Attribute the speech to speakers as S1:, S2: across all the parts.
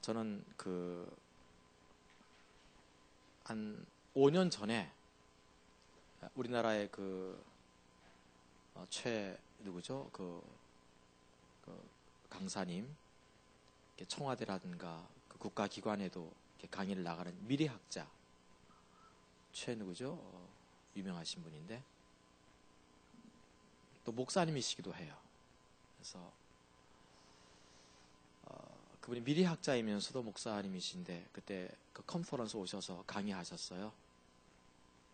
S1: 저는 한 5년 전에 우리나라의 누구죠? 강사님, 청와대라든가 국가기관에도 강의를 나가는 미래학자, 누구죠? 유명하신 분인데, 또 목사님이시기도 해요. 그래서 그분이 미래학자이면서도 목사님이신데, 그때 컨퍼런스 오셔서 강의하셨어요.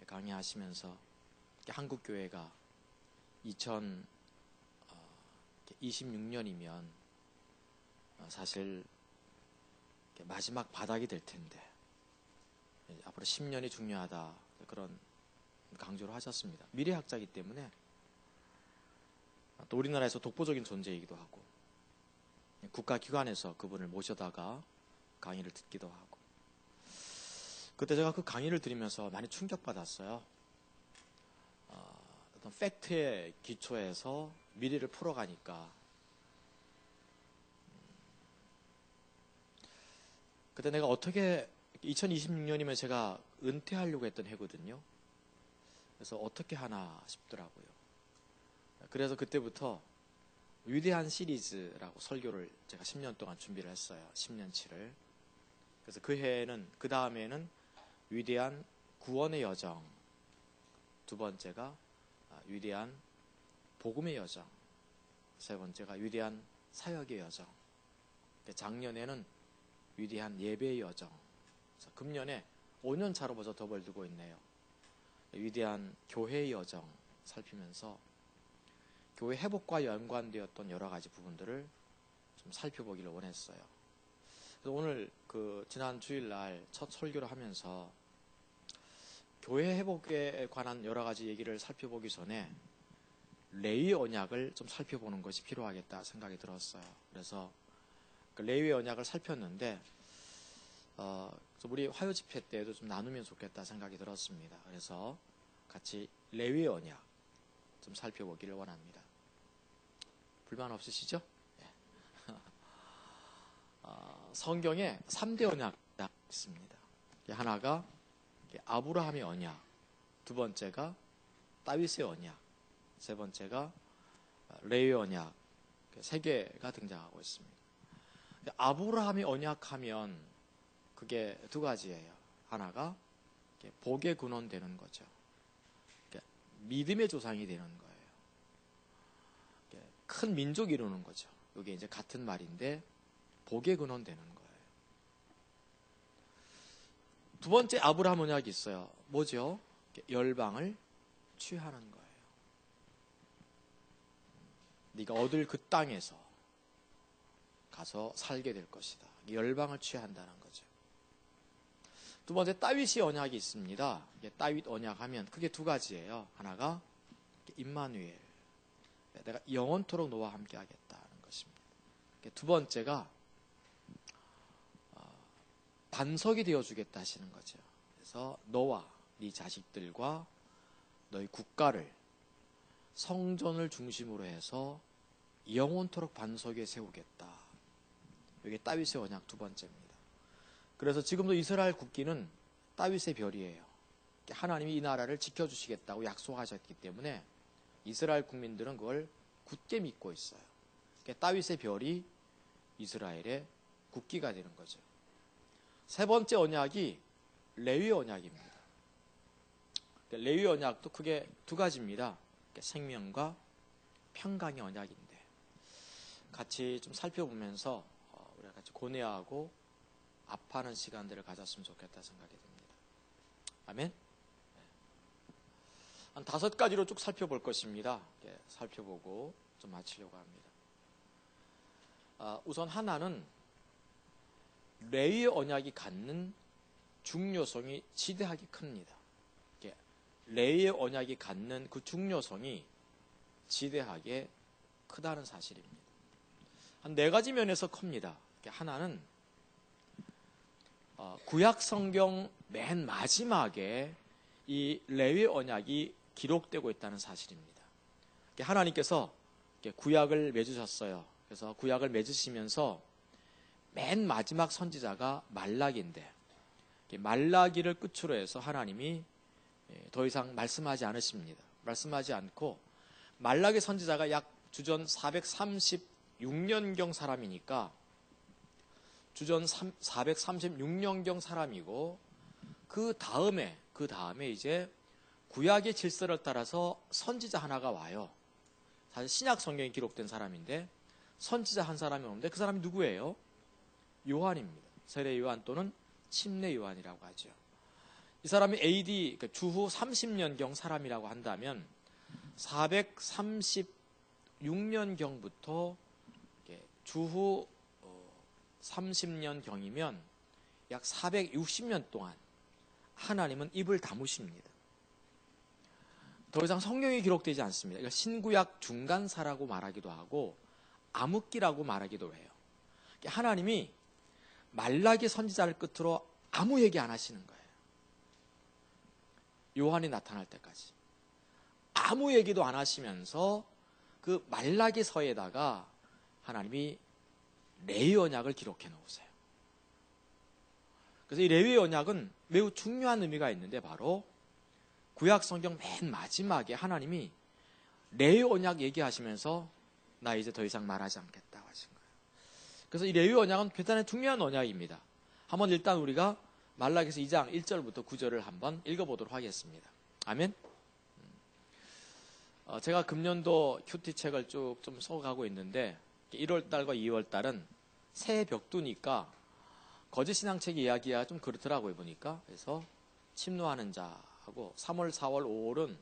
S1: 강의하시면서 한국교회가 2026년이면 사실 마지막 바닥이 될 텐데 앞으로 10년이 중요하다, 그런 강조를 하셨습니다. 미래학자이기 때문에 또 우리나라에서 독보적인 존재이기도 하고, 국가기관에서 그분을 모셔다가 강의를 듣기도 하고, 그때 제가 그 강의를 들으면서 많이 충격받았어요. 어떤 팩트의 기초에서 미래를 풀어가니까, 그때 내가 어떻게 2026년이면 제가 은퇴하려고 했던 해거든요. 그래서 어떻게 하나 싶더라고요. 그래서 그때부터 위대한 시리즈라고 설교를 제가 10년 동안 준비를 했어요. 10년치를. 그래서 그 다음에는 위대한 구원의 여정, 두 번째가 위대한 복음의 여정, 세 번째가 위대한 사역의 여정, 작년에는 위대한 예배의 여정, 그래서 금년에 5년 차로 벌써 덕을 두고 있네요. 위대한 교회의 여정 살피면서 교회 회복과 연관되었던 여러 가지 부분들을 좀 살펴보기를 원했어요. 그래서 오늘 지난 주일날 첫 설교를 하면서 교회 회복에 관한 여러 가지 얘기를 살펴보기 전에 레위의 언약을 좀 살펴보는 것이 필요하겠다 생각이 들었어요. 그래서 레위의 언약을 살폈는데 우리 화요 집회 때도 좀 나누면 좋겠다 생각이 들었습니다. 그래서 같이 레위의 언약 좀 살펴보기를 원합니다. 불만 없으시죠? 네. 성경에 3대 언약이 있습니다. 하나가 아브라함의 언약, 두 번째가 다윗의 언약, 세 번째가 레위의 언약, 세 개가 등장하고 있습니다. 아브라함의 언약하면 그게 두 가지예요. 하나가 복의 근원 되는 거죠. 믿음의 조상이 되는 거예요. 큰 민족이 이루는 거죠. 이게 이제 같은 말인데 복의 근원 되는 거예요. 두 번째 아브라함 언약이 있어요. 뭐죠? 열방을 취하는 거예요. 네가 얻을 그 땅에서 가서 살게 될 것이다. 열방을 취한다는 거죠. 두 번째 다윗의 언약이 있습니다. 다윗 언약하면 그게 두 가지예요. 하나가 임마누엘, 내가 영원토록 너와 함께 하겠다는 것입니다. 두 번째가 반석이 되어주겠다 하시는 거죠. 그래서 너와 네 자식들과 너희 국가를 성전을 중심으로 해서 영원토록 반석 위에 세우겠다. 이게 다윗의 언약 두 번째입니다. 그래서 지금도 이스라엘 국기는 다윗의 별이에요. 하나님이 이 나라를 지켜주시겠다고 약속하셨기 때문에 이스라엘 국민들은 그걸 굳게 믿고 있어요. 다윗의 별이 이스라엘의 국기가 되는 거죠. 세 번째 언약이 레위 언약입니다. 레위 언약도 크게 두 가지입니다. 생명과 평강의 언약인데 같이 좀 살펴보면서 우리가 같이 고뇌하고 아파하는 시간들을 가졌으면 좋겠다 생각이 듭니다. 아멘. 한 5가지로 쭉 살펴볼 것입니다. 살펴보고 좀 마치려고 합니다. 우선 하나는 레위의 언약이 갖는 중요성이 지대하게 큽니다. 레위의 언약이 갖는 그 중요성이 지대하게 크다는 사실입니다. 한 4가지 면에서 큽니다. 하나는 구약 성경 맨 마지막에 이 레위 언약이 기록되고 있다는 사실입니다. 하나님께서 구약을 맺으셨어요. 그래서 구약을 맺으시면서 맨 마지막 선지자가 말라기인데, 말라기를 끝으로 해서 하나님이 더 이상 말씀하지 않으십니다. 말씀하지 않고, 말라기 선지자가 약 주전 436년경 사람이니까 주전 436년경 사람이고, 그 다음에 이제 구약의 질서를 따라서 선지자 하나가 와요. 사실 신약 성경에 기록된 사람인데 선지자 한 사람이 오는데 그 사람이 누구예요? 요한입니다. 세례 요한 또는 침례 요한이라고 하죠. 이 사람이 AD 주후 30년경 사람이라고 한다면 436년경부터 주후 30년경이면 약 460년 동안 하나님은 입을 다무십니다. 더 이상 성경이 기록되지 않습니다. 그러니까 신구약 중간사라고 말하기도 하고 암흑기라고 말하기도 해요. 하나님이 말라기 선지자를 끝으로 아무 얘기 안 하시는 거예요. 요한이 나타날 때까지 아무 얘기도 안 하시면서 그 말라기서에다가 하나님이 레위 언약을 기록해 놓으세요. 그래서 이 레위 언약은 매우 중요한 의미가 있는데, 바로 구약 성경 맨 마지막에 하나님이 레위 언약 얘기하시면서 나 이제 더 이상 말하지 않겠다고 하신 거예요. 그래서 이 레위 언약은 대단히 중요한 언약입니다. 한번 일단 우리가 말라기서 2장 1절부터 9절을 한번 읽어보도록 하겠습니다. 아멘. 제가 금년도 큐티 책을 쭉 좀 써가고 있는데 1월달과 2월달은 새 벽두니까 거짓신앙책 이야기가 좀 그렇더라고요, 보니까. 그래서 침노하는 자하고 3월, 4월, 5월은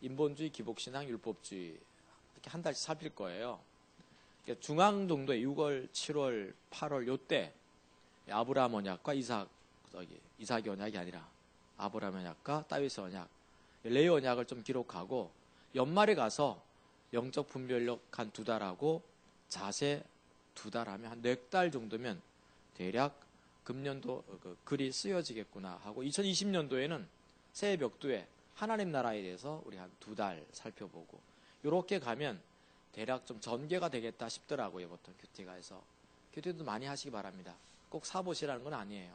S1: 인본주의, 기복신앙, 율법주의 이렇게 한 달씩 살필 거예요. 중앙정도에 6월, 7월, 8월 요때 아브라함 언약과 이삭의 언약이 아니라 아브라함 언약과 다윗의 언약, 레위 언약을 좀 기록하고, 연말에 가서 영적 분별력 한 2달 하고 자세 2달 하면 한 4달 정도면 대략 금년도 글이 쓰여지겠구나 하고, 2020년도에는 새해 벽두에 하나님 나라에 대해서 우리 한 2달 살펴보고, 이렇게 가면 대략 좀 전개가 되겠다 싶더라고요. 보통 큐티가 해서 큐티도 많이 하시기 바랍니다. 꼭 사보시라는 건 아니에요.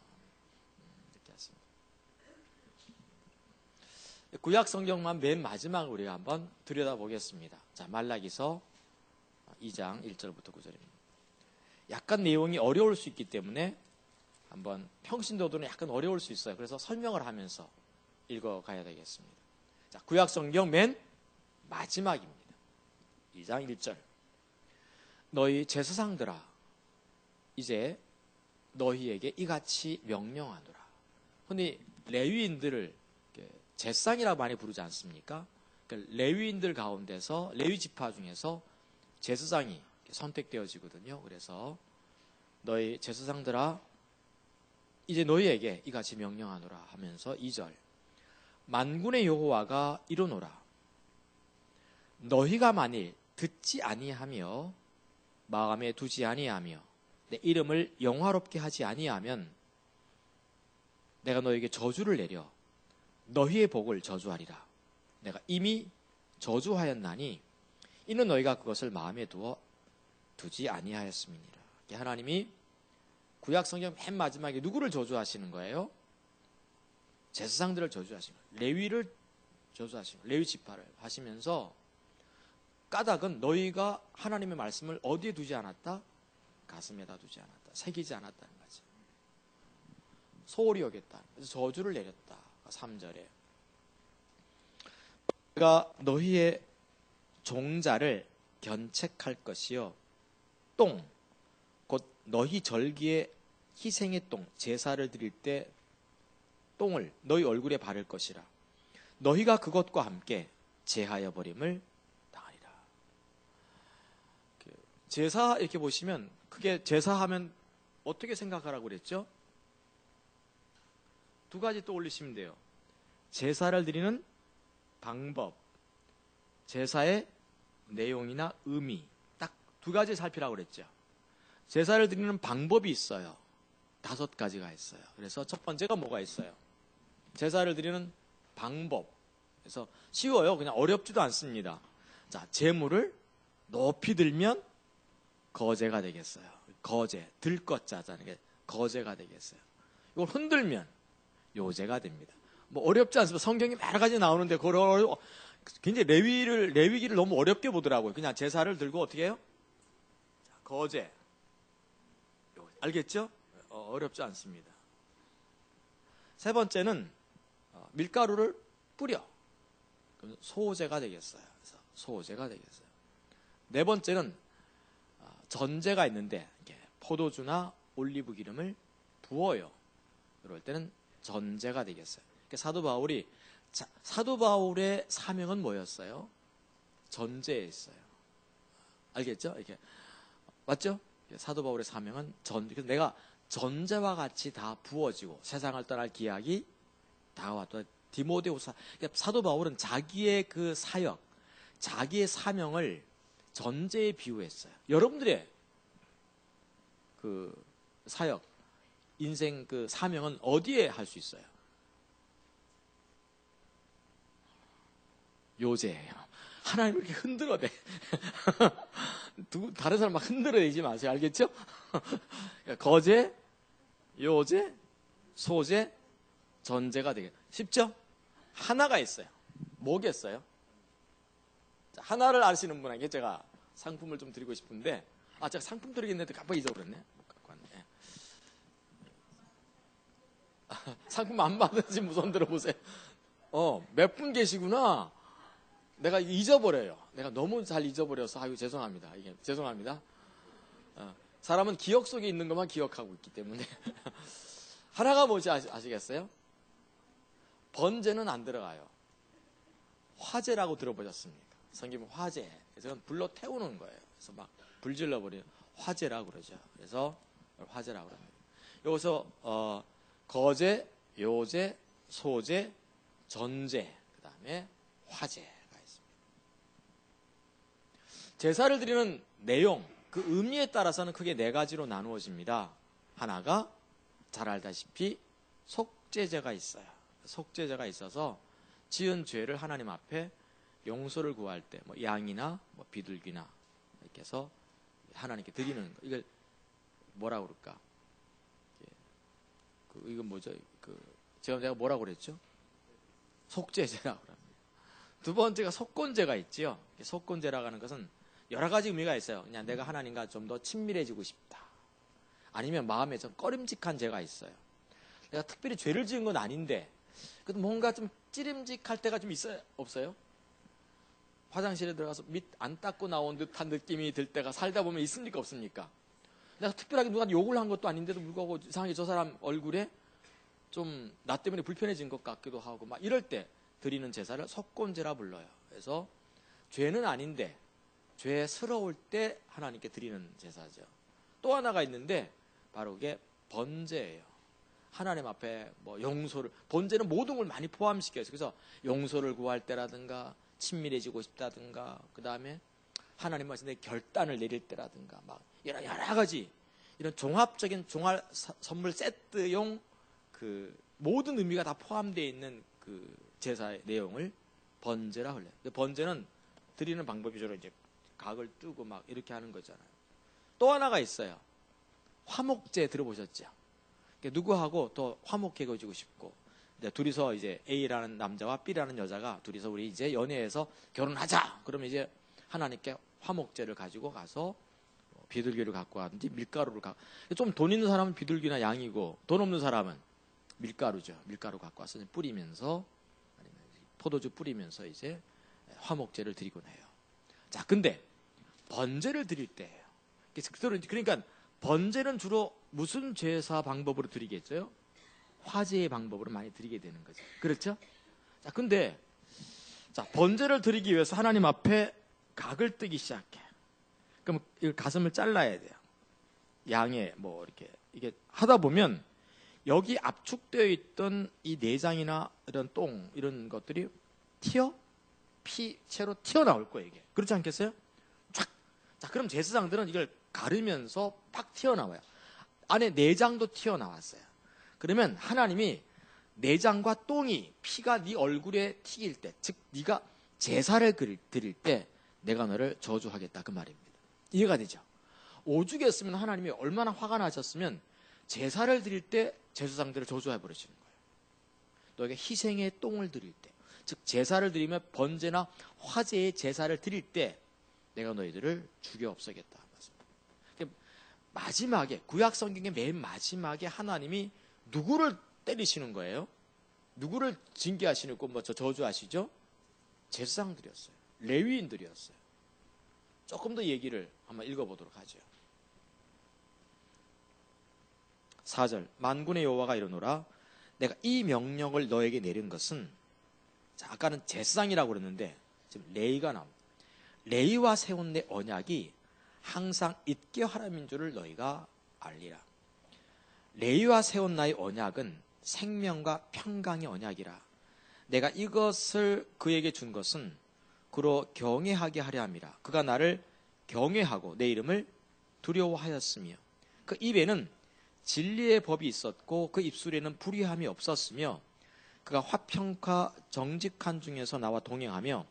S1: 이렇게 했습니다. 구약 성경만 맨 마지막 우리가 한번 들여다보겠습니다. 자, 말라기서 2장 1절부터 9절입니다. 약간 내용이 어려울 수 있기 때문에 한번 평신도들은 약간 어려울 수 있어요. 그래서 설명을 하면서 읽어가야 되겠습니다. 자, 구약 성경 맨 마지막입니다. 2장 1절. 너희 제사장들아, 이제 너희에게 이같이 명령하노라. 흔히 레위인들을 제사장이라고 많이 부르지 않습니까? 레위인들 가운데서, 레위 지파 중에서 제사장이 선택되어지거든요. 그래서 너희 제사장들아, 이제 너희에게 이같이 명령하노라 하면서 2절. 만군의 여호와가 이르노라. 너희가 만일 듣지 아니하며 마음에 두지 아니하며 내 이름을 영화롭게 하지 아니하면 내가 너에게 저주를 내려 너희의 복을 저주하리라. 내가 이미 저주하였나니 이는 너희가 그것을 마음에 두지 아니하였음이니라. 하나님이 구약 성경 맨 마지막에 누구를 저주하시는 거예요? 제사장들을 저주하시는 거예요. 레위를 저주하시는 거예요. 레위 지파를 하시면서 까닭은 너희가 하나님의 말씀을 어디에 두지 않았다? 가슴에다 두지 않았다. 새기지 않았다는 거죠. 소홀히 여겼다. 그래서 저주를 내렸다. 3절에 내가 너희의 종자를 견책할 것이요 똥, 곧 너희 절기의 희생의 똥, 제사를 드릴 때 똥을 너희 얼굴에 바를 것이라. 너희가 그것과 함께 제하여 버림을 당하리라. 제사 이렇게 보시면, 그게 제사하면 어떻게 생각하라고 그랬죠? 2가지 떠올리시면 돼요. 제사를 드리는 방법, 제사의 내용이나 의미, 딱 2가지 살피라고 그랬죠. 제사를 드리는 방법이 있어요. 5가지가 있어요. 그래서 첫 번째가 뭐가 있어요? 제사를 드리는 방법. 그래서 쉬워요. 그냥 어렵지도 않습니다. 자, 제물을 높이 들면 거제가 되겠어요. 거제, 들것자자는 게 거제가 되겠어요. 이걸 흔들면 요제가 됩니다. 뭐 어렵지 않습니다. 성경이 여러 가지 나오는데 그걸 굉장히 레위기를 너무 어렵게 보더라고요. 그냥 제사를 들고 어떻게 해요? 거제, 알겠죠? 어렵지 않습니다. 세 번째는 밀가루를 뿌려. 그럼 소제가 되겠어요. 그래서 소제가 되겠어요. 네 번째는 전제가 있는데 포도주나 올리브 기름을 부어요. 그럴 때는 전제가 되겠어요. 그러니까 사도 바울의 사명은 뭐였어요? 전제에 있어요. 알겠죠? 이렇게 맞죠? 사도 바울의 사명은 그래서 내가 전제와 같이 다 부어지고 세상을 떠날 기약이 다가왔다. 디모데후서. 그러니까 사도 바울은 자기의 그 사역, 자기의 사명을 전제에 비유했어요. 여러분들의 그 사역, 인생 그 사명은 어디에 할 수 있어요? 요제예요. 하나님 이렇게 흔들어대. 다른 사람 막 흔들어내지 마세요. 알겠죠? 거제, 요제, 소제, 전제가 되게 쉽죠? 하나가 있어요. 뭐겠어요? 하나를 아시는 분에게 제가 상품을 좀 드리고 싶은데, 제가 상품 드리겠는데 깜빡 잊어버렸네. 갖고 왔네. 상품 안 받으신 분 손 들어보세요. 몇 분 계시구나. 내가 잊어버려요. 내가 너무 잘 잊어버려서 아유 죄송합니다. 죄송합니다. 사람은 기억 속에 있는 것만 기억하고 있기 때문에 하나가 뭔지 아시겠어요? 번제는 안 들어가요. 화제라고 들어보셨습니까? 성경은 화제. 그래서 불로 태우는 거예요. 그래서 막 불질러 버리는 화제라고 그러죠. 그래서 화제라고 그럽니다. 여기서 거제, 요제, 소제, 전제, 그다음에 화제가 있습니다. 제사를 드리는 내용, 그 의미에 따라서는 크게 네 가지로 나누어집니다. 하나가 잘 알다시피 속죄제가 있어요. 속죄제가 있어서 지은 죄를 하나님 앞에 용서를 구할 때, 뭐 양이나 뭐 비둘기나 이렇게 해서 하나님께 드리는 거. 이걸 뭐라고 그럴까? 이건 뭐죠? 제가 뭐라고 그랬죠? 속죄제라고 합니다. 두 번째가 속건제가 있지요. 속건제라고 하는 것은 여러 가지 의미가 있어요. 그냥 내가 하나님과 좀 더 친밀해지고 싶다. 아니면 마음에 좀 꺼림직한 죄가 있어요. 내가 특별히 죄를 지은 건 아닌데 그래도 뭔가 좀 찌름직할 때가 좀 있어요? 없어요? 화장실에 들어가서 밑 안 닦고 나온 듯한 느낌이 들 때가 살다 보면 있습니까? 없습니까? 내가 특별하게 누가 욕을 한 것도 아닌데도 불구하고 이상하게 저 사람 얼굴에 좀 나 때문에 불편해진 것 같기도 하고 막 이럴 때 드리는 제사를 속건제라 불러요. 그래서 죄는 아닌데 죄스러울 때 하나님께 드리는 제사죠. 또 하나가 있는데 바로 그게 번제예요. 하나님 앞에 뭐 용서를, 번제는 모든 걸 많이 포함시켜요. 그래서 용서를 구할 때라든가 친밀해지고 싶다든가 그 다음에 하나님 말씀에 결단을 내릴 때라든가 막 여러 가지 이런 종합적인 선물 세트용 그 모든 의미가 다 포함되어 있는 그 제사의 내용을 번제라 그래요. 번제는 드리는 방법이 주로 이제 각을 뜨고 막 이렇게 하는 거잖아요. 또 하나가 있어요. 화목제 들어보셨죠? 누구하고 또 화목해지고 싶고 둘이서 이제 A라는 남자와 B라는 여자가 둘이서 우리 이제 연애해서 결혼하자. 그러면 이제 하나님께 화목제를 가지고 가서 비둘기를 갖고 가든지 밀가루를 좀 돈 있는 사람은 비둘기나 양이고 돈 없는 사람은 밀가루죠. 밀가루 갖고 와서 뿌리면서 아니면 포도주 뿌리면서 이제 화목제를 드리곤 해요. 자, 근데 번제를 드릴 때예요. 그러니까 번제는 주로 무슨 제사 방법으로 드리겠어요? 화제의 방법으로 많이 드리게 되는 거죠. 그렇죠? 자, 근데 번제를 드리기 위해서 하나님 앞에 각을 뜨기 시작해. 그럼 이 가슴을 잘라야 돼요. 양에 뭐 이게 하다 보면 여기 압축되어 있던 이 내장이나 이런 똥 이런 것들이 피채로 튀어나올 거예요. 이게 그렇지 않겠어요? 쫙. 자, 그럼 제사장들은 이걸 가르면서 팍 튀어나와요. 안에 내장도 튀어나왔어요. 그러면 하나님이 내장과 똥이 피가 네 얼굴에 튀길 때, 즉 네가 제사를 드릴 때 내가 너를 저주하겠다 그 말입니다. 이해가 되죠? 오죽했으면 하나님이 얼마나 화가 나셨으면 제사를 드릴 때 제사장들을 저주해 버리시는 거예요. 너희가 희생의 똥을 드릴 때, 즉 제사를 드리면 번제나 화제의 제사를 드릴 때 내가 너희들을 죽여 없애겠다. 마지막에, 구약 성경의 맨 마지막에 하나님이 누구를 때리시는 거예요? 누구를 징계하시고 저주하시죠? 제사장들이었어요. 레위인들이었어요. 조금 더 얘기를 한번 읽어보도록 하죠. 4절, 만군의 여호와가 이르노라 내가 이 명령을 너에게 내린 것은, 자, 아까는 제사장이라고 그랬는데 지금 레위가 나옵니다. 레위와 세운 내 언약이 항상 잊게 하라는 줄을 너희가 알리라. 레위와 세운 나의 언약은 생명과 평강의 언약이라. 내가 이것을 그에게 준 것은 그로 경외하게 하려 함이라. 그가 나를 경외하고 내 이름을 두려워하였으며 그 입에는 진리의 법이 있었고 그 입술에는 불의함이 없었으며 그가 화평과 정직한 중에서 나와 동행하며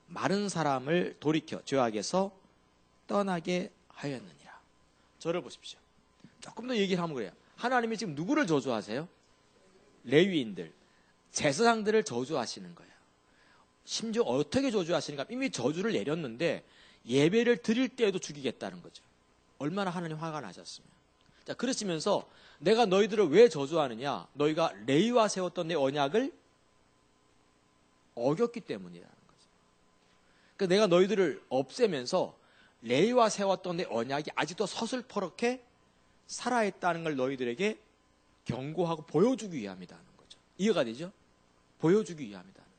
S1: 마른 사람을 돌이켜 죄악에서 떠나게 하였느니라. 저를 보십시오. 조금 더 얘기를 하면 그래요. 하나님이 지금 누구를 저주하세요? 레위인들, 제사장들을 저주하시는 거예요. 심지어 어떻게 저주하시는가? 이미 저주를 내렸는데 예배를 드릴 때에도 죽이겠다는 거죠. 얼마나 하나님 화가 나셨으면. 자, 그러시면서 내가 너희들을 왜 저주하느냐? 너희가 레위와 세웠던 내 언약을 어겼기 때문이라는 거죠. 그러니까 내가 너희들을 없애면서 레위와 세웠던 내 언약이 아직도 서슬퍼렇게 살아있다는 걸 너희들에게 경고하고 보여주기 위함이라는 거죠. 이해가 되죠? 보여주기 위함이라는 거예요.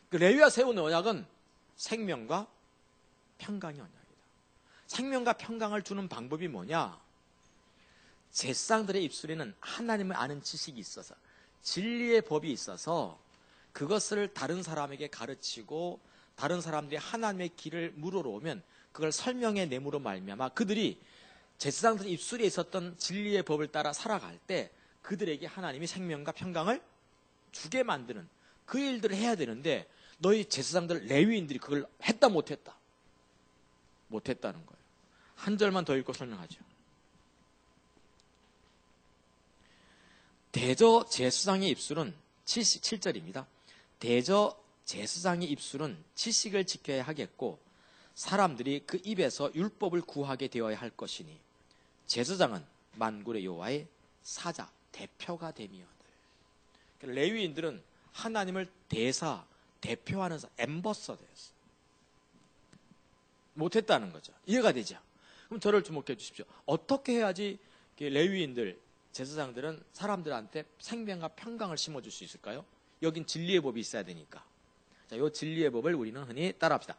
S1: 그 레위와 세운 언약은 생명과 평강의 언약이다. 생명과 평강을 주는 방법이 뭐냐? 제사장들의 입술에는 하나님을 아는 지식이 있어서, 진리의 법이 있어서 그것을 다른 사람에게 가르치고 다른 사람들이 하나님의 길을 물으러 오면 그걸 설명해 내므로 말미암아 그들이 제사장들의 입술에 있었던 진리의 법을 따라 살아갈 때 그들에게 하나님이 생명과 평강을 주게 만드는 그 일들을 해야 되는데 너희 제사장들 레위인들이 그걸 했다 못했다? 못했다는 거예요. 한 절만 더 읽고 설명하죠. 대저 제사장의 입술은 7절입니다. 대저 제사장의 입술은 지식을 지켜야 하겠고 사람들이 그 입에서 율법을 구하게 되어야 할 것이니 제사장은 만군의 여호와의 사자, 대표가 되미어들. 레위인들은 하나님을 대표하는 엠버서더였어요. 못했다는 거죠. 이해가 되죠? 그럼 저를 주목해 주십시오. 어떻게 해야지 레위인들, 제사장들은 사람들한테 생명과 평강을 심어줄 수 있을까요? 여긴 진리의 법이 있어야 되니까. 자, 이 진리의 법을 우리는 흔히 따라합시다.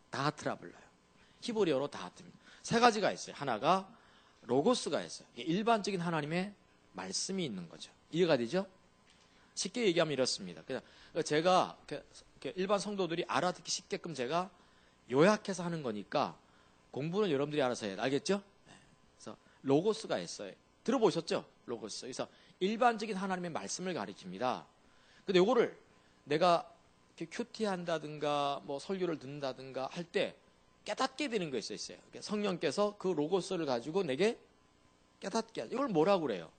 S1: 다하트라 불러요. 히브리어로 다하트입니다. 세 가지가 있어요. 하나가 로고스가 있어요. 일반적인 하나님의 말씀이 있는 거죠. 이해가 되죠? 쉽게 얘기하면 이렇습니다. 그냥 제가 일반 성도들이 알아듣기 쉽게끔 제가 요약해서 하는 거니까 공부는 여러분들이 알아서 해야 돼. 알겠죠? 그래서 로고스가 있어요. 들어보셨죠? 로고스. 그래서 일반적인 하나님의 말씀을 가리킵니다. 근데 요거를 내가 큐티 한다든가 뭐 설교를 듣는다든가 할 때 깨닫게 되는 거 있어요. 성령께서 그 로고스를 가지고 내게 깨닫게 하죠. 이걸 뭐라고 그래요?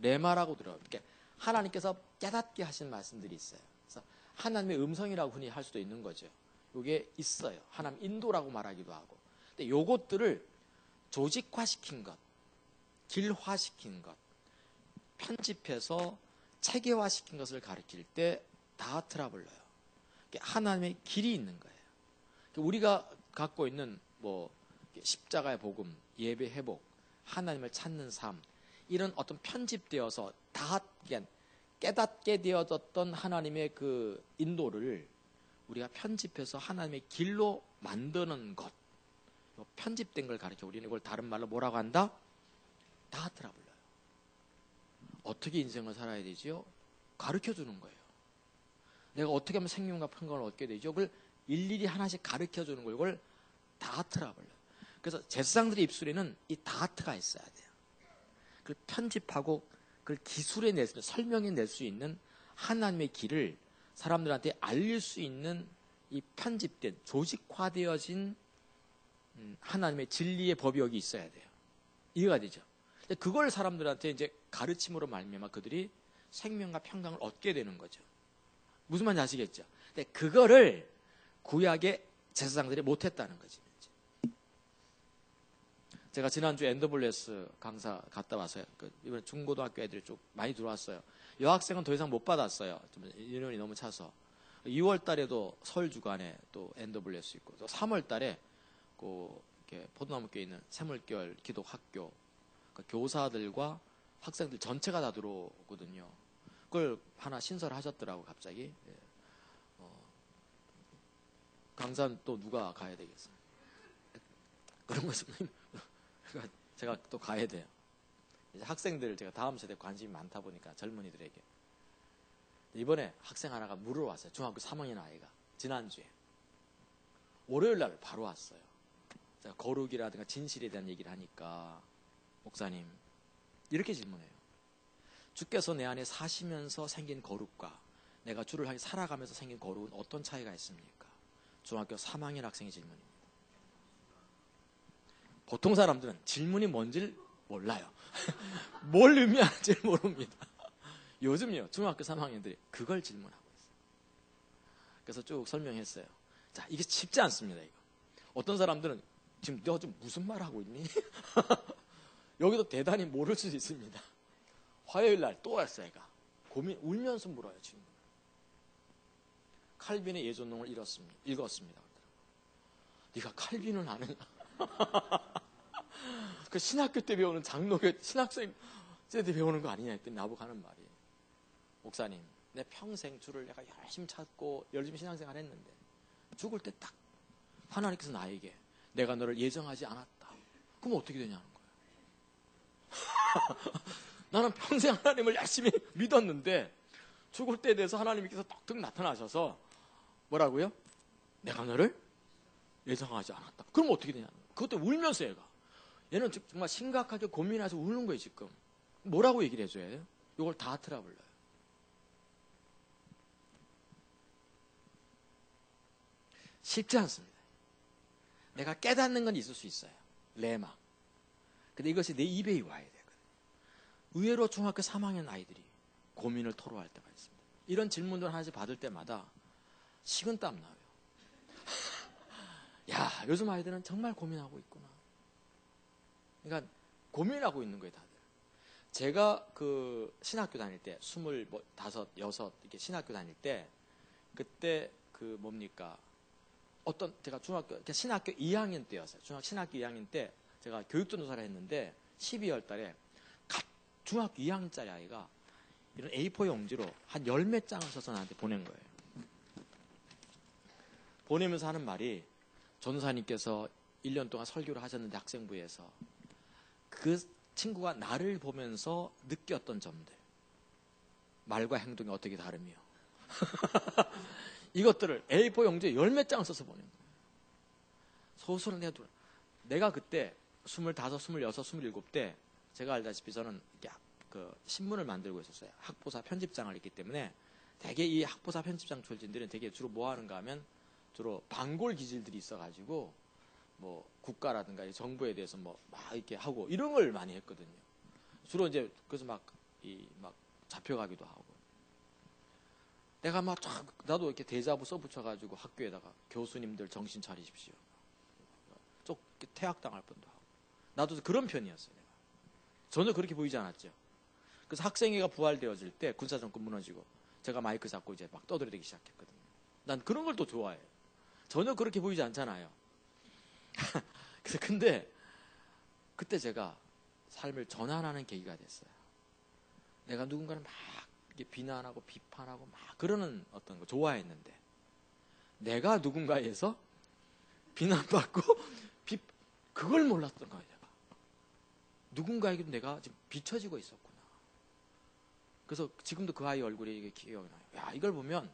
S1: 레마라고 들어요. 그러니까 하나님께서 깨닫게 하신 말씀들이 있어요. 그래서 하나님의 음성이라고 흔히 할 수도 있는 거죠. 이게 있어요. 하나님 인도라고 말하기도 하고. 근데 요것들을 조직화시킨 것, 길화시킨 것, 편집해서 체계화시킨 것을 가리킬 때 다하트라 불러요. 하나님의 길이 있는 거예요. 우리가 갖고 있는 뭐 십자가의 복음, 예배 회복, 하나님을 찾는 삶, 이런 어떤 편집되어서 깨닫게 되어졌던 하나님의 그 인도를 우리가 편집해서 하나님의 길로 만드는 것, 편집된 걸 가리켜 우리는 이걸 다른 말로 뭐라고 한다? 다하트라 불러요. 어떻게 인생을 살아야 되지요? 가르쳐 주는 거예요. 내가 어떻게 하면 생명과 평강을 얻게 되죠? 그걸 일일이 하나씩 가르쳐 주는 걸 이걸 다하트라 불러요. 그래서 제사장들의 입술에는 이 다하트가 있어야 돼요. 그걸 편집하고 그걸 기술에 설명해 낼 수 있는 하나님의 길을 사람들한테 알릴 수 있는 이 편집된 조직화되어진 하나님의 진리의 법이 여기 있어야 돼요. 이해가 되죠? 그걸 사람들한테 이제 가르침으로 말미암아 그들이 생명과 평강을 얻게 되는 거죠. 무슨 말인지 아시겠죠? 근데 그거를 구약의 제사장들이 못했다는 거지. 제가 지난주에 NWS 강사 갔다 왔어요. 이번에 중고등학교 애들이 좀 많이 들어왔어요. 여학생은 더 이상 못 받았어요. 인원이 너무 차서. 2월 달에도 서울 주간에 또 NWS 있고, 또 3월 달에 이렇게 포도나무교에 있는 새물결 기독학교, 교사들과 학생들 전체가 다 들어오거든요. 그걸 하나 신설하셨더라고, 갑자기. 강사는 또 누가 가야 되겠어요? 그런 것은 제가 또 가야 돼요. 이제 학생들 제가 다음 세대 관심이 많다 보니까 젊은이들에게. 이번에 학생 하나가 물어왔어요. 중학교 3학년 아이가. 지난주에. 월요일 날 바로 왔어요. 제가 거룩이라든가 진실에 대한 얘기를 하니까, 목사님, 이렇게 질문해요. 주께서 내 안에 사시면서 생긴 거룩과 내가 주를 향해 살아가면서 생긴 거룩은 어떤 차이가 있습니까? 중학교 3학년 학생의 질문입니다. 보통 사람들은 질문이 뭔지를 몰라요. 뭘 의미하는지를 모릅니다. 요즘요, 중학교 3학년들이 그걸 질문하고 있어요. 그래서 쭉 설명했어요. 자, 이게 쉽지 않습니다, 이거. 어떤 사람들은 지금 너 지금 무슨 말 하고 있니? 여기도 대단히 모를 수도 있습니다. 화요일 날 또 왔어요, 애가. 울면서 물어요, 지금. 칼빈의 예존론을 읽었습니다. 네가 칼빈은 아느냐? 그 신학교 때 배우는 장로교 신학생 때 배우는 거 아니냐 했더니 나보고 하는 말이, 목사님, 내 평생 주를 내가 열심히 찾고 열심히 신앙생활 했는데 죽을 때 딱 하나님께서 나에게 내가 너를 예정하지 않았다. 그럼 어떻게 되냐는 거예요. 나는 평생 하나님을 열심히 믿었는데 죽을 때에 대해서 하나님께서 톡톡 나타나셔서 뭐라고요? 내가 너를 예정하지 않았다. 그럼 어떻게 되냐는 거예요. 그것도 울면서 얘는 정말 심각하게 고민해서 우는 거예요, 지금. 뭐라고 얘기를 해줘야 해요? 이걸 다트라 불러요. 쉽지 않습니다. 내가 깨닫는 건 있을 수 있어요. 레마. 근데 이것이 내 입에 와야 되거든요. 의외로 중학교 3학년 아이들이 고민을 토로할 때가 있습니다. 이런 질문들 하나씩 받을 때마다 식은땀 나요. 야, 요즘 아이들은 정말 고민하고 있구나. 그러니까 고민하고 있는 거예요, 다들. 제가 그 신학교 다닐 때 25, 6 이렇게 신학교 다닐 때 그때 그 뭡니까? 제가 신학교 2학년 때였어요. 신학교 2학년 때 제가 교육전도사를 했는데 12월 달에 중학교 2학년짜리 아이가 이런 A4 용지로 한 10몇 장을 써서 나한테 보낸 거예요. 보내면서 하는 말이, 전도사님께서 1년 동안 설교를 하셨는데 학생부에서 그 친구가 나를 보면서 느꼈던 점들, 말과 행동이 어떻게 다르며 이것들을 A4 용지에 10몇 장을 써서 보낸 거예요. 소설을 내가 그때 25, 26, 27때 제가 알다시피 저는 그 신문을 만들고 있었어요. 학보사 편집장을 했기 때문에 되게 이 학보사 편집장 출신들은 되게 주로 뭐 하는가 하면 주로 반골 기질들이 있어가지고 뭐 국가라든가 정부에 대해서 뭐 막 이렇게 하고 이런 걸 많이 했거든요. 주로 이제 그래서 막 잡혀가기도 하고. 내가 나도 이렇게 대자부 써붙여가지고 학교에다가 교수님들 정신 차리십시오. 좀 퇴학당할 뻔도 하고. 나도 그런 편이었어요. 내가. 전혀 그렇게 보이지 않았죠. 그래서 학생회가 부활되어질 때 군사정권 무너지고 제가 마이크 잡고 이제 막 떠들어대기 시작했거든요. 난 그런 걸 또 좋아해요. 전혀 그렇게 보이지 않잖아요. 그래서 근데 그때 제가 삶을 전환하는 계기가 됐어요. 내가 누군가를 막 비난하고 비판하고 막 그러는 어떤 거 좋아했는데 내가 누군가에서 비난받고 그걸 몰랐던 거예요. 제가. 누군가에게도 내가 지금 비춰지고 있었구나. 그래서 지금도 그 아이 얼굴이 이게 기억이 나요. 야, 이걸 보면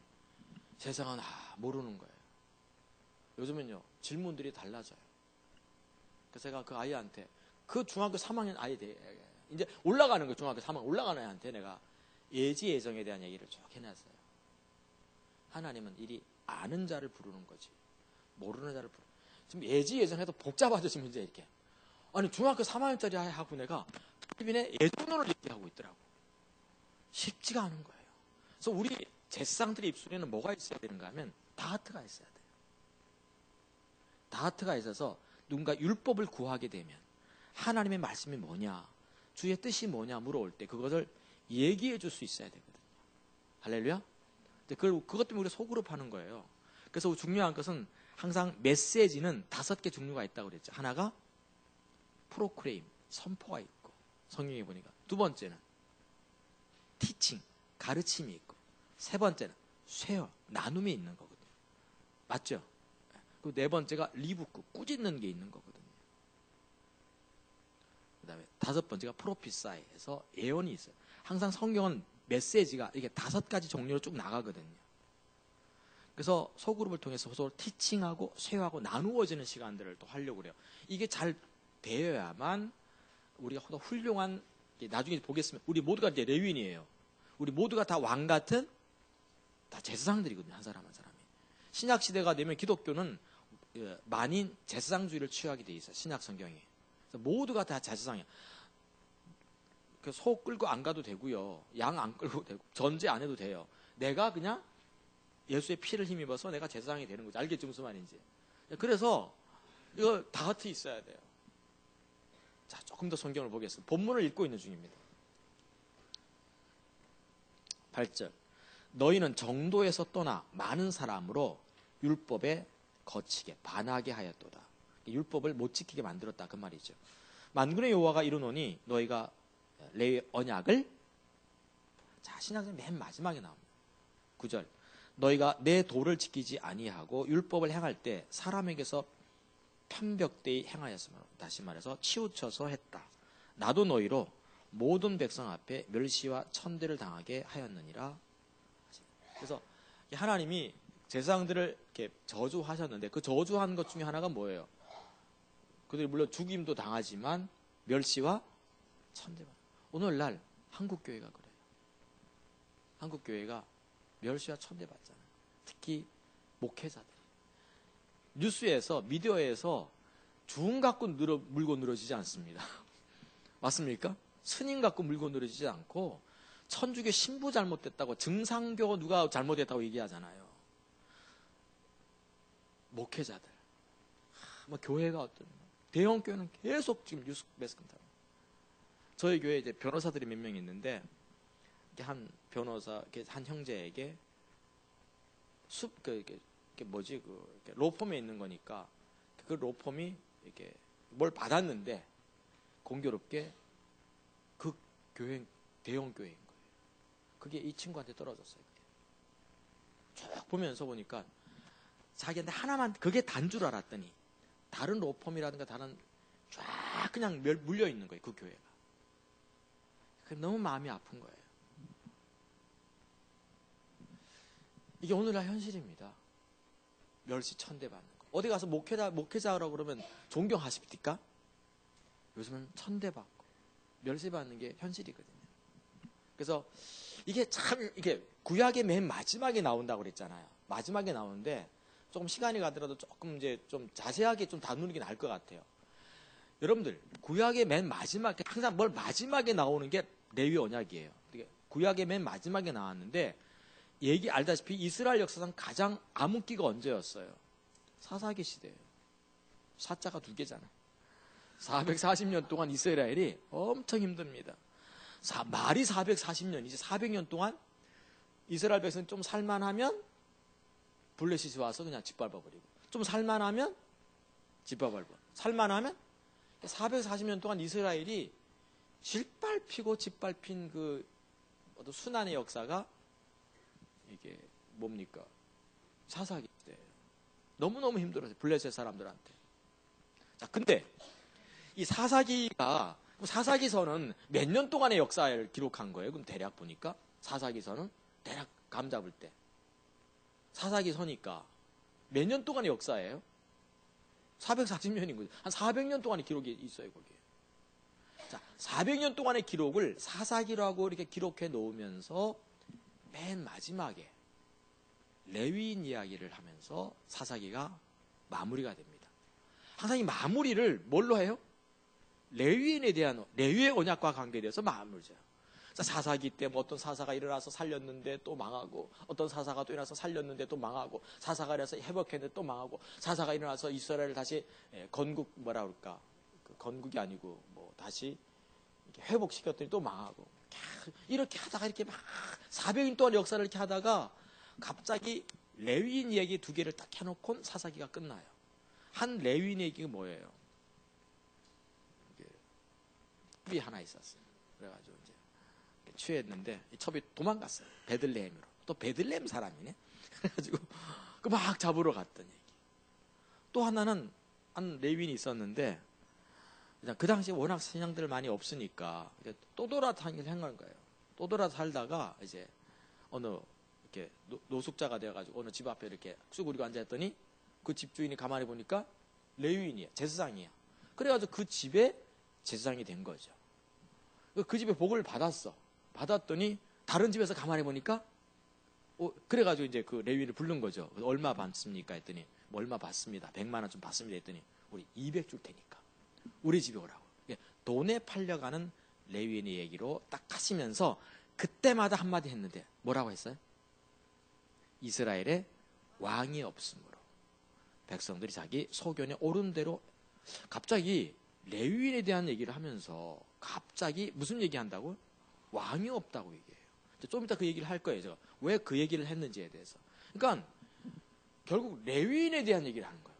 S1: 세상은 모르는 거예요. 요즘은요, 질문들이 달라져요. 그래서 제가 그 아이한테, 그 중학교 3학년 아이, 이제 올라가는 거예요. 중학교 3학년 올라가는 애한테 내가 예지예정에 대한 얘기를 쭉 해놨어요. 하나님은 이리 아는 자를 부르는 거지. 모르는 자를 부르는. 지금 예전에도 복잡하죠, 문제 이렇게. 아니, 중학교 3학년짜리 하고 내가 필리핀의 예전어를 얘기하고 있더라고. 쉽지가 않은 거예요. 그래서 우리 제사장들의 입술에는 뭐가 있어야 되는가 하면 다하트가 있어야 돼요. 다하트가 있어서 누군가 율법을 구하게 되면 하나님의 말씀이 뭐냐, 주의 뜻이 뭐냐 물어올 때 그것을 얘기해 줄 수 있어야 되거든요. 할렐루야? 그것 때문에 우리가 소그룹 하는 거예요. 그래서 중요한 것은 항상 메시지는 5개 종류가 있다고 그랬죠. 하나가 프로크레임, 선포가 있고, 성경에 보니까. 두 번째는 티칭, 가르침이 있고, 세 번째는 쉐어, 나눔이 있는 거거든요. 맞죠? 그리고 네 번째가 리부크, 꾸짖는 게 있는 거거든요. 그 다음에 5번째가 프로피사이에서 예언이 있어요. 항상 성경은 메시지가 이게 5가지 종류로 쭉 나가거든요. 그래서 소그룹을 통해서 서로 티칭하고 쉐어하고 나누어지는 시간들을 또 하려고 그래요. 이게 잘 되어야만 우리가 더 훌륭한, 나중에 보겠습니다. 우리 모두가 이제 레위인이에요. 우리 모두가 다 왕 같은 다 제사장들이거든요. 한 사람 한 사람이. 신약 시대가 되면 기독교는 만인 제사장주의를 취하게 돼 있어요. 신약 성경에. 그래서 모두가 다 제사장이야. 소 끌고 안 가도 되고요. 양 안 끌고 되고 전제 안 해도 돼요. 내가 그냥 예수의 피를 힘입어서 내가 제사장이 되는 거죠. 알겠죠? 무슨 말인지. 그래서 이거 다하트 있어야 돼요. 자, 조금 더 성경을 보겠습니다. 본문을 읽고 있는 중입니다. 8절. 너희는 정도에서 떠나 많은 사람으로 율법에 거치게 반하게 하였도다. 율법을 못 지키게 만들었다 그 말이죠. 만군의 여호와가 이르노니 너희가 레위 언약을, 자, 신약은 맨 마지막에 나옵니다. 9절. 너희가 내 도를 지키지 아니하고 율법을 행할 때 사람에게서 편벽되이 행하였으므로, 다시 말해서 치우쳐서 했다. 나도 너희로 모든 백성 앞에 멸시와 천대를 당하게 하였느니라. 그래서 하나님이 제사장들을 이렇게 저주하셨는데 그 저주한 것 중에 하나가 뭐예요? 그들이 물론 죽임도 당하지만 멸시와 천대만. 오늘날 한국교회가 그래요. 한국교회가 멸시와 천대받잖아요. 특히 목회자들. 뉴스에서, 미디어에서 주운 갖고 물고 늘어지지 않습니다. 맞습니까? 스님 갖고 물고 늘어지지 않고 천주교 신부 잘못됐다고, 증상교 누가 잘못했다고 얘기하잖아요. 목회자들. 뭐 교회가 어떤, 대형 교회는 계속 지금 뉴스 매스컴. 저희 교회에 이제 변호사들이 몇 명 있는데, 한 변호사, 한 형제에게 로펌에 있는 거니까 그 로펌이 이렇게 뭘 받았는데 공교롭게 그 교회, 대형 교회인 거예요. 그게 이 친구한테 떨어졌어요. 쭉 보면서 보니까 자기한테 하나만, 그게 단 줄 알았더니 다른 로펌이라든가 다른 쫙 그냥 물려 있는 거예요. 그 교회가. 너무 마음이 아픈 거예요. 이게 오늘날 현실입니다. 멸시 천대받는 거. 어디 가서 목회자라고 그러면 존경하십니까? 요즘은 천대받고 멸시받는 게 현실이거든요. 그래서 이게 참, 이게 구약의 맨 마지막에 나온다고 그랬잖아요. 마지막에 나오는데 조금 시간이 가더라도 조금 이제 좀 자세하게 좀 다루는 게 나을 것 같아요. 여러분들, 구약의 맨 마지막에, 항상 뭘 마지막에 나오는 게 레위 언약이에요. 구약의 맨 마지막에 나왔는데, 알다시피 이스라엘 역사상 가장 암흑기가 언제였어요? 사사기 시대예요. 사자가 2개잖아요. 440년 동안 이스라엘이 엄청 힘듭니다. 말이 440년, 이제 400년 동안 이스라엘 백성이 좀 살만하면 블레셋이 와서 그냥 짓밟아버리고, 좀 살만하면 짓밟아버리고, 살만하면 440년 동안 이스라엘이 짓밟히고 짓밟힌 그 어떤 순환의 역사가 이게 뭡니까? 사사기 때예요. 너무너무 힘들었어요. 블레셋 사람들한테. 자, 근데 이 사사기서는 몇 년 동안의 역사를 기록한 거예요? 그럼 대략 보니까 사사기서는 대략 감 잡을 때 사사기서니까 몇 년 동안의 역사예요? 440년인 거죠. 한 400년 동안의 기록이 있어요, 거기에. 자, 400년 동안의 기록을 사사기라고 이렇게 기록해 놓으면서 맨 마지막에 레위인 이야기를 하면서 사사기가 마무리가 됩니다. 항상 이 마무리를 뭘로 해요? 레위인에 대한 레위의 언약과 관계에 대해서 마무리죠. 사사기 때 뭐 어떤 사사가 일어나서 살렸는데 또 망하고, 어떤 사사가 또 일어나서 살렸는데 또 망하고, 사사가 일어나서 회복했는데 또 망하고, 사사가 일어나서 이스라엘을 다시 건국 뭐라 그럴까, 그 건국이 아니고 뭐 다시 회복시켰더니 또 망하고, 이렇게 하다가 이렇게 막 400년 동안 역사를 이렇게 하다가 갑자기 레위인 얘기 두 개를 딱 해놓고 사사기가 끝나요. 한 레위인 얘기가 뭐예요? 첩이 하나 있었어요. 그래가지고 이제 취했는데 이 첩이 도망갔어요. 베들레헴으로. 또 베들레헴 사람이네. 그래가지고 그 막 잡으러 갔던 얘기. 또 하나는 한 레위인이 있었는데 그 당시에 워낙 신앙들 많이 없으니까 또 돌아다니길 한 거예요. 또 돌아 살다가 이제 어느 이렇게 노숙자가 되어가지고 어느 집 앞에 이렇게 쑥그리고 앉아있더니 그 집주인이 가만히 보니까 레위인이야, 제사장이야. 그래가지고 그 집에 제사장이 된 거죠. 그 집에 복을 받았어. 받았더니 다른 집에서 가만히 보니까 그래가지고 이제 그 레위인을 부른 거죠. 얼마 받습니까? 했더니 뭐 얼마 받습니다. 100만 원 좀 받습니다. 했더니 우리 200 줄 테니까 우리 집에 오라고. 돈에 팔려가는 레위인의 얘기로 딱 하시면서 그때마다 한마디 했는데 뭐라고 했어요? 이스라엘에 왕이 없으므로 백성들이 자기 소견에 옳은 대로. 갑자기 레위인에 대한 얘기를 하면서 갑자기 무슨 얘기한다고? 왕이 없다고 얘기해요. 좀 이따 그 얘기를 할 거예요. 제가 왜 그 얘기를 했는지에 대해서. 그러니까 결국 레위인에 대한 얘기를 하는 거예요.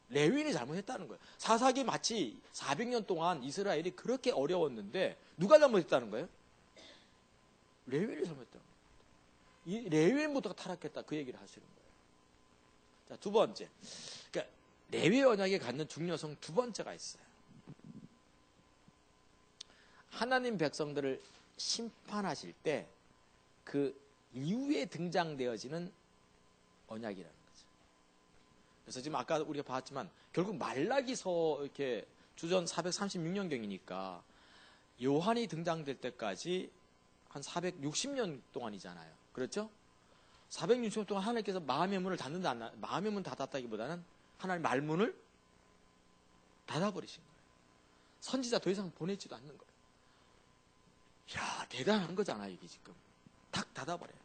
S1: 레위인이 잘못했다는 거예요. 사사기 마치 400년 동안 이스라엘이 그렇게 어려웠는데 누가 잘못했다는 거예요? 레위인이 잘못했다는 거예요. 이 레위인부터가 타락했다, 그 얘기를 하시는 거예요. 자, 두 번째. 그러니까 레위 언약에 갖는 중요성 두 번째가 있어요. 하나님 백성들을 심판하실 때 그 이후에 등장되어지는 언약이라는 거죠. 그래서 지금 아까 우리가 봤지만 결국 말라기서 이렇게 주전 436년경이니까 요한이 등장될 때까지 한 460년 동안이잖아요. 그렇죠? 460년 동안 하나님께서 마음의 문을 닫는다, 안 닫는다? 마음의 문 닫았다기보다는 하나님 말문을 닫아버리신 거예요. 선지자 더 이상 보내지도 않는 거예요. 이야, 대단한 거잖아요, 이게 지금. 탁 닫아버려요.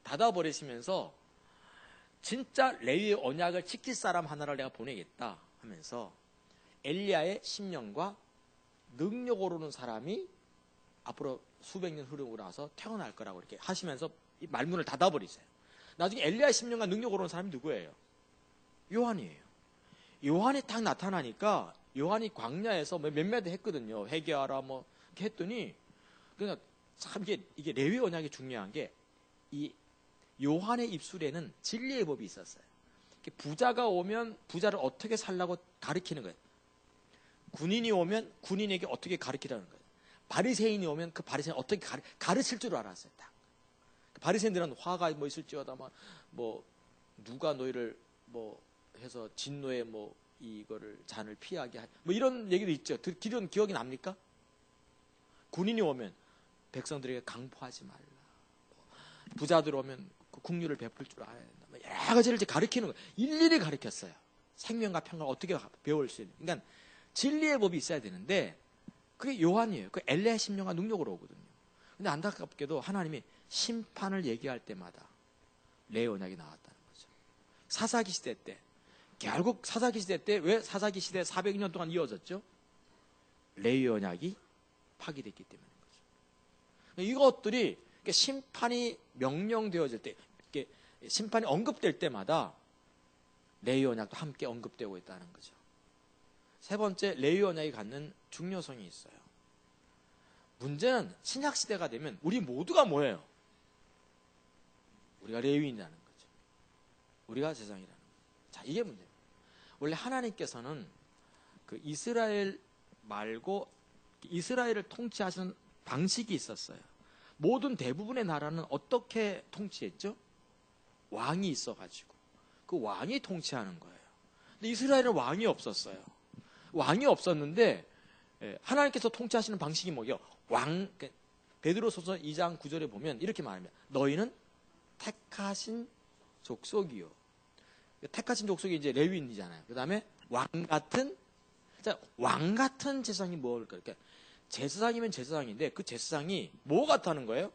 S1: 닫아버리시면서 진짜 레위의 언약을 지킬 사람 하나를 내가 보내겠다 하면서 엘리야의 심령과 능력으로 오는 사람이 앞으로 수백 년 흐르고 나서 태어날 거라고 이렇게 하시면서 이 말문을 닫아버리세요. 나중에 엘리야의 심령과 능력으로 오는 사람이 누구예요? 요한이에요. 요한이 딱 나타나니까 요한이 광야에서 몇몇 했거든요. 회개하라 뭐 이렇게 했더니 그러니까 참 이게 레위 언약이 중요한 게 이 요한의 입술에는 진리의 법이 있었어요. 부자가 오면 부자를 어떻게 살라고 가르치는 거예요. 군인이 오면 군인에게 어떻게 가르치라는 거예요. 바리새인이 오면 그 바리새인 어떻게 가르칠 줄 알았어요. 딱. 바리새인들은 화가 뭐 있을지어다 뭐 누가 너희를 뭐 해서 진노에 뭐 이거를 잔을 피하게 뭐 이런 얘기도 있죠. 기존 기억이 납니까? 군인이 오면 백성들에게 강포하지 말라. 부자들 오면 그 국류를 베풀 줄 알아야 된다. 여러 가지를 이제 가르치는 거예요. 일일이 가르쳤어요. 생명과 평강을 어떻게 배울 수 있는. 그러니까 진리의 법이 있어야 되는데 그게 요한이에요. 그 엘리야의 심령과 능력으로 오거든요. 근데 안타깝게도 하나님이 심판을 얘기할 때마다 레위 언약이 나왔다는 거죠. 사사기 시대 때 결국 사사기 시대 때 왜 사사기 시대 400년 동안 이어졌죠? 레위 언약이 파기됐기 때문인 거죠. 이것들이 심판이 명령되어질 때, 심판이 언급될 때마다 레위 언약도 함께 언급되고 있다는 거죠. 세 번째, 레위 언약이 갖는 중요성이 있어요. 문제는 신약 시대가 되면 우리 모두가 뭐예요? 우리가 레위인이라는 거죠. 우리가 제사장이라는 거죠. 자, 이게 문제예요. 원래 하나님께서는 그 이스라엘 말고 이스라엘을 통치하시는 방식이 있었어요. 모든 대부분의 나라는 어떻게 통치했죠? 왕이 있어가지고 그 왕이 통치하는 거예요. 근데 이스라엘은 왕이 없었어요. 왕이 없었는데 하나님께서 통치하시는 방식이 뭐예요? 베드로서서 2장 9절에 보면 이렇게 말합니다. 너희는 택하신 족속이요. 택하신 족속이 이제 레위인이잖아요. 그 다음에 왕 같은 제사장이 뭘까? 그러니까 제사장이면 제사장인데 그 제사장이 뭐 같다는 거예요?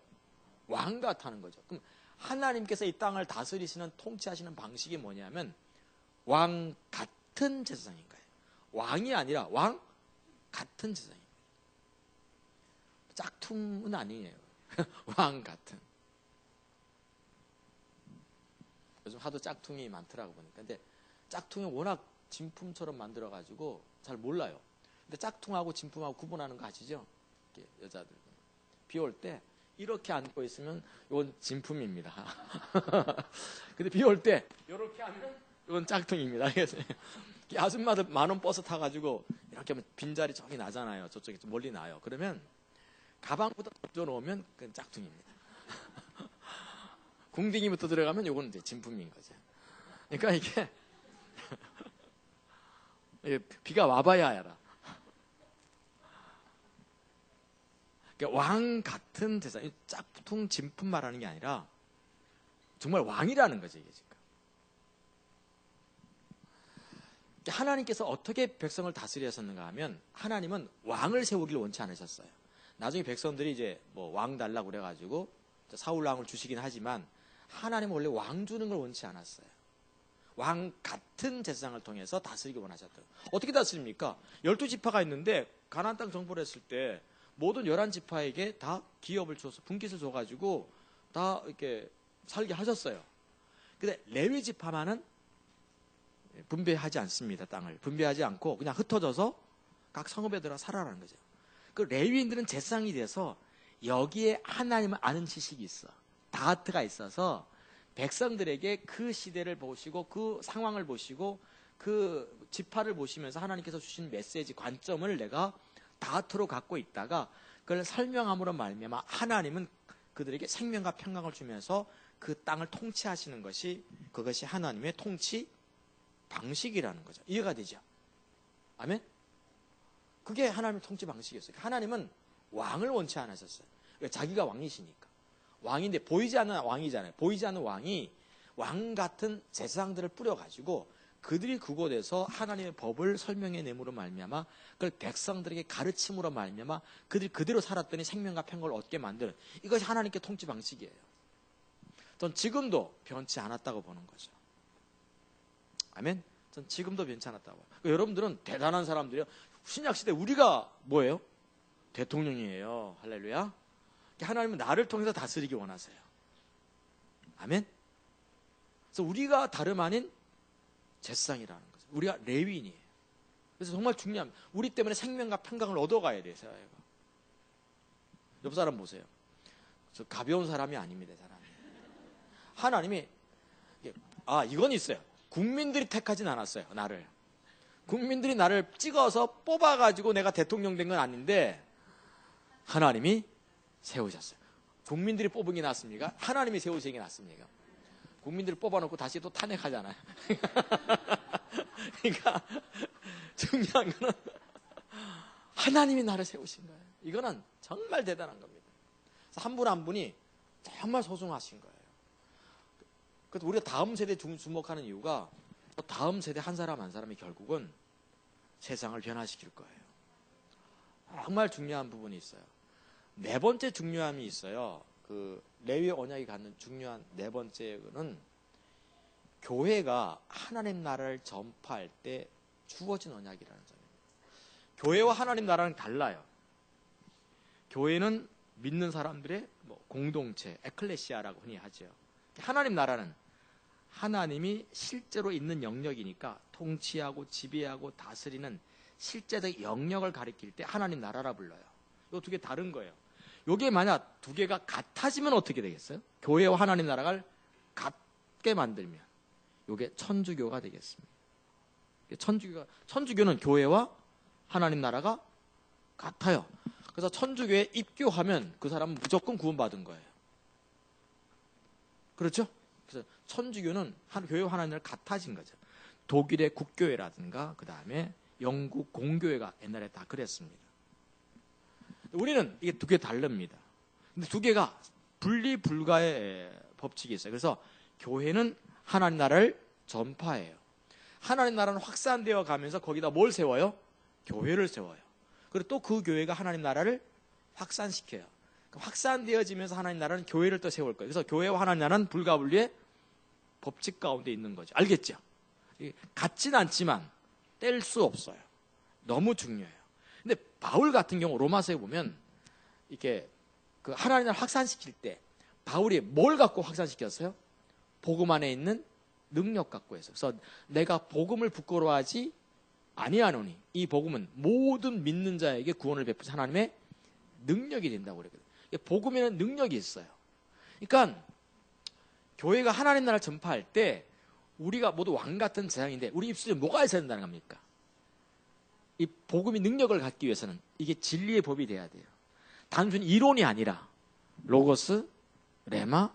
S1: 왕 같다는 거죠. 그럼 하나님께서 이 땅을 다스리시는 통치하시는 방식이 뭐냐면 왕 같은 제사장인 거예요. 왕이 아니라 왕 같은 제사장입니다. 짝퉁은 아니에요. 왕 같은. 요즘 하도 짝퉁이 많더라고 보니까. 근데 짝퉁이 워낙 진품처럼 만들어가지고 잘 몰라요. 근데 짝퉁하고 진품하고 구분하는 거 아시죠? 여자들. 비 올 때 이렇게 앉고 있으면 이건 진품입니다. 근데 비 올 때 이렇게 하면 이건 짝퉁입니다. 아줌마들 10,000원 버스 타가지고 이렇게 하면 빈자리 저기 나잖아요. 저쪽에 좀 멀리 나요. 그러면 가방부터 던져놓으면 그건 짝퉁입니다. 궁딩이부터 들어가면 이건 이제 진품인 거죠. 그러니까 이게 비가 와봐야 알아. 그러니까 왕 같은 제사, 짝퉁 진품 말하는 게 아니라 정말 왕이라는 거죠, 이게 지금. 하나님께서 어떻게 백성을 다스리셨는가 하면 하나님은 왕을 세우기를 원치 않으셨어요. 나중에 백성들이 이제 뭐 왕 달라고 그래가지고 사울 왕을 주시긴 하지만 하나님은 원래 왕 주는 걸 원치 않았어요. 왕 같은 제사장을 통해서 다스리기 원하셨대요. 어떻게 다스립니까? 12지파가 있는데 가나안 땅 정복을 했을 때 모든 11지파에게 다 기업을 줘서 분깃을 줘가지고 다 이렇게 살게 하셨어요. 근데 레위 지파만은 분배하지 않습니다. 땅을 분배하지 않고 그냥 흩어져서 각 성읍에 들어 살아라는 거죠. 그 레위인들은 제사장이 돼서 여기에 하나님을 아는 지식이 있어. 다하트가 있어서 백성들에게 그 시대를 보시고 그 상황을 보시고 그 지파를 보시면서 하나님께서 주신 메시지 관점을 내가 다하트로 갖고 있다가 그걸 설명함으로 말미암아 하나님은 그들에게 생명과 평강을 주면서 그 땅을 통치하시는 것이 그것이 하나님의 통치 방식이라는 거죠. 이해가 되죠? 아멘? 그게 하나님의 통치 방식이었어요. 하나님은 왕을 원치 않으셨어요. 자기가 왕이시니까. 왕인데 보이지 않는 왕이잖아요. 보이지 않는 왕이 왕 같은 제사장들을 뿌려가지고 그들이 그곳에서 하나님의 법을 설명해냄으로 말미암아 그걸 백성들에게 가르침으로 말미암아 그들이 그대로 살았더니 생명과 평강을 얻게 만드는 이것이 하나님께 통치 방식이에요. 전 지금도 변치 않았다고 보는 거죠. 아멘? 전 지금도 변치 않았다고 봐요. 여러분들은 대단한 사람들이요. 신약시대 우리가 뭐예요? 대통령이에요. 할렐루야. 하나님은 나를 통해서 다스리기 원하세요. 아멘? 그래서 우리가 다름 아닌 제사장이라는 거죠. 우리가 레위인이에요. 그래서 정말 중요합니다. 우리 때문에 생명과 평강을 얻어가야 돼요. 옆 사람 보세요. 저 가벼운 사람이 아닙니다. 사람이. 하나님이 이건 있어요. 국민들이 택하진 않았어요. 나를. 국민들이 나를 찍어서 뽑아가지고 내가 대통령 된 건 아닌데 하나님이 세우셨어요. 국민들이 뽑은 게 낫습니까? 하나님이 세우시는 게 낫습니까? 국민들을 뽑아놓고 다시 또 탄핵하잖아요. 그러니까 중요한 거는 하나님이 나를 세우신 거예요. 이거는 정말 대단한 겁니다. 한 분 한 분이 정말 소중하신 거예요. 그래서 우리가 다음 세대에 주목하는 이유가 다음 세대 한 사람 한 사람이 결국은 세상을 변화시킬 거예요. 정말 중요한 부분이 있어요. 네 번째 중요함이 있어요. 그 레위 언약이 갖는 중요한 네 번째는 교회가 하나님 나라를 전파할 때 주어진 언약이라는 점입니다. 교회와 하나님 나라는 달라요. 교회는 믿는 사람들의 공동체, 에클레시아라고 흔히 하죠. 하나님 나라는 하나님이 실제로 있는 영역이니까 통치하고 지배하고 다스리는 실제적 영역을 가리킬 때 하나님 나라라 불러요. 이 두 개 다른 거예요. 이게 만약 두 개가 같아지면 어떻게 되겠어요? 교회와 하나님 나라를 같게 만들면 이게 천주교가 되겠습니다. 천주교는 교회와 하나님 나라가 같아요. 그래서 천주교에 입교하면 그 사람은 무조건 구원받은 거예요. 그렇죠? 그래서 천주교는 교회와 하나님 나라가 같아진 거죠. 독일의 국교회라든가 그 다음에 영국 공교회가 옛날에 다 그랬습니다. 우리는 이게 두 개 다릅니다. 근데 두 개가 분리 불가의 법칙이 있어요. 그래서 교회는 하나님 나라를 전파해요. 하나님 나라는 확산되어 가면서 거기다 뭘 세워요? 교회를 세워요. 그리고 또 그 교회가 하나님 나라를 확산시켜요. 확산되어지면서 하나님 나라는 교회를 또 세울 거예요. 그래서 교회와 하나님 나라는 불가분리의 법칙 가운데 있는 거죠. 알겠죠? 같진 않지만 뗄 수 없어요. 너무 중요해요. 근데 바울 같은 경우 로마서에 보면 이렇게 그 하나님 나라를 확산시킬 때 바울이 뭘 갖고 확산시켰어요? 복음 안에 있는 능력 갖고 해서. 그래서 내가 복음을 부끄러워하지 아니하노니 이 복음은 모든 믿는 자에게 구원을 베푸신 하나님의 능력이 된다고 그랬거든요. 복음에는 능력이 있어요. 그러니까 교회가 하나님 나라를 전파할 때 우리가 모두 왕 같은 재앙인데 우리 입술에 뭐가 있어야 된다는 겁니까? 이 복음이 능력을 갖기 위해서는 이게 진리의 법이 돼야 돼요. 단순히 이론이 아니라 로고스, 레마,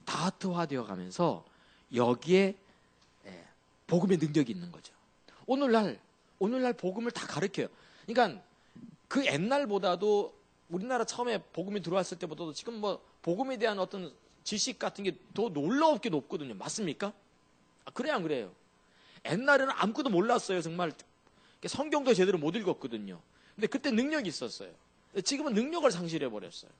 S1: 다트화되어 가면서 여기에 복음의 능력이 있는 거죠. 오늘날 복음을 다 가르쳐요. 그러니까 그 옛날보다도 우리나라 처음에 복음이 들어왔을 때보다도 지금 뭐 복음에 대한 어떤 지식 같은 게 더 놀라웠게 높거든요. 맞습니까? 그래요, 안 그래요? 옛날에는 아무것도 몰랐어요. 정말 성경도 제대로 못 읽었거든요. 근데 그때 능력이 있었어요. 지금은 능력을 상실해 버렸어요.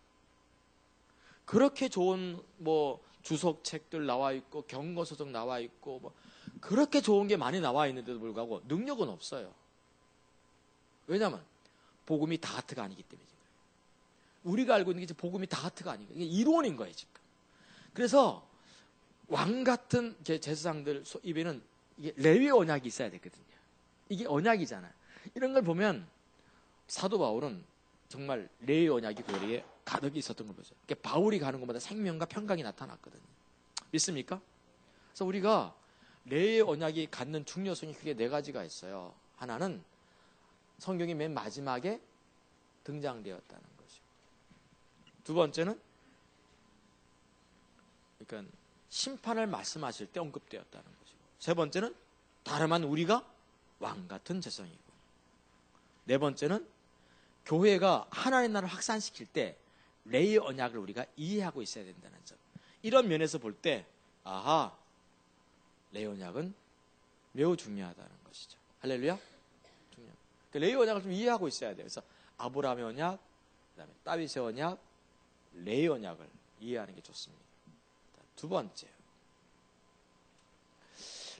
S1: 그렇게 좋은 뭐 주석책들 나와 있고 경고서적 나와 있고 뭐 그렇게 좋은 게 많이 나와 있는데도 불구하고 능력은 없어요. 왜냐하면 복음이 다하트가 아니기 때문에. 우리가 알고 있는 게 복음이 다하트가 아니고 이게 이론인 거예요 지금. 그래서 왕 같은 제사장들 입에는 이게 레위 언약이 있어야 되거든요. 이게 언약이잖아요. 이런 걸 보면 사도 바울은 정말 레위 언약이 고리에 가득 있었던 걸 보죠. 그러니까 바울이 가는 곳마다 생명과 평강이 나타났거든요. 믿습니까? 그래서 우리가 레위 언약이 갖는 중요성이 크게 네 가지가 있어요. 하나는 성경이 맨 마지막에 등장되었다는 거죠. 두 번째는 그러니까 심판을 말씀하실 때 언급되었다는 거죠. 세 번째는 다름한 우리가 왕 같은 제사장이고, 네 번째는 교회가 하나님 나라를 확산시킬 때 레위 언약을 우리가 이해하고 있어야 된다는 점. 이런 면에서 볼 때 아하, 레위 언약은 매우 중요하다는 것이죠. 할렐루야. 중요합니다. 레위 언약을 좀 이해하고 있어야 돼요. 그래서 아브라함의 언약, 그다음에 다윗의 언약, 레위 언약을 이해하는 게 좋습니다. 두 번째,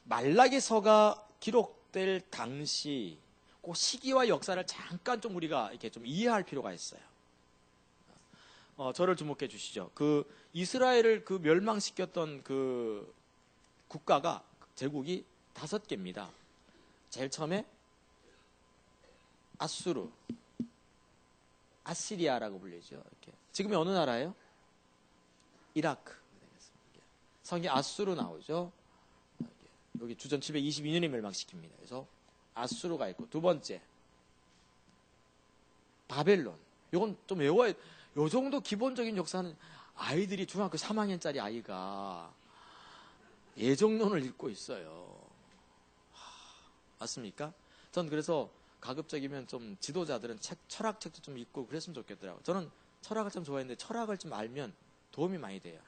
S1: 말라기서가 기록될 당시 그 시기와 역사를 잠깐 좀 우리가 이렇게 좀 이해할 필요가 있어요. 저를 주목해 주시죠. 그 이스라엘을 그 멸망시켰던 그 국가가 제국이 5개입니다. 제일 처음에 아수르, 아시리아라고 불리죠. 이렇게. 지금이 어느 나라예요? 이라크. 성경 아수르 나오죠. 여기 주전 722년에 멸망시킵니다. 그래서 아수르가 있고, 두 번째 바벨론. 이건 좀 외워야. 요 정도 기본적인 역사는 아이들이 중학교 3학년짜리 아이가 예정론을 읽고 있어요. 맞습니까? 전 그래서 가급적이면 좀 지도자들은 철학책도 좀 읽고 그랬으면 좋겠더라고요. 저는 철학을 참 좋아했는데 철학을 좀 알면 도움이 많이 돼요.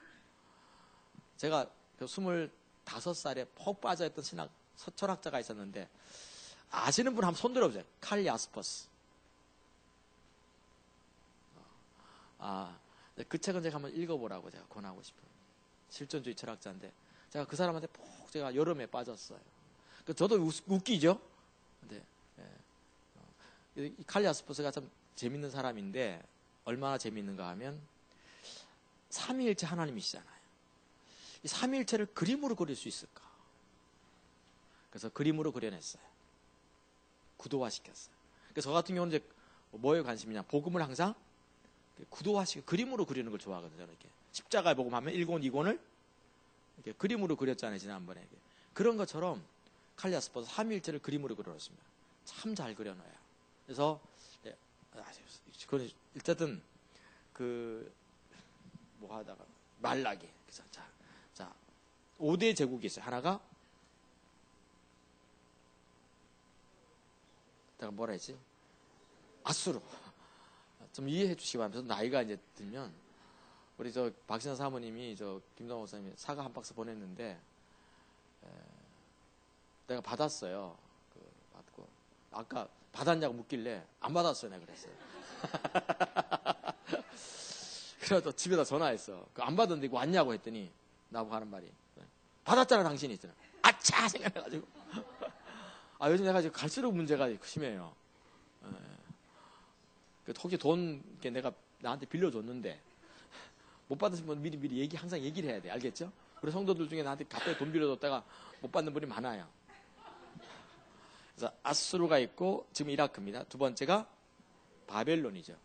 S1: 제가 25살에 퍽 빠져있던 철학자가 있었는데, 아시는 분 한번 손 들어보세요. 칼 야스퍼스. 그 책은 제가 한번 읽어보라고 제가 권하고 싶어요. 실존주의 철학자인데, 제가 그 사람한테 제가 여름에 빠졌어요. 저도 웃기죠? 근데, 이 칼 야스퍼스가 참 재밌는 사람인데, 얼마나 재밌는가 하면, 삼위일체 하나님이시잖아요. 이 삼위일체를 그림으로 그릴 수 있을까? 그래서 그림으로 그려냈어요. 구도화시켰어요. 그래서 저 같은 경우는 이제 뭐에 관심이냐? 복음을 항상 구도화시켜 그림으로 그리는 걸 좋아하거든요. 이렇게 십자가의 복음 하면 1권, 2권을 이렇게 그림으로 그렸잖아요. 지난번에. 그런 것처럼 칼 야스퍼스 삼위일체를 그림으로 그려놨습니다. 참 잘 그려놔요. 그래서 어쨌든 뭐 하다가 말라기. 그래서 자 5대 제국이 있어요. 하나가 내가 뭐라 했지? 아수르. 좀 이해해 주시기 바랍니다. 나이가 이제 들면 우리 박신하 사모님이 김동호 목사님이 사과 한 박스 보냈는데 내가 받았어요. 받고 아까 받았냐고 묻길래 안 받았어요. 내가 그랬어요. 그래서 집에다 전화했어. 안 받았는데 이거 왔냐고 했더니 나보고 하는 말이 받았잖아 당신이 있잖아. 아차 생각해가지고 요즘 내가 지금 갈수록 문제가 심해요. 혹시 돈 내가 나한테 빌려줬는데 못 받으시면 미리 항상 얘기를 해야 돼. 알겠죠? 우리 성도들 중에 나한테 갑자기 돈 빌려줬다가 못 받는 분이 많아요. 그래서 아수르가 있고 지금 이라크입니다. 두 번째가 바벨론이죠.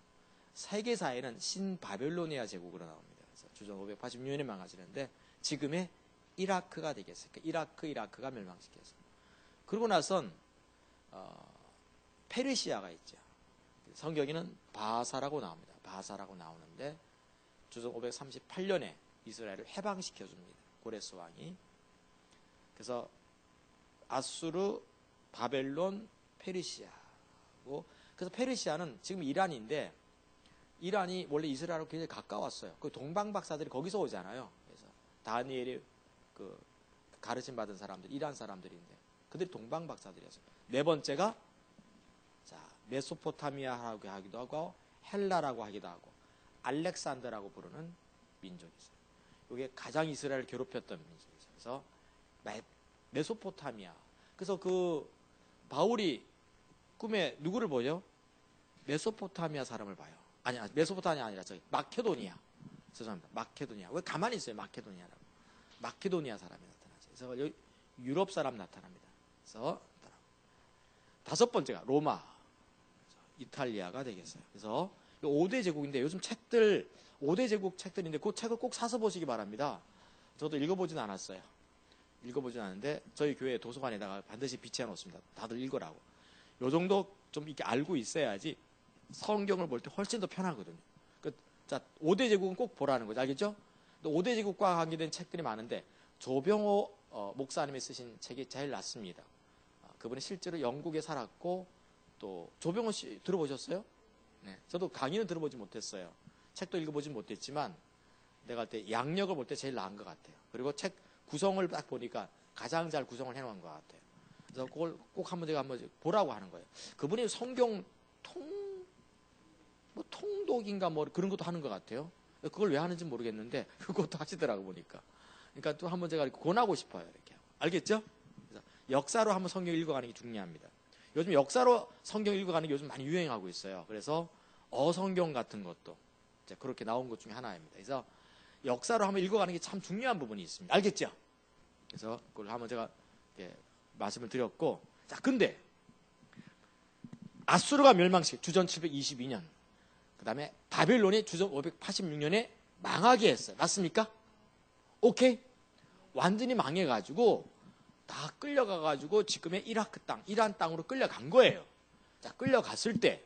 S1: 세계사에는 신바벨로니아 제국으로 나옵니다. 그래서 주전 586년에 망하시는데 지금의 이라크가 되겠어요. 이라크가 멸망시켰어요. 그러고 나선 페르시아가 있죠. 성경에는 바사라고 나옵니다. 바사라고 나오는데 주전 538년에 이스라엘을 해방시켜 줍니다. 고레스 왕이. 그래서 아수르, 바벨론, 페르시아고, 그래서 페르시아는 지금 이란인데 이란이 원래 이스라엘하고 굉장히 가까웠어요. 그 동방 박사들이 거기서 오잖아요. 그래서 다니엘이 가르침 받은 사람들, 이란 사람들인데 그들이 동방 박사들이었어요. 네 번째가 메소포타미아라고 하기도 하고 헬라라고 하기도 하고 알렉산더라고 부르는 민족이 있어요. 이게 가장 이스라엘을 괴롭혔던 민족이죠. 그래서 메소포타미아. 그래서 바울이 꿈에 누구를 보죠? 메소포타미아 사람을 봐요. 메소포타미아 아니라 마케도니아. 죄송합니다. 마케도니아. 왜 가만히 있어요? 마케도니아라고. 마케도니아 사람이 나타나죠. 그래서 여기 유럽 사람 나타납니다. 그래서 다섯 번째가 로마. 이탈리아가 되겠어요. 그래서 5대 제국인데 요즘 책들 5대 제국 책들인데 그 책을 꼭 사서 보시기 바랍니다. 저도 읽어보진 않았어요. 읽어보진 않았는데 저희 교회 도서관에다가 반드시 비치해 놓습니다. 다들 읽으라고. 요 정도 좀 이렇게 알고 있어야지 성경을 볼 때 훨씬 더 편하거든요. 5대 제국은 꼭 보라는 거죠. 알겠죠? 5대 제국과 관계된 책들이 많은데 조병호 목사님이 쓰신 책이 제일 낫습니다. 그분이 실제로 영국에 살았고 또 조병호 씨 들어보셨어요? 네. 저도 강의는 들어보지 못했어요. 책도 읽어보지 못했지만 내가 할 때 양력을 볼 때 제일 나은 것 같아요. 그리고 책 구성을 딱 보니까 가장 잘 구성을 해놓은 것 같아요. 그래서 그걸 꼭 한번 보라고 하는 거예요. 그분이 성경 통독인가 그런 것도 하는 것 같아요. 그걸 왜 하는지 모르겠는데 그것도 하시더라고 보니까. 그러니까 또 한번 제가 권하고 싶어요. 이렇게. 알겠죠? 그래서 역사로 한번 성경 읽어가는 게 중요합니다. 요즘 역사로 성경 읽어가는 게 요즘 많이 유행하고 있어요. 그래서 어성경 같은 것도 이제 그렇게 나온 것 중에 하나입니다. 그래서 역사로 한번 읽어가는 게 참 중요한 부분이 있습니다. 알겠죠? 그래서 그걸 한번 제가 말씀을 드렸고, 근데 아수르가 멸망시켜 주전 722년, 그 다음에 바벨론이 주전 586년에 망하게 했어요. 맞습니까? 오케이? 완전히 망해가지고 다 끌려가가지고 지금의 이라크 땅, 이란 땅으로 끌려간 거예요. 끌려갔을 때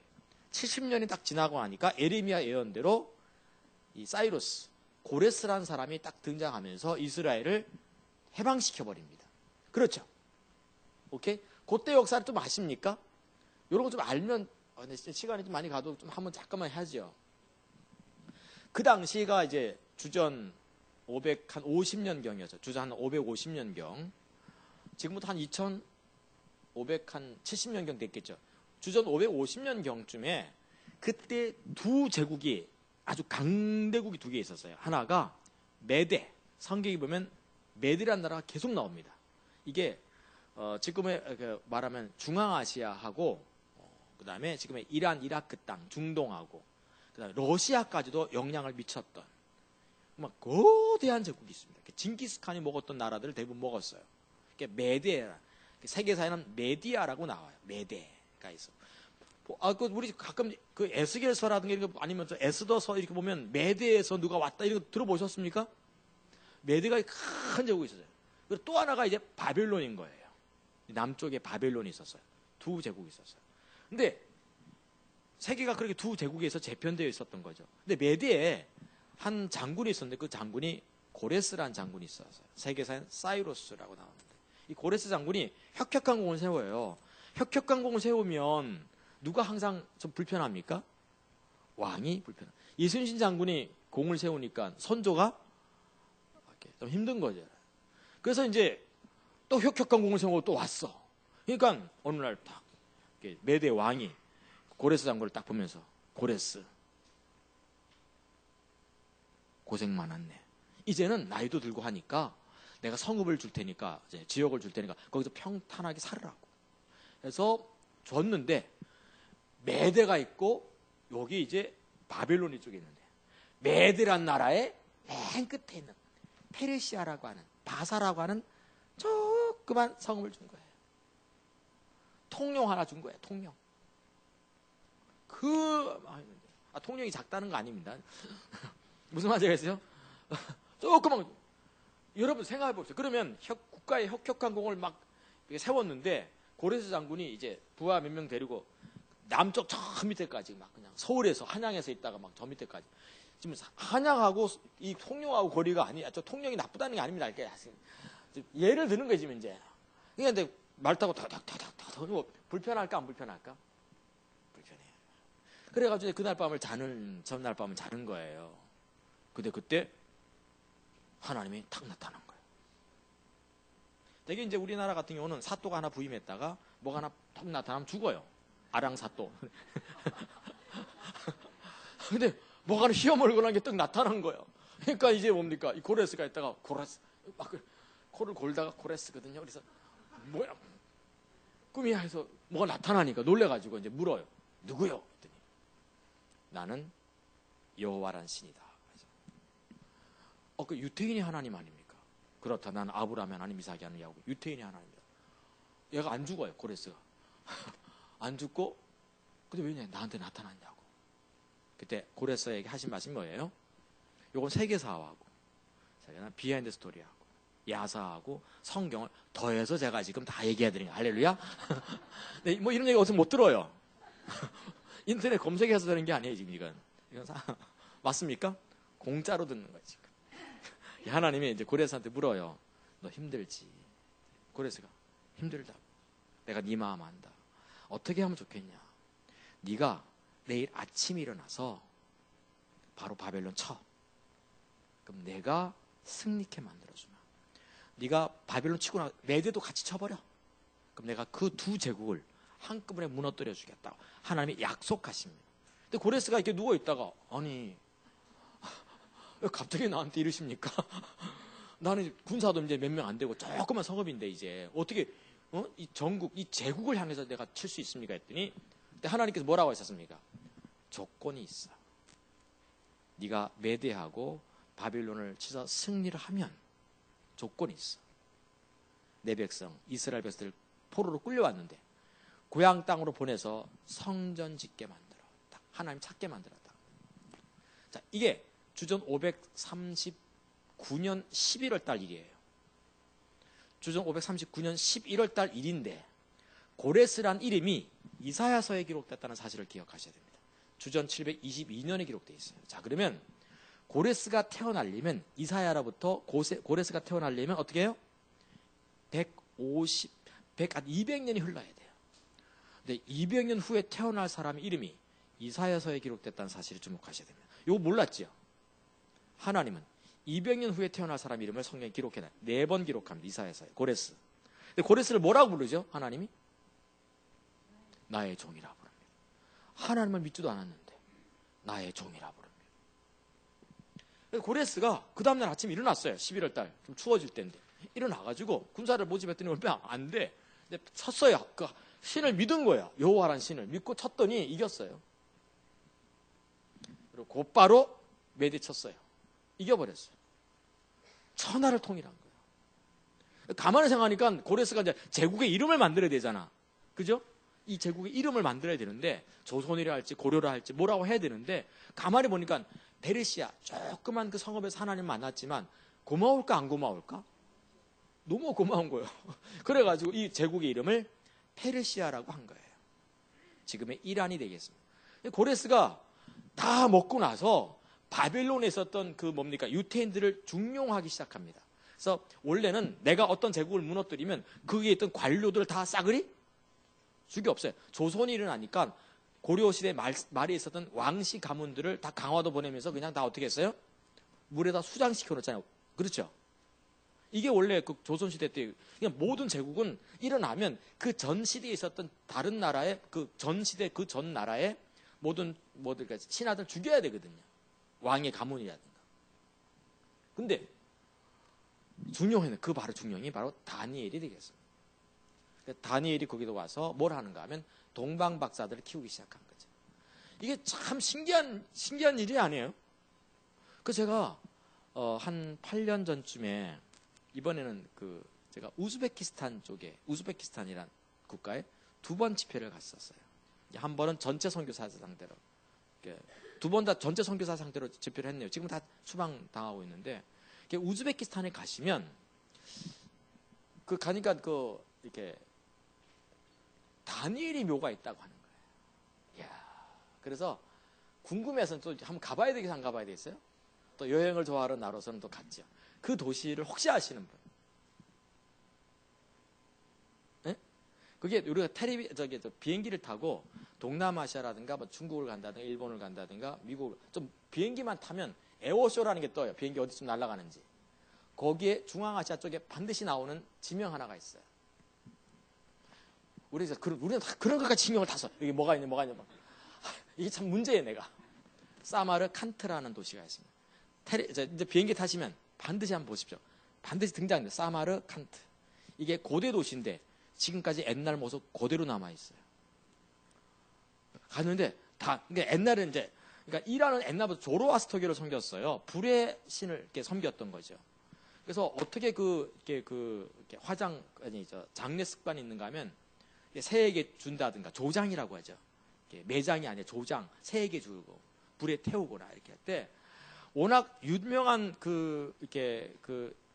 S1: 70년이 딱 지나고 나니까 에레미야 예언대로 이 사이루스, 고레스라는 사람이 딱 등장하면서 이스라엘을 해방시켜버립니다. 그렇죠? 오케이? 그때 역사를 좀 아십니까? 이런 거 좀 알면, 시간이 좀 많이 가도 좀 한번 잠깐만 하죠. 그 당시가 이제 주전 550년경이었죠. 주전 한 550년경. 지금부터 한 2570년경 됐겠죠. 주전 550년경쯤에 그때 두 제국이 아주 강대국이 두 개 있었어요. 하나가 메데. 성경에 보면 메데라는 나라가 계속 나옵니다. 이게 지금의 말하면 중앙아시아하고 그 다음에 지금의 이란, 이라크 땅, 중동하고 그 다음에 러시아까지도 영향을 미쳤던 거대한 제국이 있습니다. 징기스칸이 먹었던 나라들을 대부분 먹었어요. 메데라. 세계사에는 메디아라고 나와요. 메데가 있어. 우리 가끔 에스겔서라든가 아니면 에스더서 이렇게 보면 메데에서 누가 왔다 이런 거 들어보셨습니까? 메데가 큰 제국이 있었어요. 그리고 또 하나가 이제 바벨론인 거예요. 남쪽에 바벨론이 있었어요. 두 제국이 있었어요. 근데 세계가 그렇게 두 제국에서 재편되어 있었던 거죠. 근데 메디에 한 장군이 있었는데 그 장군이 고레스라는 장군이 있었어요. 세계사엔 사이루스라고 나옵니다. 이 고레스 장군이 혁혁강공을 세워요. 혁혁강공을 세우면 누가 항상 좀 불편합니까? 왕이 불편합니다. 이순신 장군이 공을 세우니까 선조가 좀 힘든 거죠. 그래서 이제 또 혁혁한 공을 세우고 또 왔어. 그러니까 어느 날 딱 메대 왕이 고레스 장군을 딱 보면서, 고레스 고생 많았네. 이제는 나이도 들고 하니까 내가 성읍을 줄 테니까, 이제 지역을 줄 테니까 거기서 평탄하게 살으라고. 그래서 줬는데 메대가 있고 여기 이제 바벨론 이쪽에 있는데, 메대란 나라의 맨 끝에 있는 페르시아라고 하는, 바사라고 하는 조그만 성읍을 준 거예요. 통영 하나 준 거예요. 통영. 통영이 작다는 거 아닙니다. 무슨 말인지 알겠어요? 조그만. 여러분 생각해 보세요. 그러면 국가의 혁혁한 공을 막 세웠는데 고레스 장군이 이제 부하 몇 명 데리고 남쪽 저 밑에까지 막 그냥 서울에서 한양에서 있다가 막 저 밑에까지, 지금 한양하고 이 통영하고 거리가 아니야. 저 통영이 나쁘다는 게 아닙니다. 이렇게 예를 드는 거지 지금 이제. 그러니까 말 타고 탁탁탁탁 뭐 불편할까 안 불편할까? 불편해요. 그래가지고 그날 밤을 전날 밤을 자는 거예요. 근데 그때 하나님이 탁 나타난 거예요. 되게 이제 우리나라 같은 경우는 사또가 하나 부임했다가 뭐가 하나 탁 나타나면 죽어요. 아랑사또. 근데 뭐가 하나 희어멀건한 게 딱 나타난 거예요. 그러니까 이제 뭡니까? 이 고레스가 있다가 고레스 막 코를 골다가 고레스거든요. 그래서 뭐야? 꿈이야 해서 뭐가 나타나니까 놀래가지고 이제 물어요. 누구요? 했더니 나는 여호와란 신이다. 그 유태인이 하나님 아닙니까? 그렇다. 나는 아브라함이 하나님, 이삭이 하나님, 야곱. 유태인이 하나님이다. 얘가 안 죽어요. 고레스가. 안 죽고, 근데 왜 나한테 나타났냐고. 그때 고레스에게 하신 말씀이 뭐예요? 요건 세계사하고 비하인드 스토리하고 야사하고 성경을 더해서 제가 지금 다 얘기해드린 거예요. 할렐루야. 네, 뭐 이런 얘기 어디서 못 들어요. 인터넷 검색해서 되는 게 아니에요 지금 이건 맞습니까? 공짜로 듣는 거예요 지금. 하나님이 이제 고레스한테 물어요. 너 힘들지? 고레스가 힘들다고. 내가 네 마음 안다. 어떻게 하면 좋겠냐? 네가 내일 아침에 일어나서 바로 바벨론 쳐. 그럼 내가 승리케 만들어주마. 네가 바벨론 치고 나 메대도 같이 쳐버려. 그럼 내가 그 두 제국을 한꺼번에 무너뜨려 주겠다. 하나님이 약속하십니다. 근데 고레스가 이렇게 누워 있다가 아니 왜 갑자기 나한테 이러십니까? 나는 군사도 이제 몇 명 안 되고 조그만 성읍인데 이제 어떻게 이 전국 이 제국을 향해서 내가 칠 수 있습니까? 했더니 근데 하나님께서 뭐라고 하셨습니까? 조건이 있어. 네가 메대하고 바빌론을 치서 승리를 하면 조건이 있어. 내 백성 이스라엘 백성들 포로로 끌려왔는데 고향 땅으로 보내서 성전 짓게 만들어. 하나님 찾게 만들었다. 자, 이게 주전 539년 11월 달 일이에요. 주전 539년 11월 달 일인데 고레스란 이름이 이사야서에 기록됐다는 사실을 기억하셔야 됩니다. 주전 722년에 기록되어 있어요. 자, 그러면 고레스가 태어나려면 이사야로부터 고레스가 태어나려면 어떻게 해요? 200년이 흘러야 돼요. 근데 200년 후에 태어날 사람의 이름이 이사야서에 기록됐다는 사실을 주목하셔야 됩니다. 이거 몰랐죠? 하나님은 200년 후에 태어날 사람 이름을 성경에 기록해놔요. 4번 기록합니다. 이사야서에. 고레스. 근데 고레스를 뭐라고 부르죠? 하나님이? 나의 종이라 부릅니다. 하나님을 믿지도 않았는데 나의 종이라 부릅니다. 고레스가 그 다음날 아침에 일어났어요. 11월 달. 좀 추워질 때인데. 일어나가지고 군사를 모집했더니 얼마 안 돼. 근데 쳤어요. 그 신을 믿은 거야. 여호와란 신을 믿고 쳤더니 이겼어요. 그리고 곧바로 메대 쳤어요. 이겨버렸어요. 천하를 통일한 거예요. 가만히 생각하니까 고레스가 이제 제국의 이름을 만들어야 되잖아. 그죠? 이 제국의 이름을 만들어야 되는데 조선이라 할지 고려라 할지 뭐라고 해야 되는데 가만히 보니까 페르시아 조그만 그 성읍에서 하나님 만났지만 고마울까 안 고마울까? 너무 고마운 거예요. 그래가지고 이 제국의 이름을 페르시아라고 한 거예요. 지금의 이란이 되겠습니다. 고레스가 다 먹고 나서 바벨론에 있었던 그 뭡니까? 유태인들을 중용하기 시작합니다. 그래서 원래는 내가 어떤 제국을 무너뜨리면 그 위에 있던 관료들을 다 싸그리 죽이 없어요. 조선이 일어나니까 고려시대 말에 있었던 왕씨 가문들을 다 강화도 보내면서 그냥 다 어떻게 했어요? 물에다 수장시켜 놓잖아요. 그렇죠? 이게 원래 그 조선시대 때 그냥 모든 제국은 일어나면 그 전 시대에 있었던 다른 나라의 그 전 시대 그 전 나라의 모든 신하들 죽여야 되거든요. 왕의 가문이라든가. 근데 중용에는 그 바로 중용이 바로 다니엘이 되겠습니다. 다니엘이 거기도 와서 뭘 하는가 하면 동방 박사들을 키우기 시작한 거죠. 이게 참 신기한 일이 아니에요. 그 제가 한 8년 전쯤에 이번에는 제가 우즈베키스탄 쪽에 우즈베키스탄이란 국가에 2번 집회를 갔었어요. 한 번은 전체 선교사 상대로, 2번 다 전체 선교사 상대로 집회를 했네요. 지금 다 추방 당하고 있는데, 우즈베키스탄에 가시면 가니까 이렇게 다니엘이 묘가 있다고 하는 거예요. 이야, 그래서 궁금해서 또 한번 가봐야 되겠어, 안 가봐야 되겠어요? 또 여행을 좋아하는 나로서는 또 갔죠. 그 도시를 혹시 아시는 분? 네? 그게 우리가 비행기를 타고 동남아시아라든가 뭐 중국을 간다든가 일본을 간다든가 미국을 좀 비행기만 타면 에어쇼라는 게 떠요. 비행기 어디쯤 날아가는지. 거기에 중앙아시아 쪽에 반드시 나오는 지명 하나가 있어요. 우리는 다 그런 것까지 신경을 다 써. 여기 뭐가 있냐. 이게 참 문제예요, 내가. 사마르칸트라는 도시가 있습니다. 이제 비행기 타시면 반드시 한번 보십시오. 반드시 등장합니다. 사마르칸트. 이게 고대 도시인데 지금까지 옛날 모습 그대로 남아 있어요. 갔는데 그러니까 옛날에 그러니까 이란은 옛날부터 조로아스터교를 섬겼어요. 불의 신을 이렇게 섬겼던 거죠. 그래서 어떻게 이렇게 장례 습관이 있는가 하면 새에게 준다든가 조장이라고 하죠. 매장이 아니라 조장, 새에게 주고 불에 태우거나 이렇게 할 때 워낙 유명한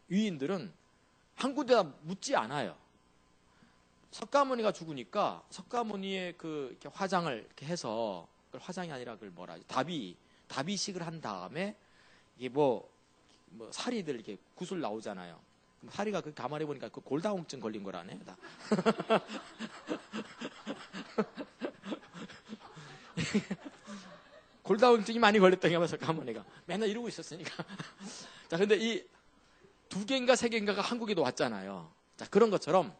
S1: 위인들은 한 군데다 묻지 않아요. 석가모니가 죽으니까 석가모니의 이렇게 화장을 이렇게 해서 화장이 아니라 다비식을 한 다음에 이게 사리들 이렇게 구슬 나오잖아요. 사리가 가만히 보니까 골다공증 걸린 거라네. 골다공증이 많이 걸렸다고 하면서 가모니가 맨날 이러고 있었으니까. 자, 근데 이 2개인가 3개인가가 한국에도 왔잖아요. 자, 그런 것처럼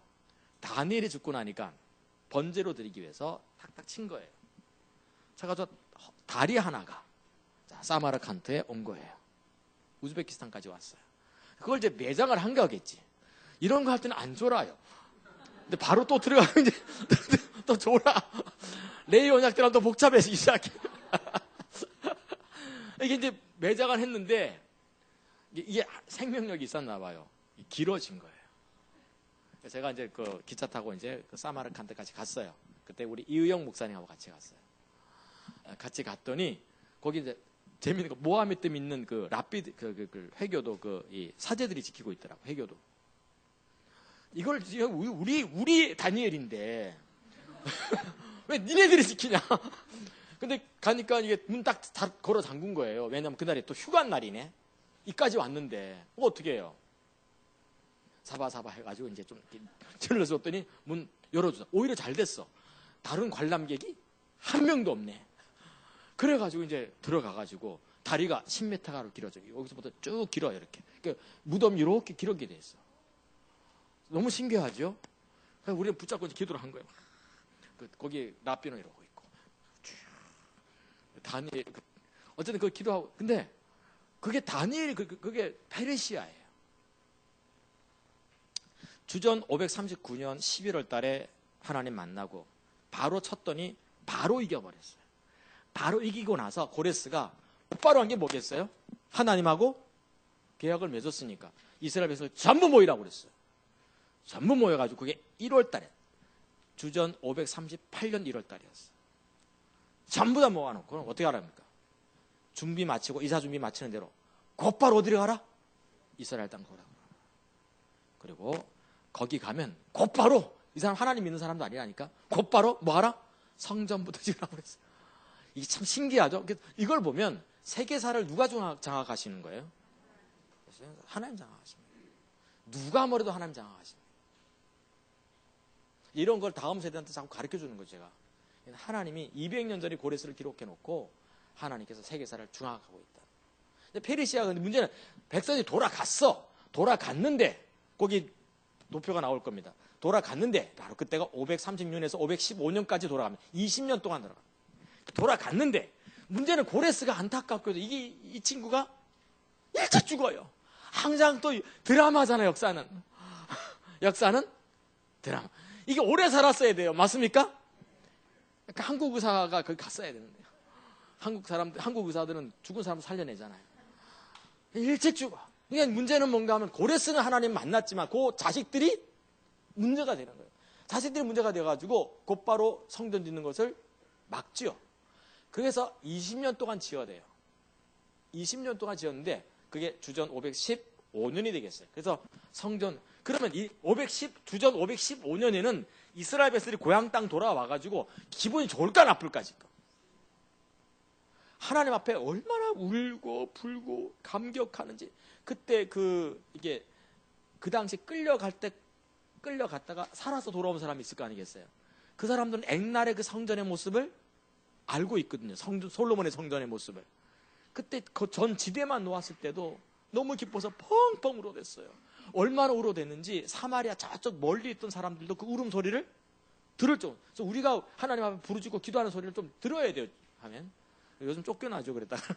S1: 다니엘이 죽고 나니까 번제로 드리기 위해서 탁탁 친 거예요. 제가 다리 하나가 사마르칸트에 온 거예요. 우즈베키스탄까지 왔어요. 그걸 이제 매장을 한 거겠지. 이런 거 할 때는 안 졸아요. 근데 바로 또 들어가면 이제 또 졸아. 레이 언약들랑 또 복잡해지기 시작해. 이게 이제 매장을 했는데 이게 생명력이 있었나 봐요. 길어진 거예요. 제가 이제 기차 타고 이제 사마르칸트까지 갔어요. 그때 우리 이의영 목사님하고 같이 갔어요. 같이 갔더니 거기 이제 재밌는 거 모하메드 믿는 라피드 회교도 이 사제들이 지키고 있더라고. 회교도. 이걸 우리 다니엘인데 왜 니네들이 지키냐? 근데 가니까 이게 문 딱 걸어 잠근 거예요. 왜냐면 그날이 또 휴가 날이네. 이까지 왔는데 어떻게 해요? 사바사바 해가지고 이제 좀 질러줬더니 문 열어주자. 오히려 잘 됐어. 다른 관람객이 한 명도 없네. 그래가지고 이제 들어가가지고 다리가 10m가 길어져. 여기서부터 쭉 길어요, 이렇게. 그러니까 무덤이 이렇게 길게 돼 있어. 너무 신기하죠? 그래서 우리는 붙잡고 이제 기도를 한 거예요. 거기 라삐는 이러고 있고. 다니엘, 어쨌든 기도하고. 근데 그게 다니엘이, 그게 페르시아예요. 주전 539년 11월 달에 하나님 만나고 바로 쳤더니 바로 이겨버렸어요. 바로 이기고 나서 고레스가 곧바로 한 게 뭐겠어요? 하나님하고 계약을 맺었으니까 이스라엘 백성을 전부 모이라고 그랬어요. 전부 모여가지고 그게 1월 달에 주전 538년 1월 달이었어요. 전부 다 모아놓고 그럼 어떻게 하랍니까? 준비 마치고 이사 준비 마치는 대로 곧바로 어디로 가라? 이스라엘 땅 가라. 그리고 거기 가면 곧바로 이 사람 하나님 믿는 사람도 아니라니까 곧바로 뭐 하라? 성전부터 지으라고 그랬어요. 이게 참 신기하죠? 이걸 보면 세계사를 누가 장악하시는 거예요? 하나님 장악하십니다. 누가 뭐래도 하나님 장악하십니다. 이런 걸 다음 세대한테 자꾸 가르쳐 주는 거죠, 제가. 하나님이 200년 전에 고레스를 기록해 놓고 하나님께서 세계사를 장악하고 있다. 근데 페르시아가 문제는 백성이 돌아갔어. 돌아갔는데 거기 도표가 나올 겁니다. 돌아갔는데 바로 그때가 530년에서 515년까지 돌아갑니다. 20년 동안 돌아갔는데 문제는 고레스가 안타깝게도 이 친구가 일찍 죽어요. 항상 또 드라마잖아요. 역사는 드라마. 이게 오래 살았어야 돼요. 맞습니까? 그러니까 한국 의사가 거기 갔어야 되는데요. 한국 의사들은 죽은 사람 살려내잖아요. 일찍 죽어. 그러니까 문제는 뭔가 하면 고레스는 하나님 만났지만 그 자식들이 문제가 되는 거예요. 자식들이 문제가 돼가지고 곧바로 성전 짓는 것을 막지요. 그래서 20년 동안 지어야 돼요. 20년 동안 지었는데 그게 주전 515년이 되겠어요. 그래서 성전, 그러면 주전 515년에는 이스라엘 백성들이 고향 땅 돌아와가지고 기분이 좋을까 나쁠까 지금. 하나님 앞에 얼마나 울고 불고 감격하는지. 그때 그 당시 끌려갔다가 살아서 돌아온 사람이 있을 거 아니겠어요. 그 사람들은 옛날의 그 성전의 모습을 알고 있거든요. 솔로몬의 성전의 모습을. 그때 그 전 지대만 놓았을 때도 너무 기뻐서 펑펑 울어댔어요. 얼마나 울어댔는지 사마리아 저쪽 멀리 있던 사람들도 그 울음소리를 들을 정도. 그래서 우리가 하나님 앞에 부르짖고 기도하는 소리를 좀 들어야 돼요. 하면 요즘 쫓겨나죠. 그랬다가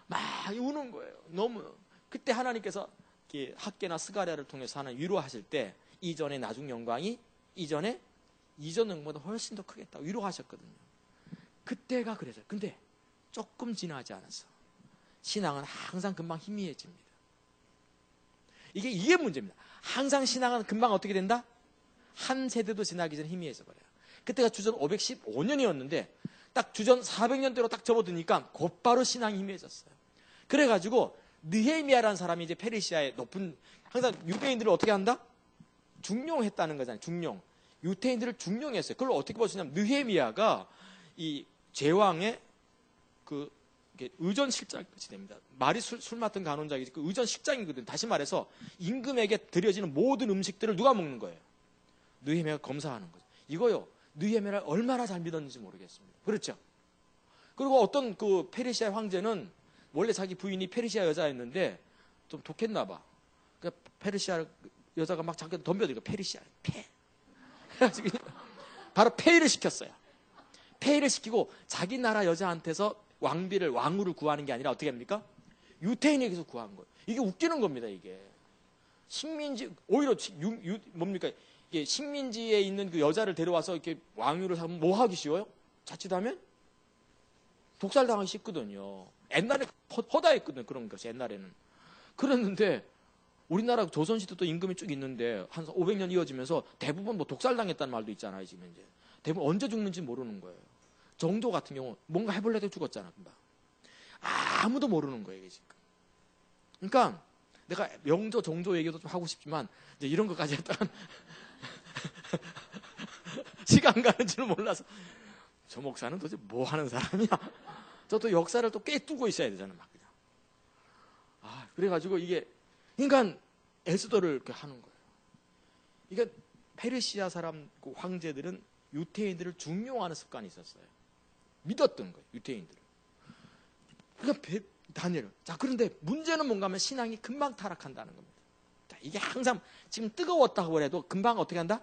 S1: 막 우는 거예요. 너무. 그때 하나님께서 학개나 스가랴를 통해서 하나님 위로하실 때 이전의 나중 영광이 이전 영광보다 훨씬 더 크겠다고 위로하셨거든요. 그때가 그래서. 근데 조금 지나지 않았어. 신앙은 항상 금방 희미해집니다. 이게 문제입니다. 항상 신앙은 금방 어떻게 된다? 한 세대도 지나기 전에 희미해져 버려요. 그때가 주전 515년이었는데 딱 주전 400년대로 딱 접어드니까 곧바로 신앙이 희미해졌어요. 그래가지고 느헤미야라는 사람이 이제 페르시아의 높은, 항상 유대인들을 어떻게 한다? 중용했다는 거잖아요. 중용. 유대인들을 중용했어요. 그걸 어떻게 볼 수 있냐면 느헤미야가 이 제왕의 그 의전실장까지 됩니다. 말이 술 맡은 간원장이지 그 의전실장이거든요. 다시 말해서 임금에게 드려지는 모든 음식들을 누가 먹는 거예요? 느헤미야가 검사하는 거죠. 이거요. 느헤미야를 얼마나 잘 믿었는지 모르겠습니다. 그렇죠? 그리고 어떤 그 페르시아 황제는 원래 자기 부인이 페르시아 여자였는데 좀 독했나 봐. 그러니까 페르시아 여자가 막 자꾸 덤벼들고 페르시아 폐. 그래가지고 바로 폐위를 시켰어요. 폐위를 시키고 자기 나라 여자한테서 왕후를 구하는 게 아니라 어떻게 합니까? 유태인에게서 구한 거예요. 이게 웃기는 겁니다. 이게 식민지 오히려 뭡니까? 이게 식민지에 있는 그 여자를 데려와서 이렇게 왕유를 하면 뭐 하기 쉬워요? 자칫하면 독살당하기 쉽거든요. 옛날에 허다했거든요. 그런 것이 옛날에는. 그랬는데 우리나라 조선시대도 임금이 쭉 있는데 한 500년 이어지면서 대부분 뭐 독살당했다는 말도 있잖아요. 지금 이제 대부분 언제 죽는지 모르는 거예요. 정조 같은 경우 뭔가 해볼래도 죽었잖아. 금방. 아무도 모르는 거예요. 이게 지금. 그러니까 내가 명조 정조 얘기도 좀 하고 싶지만 이제 이런 것까지 했다간 시간 가는 줄 몰라서 저 목사는 도대체 뭐 하는 사람이야? 저도 역사를 또 꿰뚫고 있어야 되잖아요. 막 그냥. 그래가지고 이게 그러니까 에스더를 이렇게 하는 거예요. 이게 페르시아 사람 그 황제들은 유태인들을 중용하는 습관이 있었어요. 믿었던 거예요. 유태인들을. 그러니까 다니엘. 자, 그런데 문제는 뭔가 하면 신앙이 금방 타락한다는 겁니다. 자, 이게 항상 지금 뜨거웠다고 해도 금방 어떻게 한다?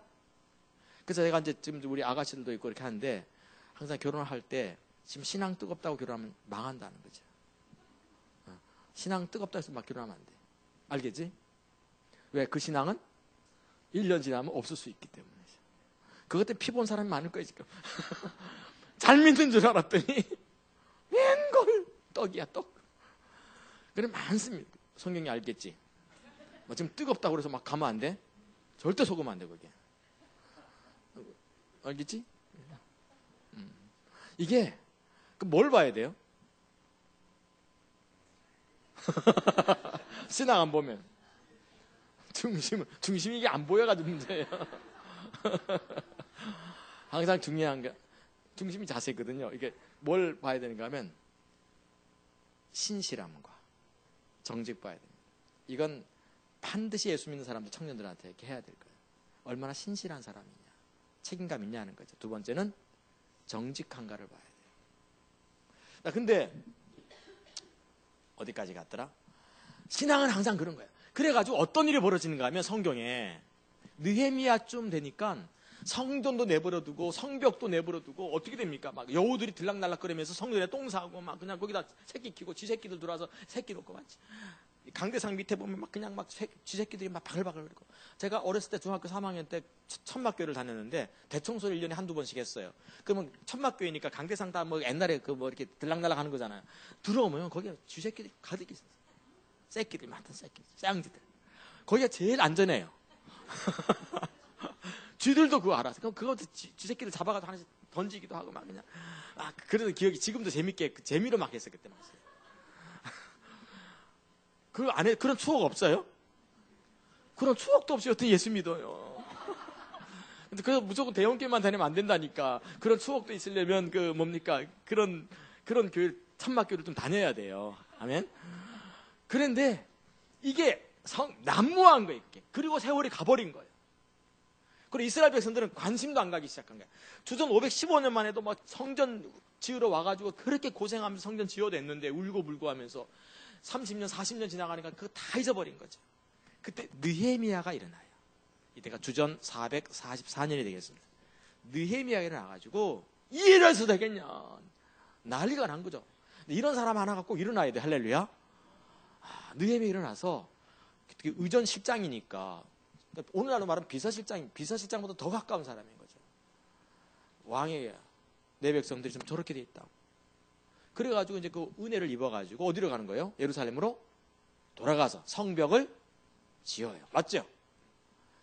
S1: 그래서 제가 이제 지금 우리 아가씨들도 있고 이렇게 하는데 항상 결혼할 때 지금 신앙 뜨겁다고 결혼하면 망한다는 거죠. 신앙 뜨겁다 해서 막 결혼하면 안 돼. 알겠지? 왜? 그 신앙은 1년 지나면 없을 수 있기 때문에. 그것 때문에 피 본 사람이 많을 거예요, 지금. 잘 믿는 줄 알았더니 웬걸 떡이야, 떡. 그래 많습니다. 성경이 알겠지? 지금 뜨겁다고 그래서 막 가면 안 돼? 절대 속으면 안 돼, 그게. 알겠지? 이게 뭘 봐야 돼요? 신앙 안 보면 중심이 이게 안 보여가지고 문제예요. 항상 중요한 게 중심이 자세거든요. 이게 뭘 봐야 되는가 하면 신실함과 정직 봐야 됩니다. 이건 반드시 예수 믿는 사람들 청년들한테 이렇게 해야 될 거예요. 얼마나 신실한 사람이냐, 책임감 있냐는 거죠. 두 번째는 정직한가를 봐야 돼요. 근데 어디까지 갔더라? 신앙은 항상 그런 거예요. 그래가지고 어떤 일이 벌어지는가 하면 성경에 느헤미야쯤 되니까 성전도 내버려두고 성벽도 내버려두고 어떻게 됩니까? 막 여우들이 들락날락거리면서 성전에 똥 싸고 막 그냥 거기다 새끼 키고 쥐새끼들 들어와서 새끼 놓고 맞지. 강대상 밑에 보면 막 그냥 막 쥐새끼들이 막 바글바글거리고. 제가 어렸을 때 중학교 3학년 때 천막교회를 다녔는데 대청소를 1년에 한두 번씩 했어요. 그러면 천막교회니까 강대상 다 뭐 옛날에 그 뭐 이렇게 들락날락 하는 거잖아요. 들어오면 거기에 쥐새끼들이 가득 있었어요. 새끼들 많던 새끼, 쌍쥐들. 거기가 제일 안전해요. 쥐들도 그거 알아. 그럼 그것도 쥐새끼를 잡아가지고 하나씩 던지기도 하고 막 그냥. 그래도 기억이 지금도 재밌게 재미로 막 했어요 그때 막. 그 안에 그런 추억 없어요? 그런 추억도 없이 어떻게 예수 믿어요? 근데 그래서 무조건 대형교회만 다니면 안 된다니까. 그런 추억도 있으려면 그 뭡니까? 그런 교회 천막교회를 좀 다녀야 돼요. 아멘. 그런데 이게 난무한 거예요. 이게. 그리고 세월이 가버린 거예요. 그리고 이스라엘 백성들은 관심도 안 가기 시작한 거예요. 주전 515년만 해도 막 성전 지으러 와가지고 그렇게 고생하면서 성전 지어냈는데 울고 불고 하면서 30년, 40년 지나가니까 그거 다 잊어버린 거죠. 그때 느헤미야가 일어나요. 이때가 주전 444년이 되겠습니다. 느헤미야가 일어나가지고 이래서 되겠냐. 난리가 난 거죠. 이런 사람 하나가 꼭 일어나야 돼. 할렐루야. 느헤미야 일어나서 의전실장이니까 오늘날로 말하면 비서실장보다 더 가까운 사람인 거죠. 왕의 내 백성들이 좀 저렇게 돼 있다고. 그래가지고 이제 그 은혜를 입어가지고 어디로 가는 거예요? 예루살렘으로 돌아가서 성벽을 지어요. 맞죠?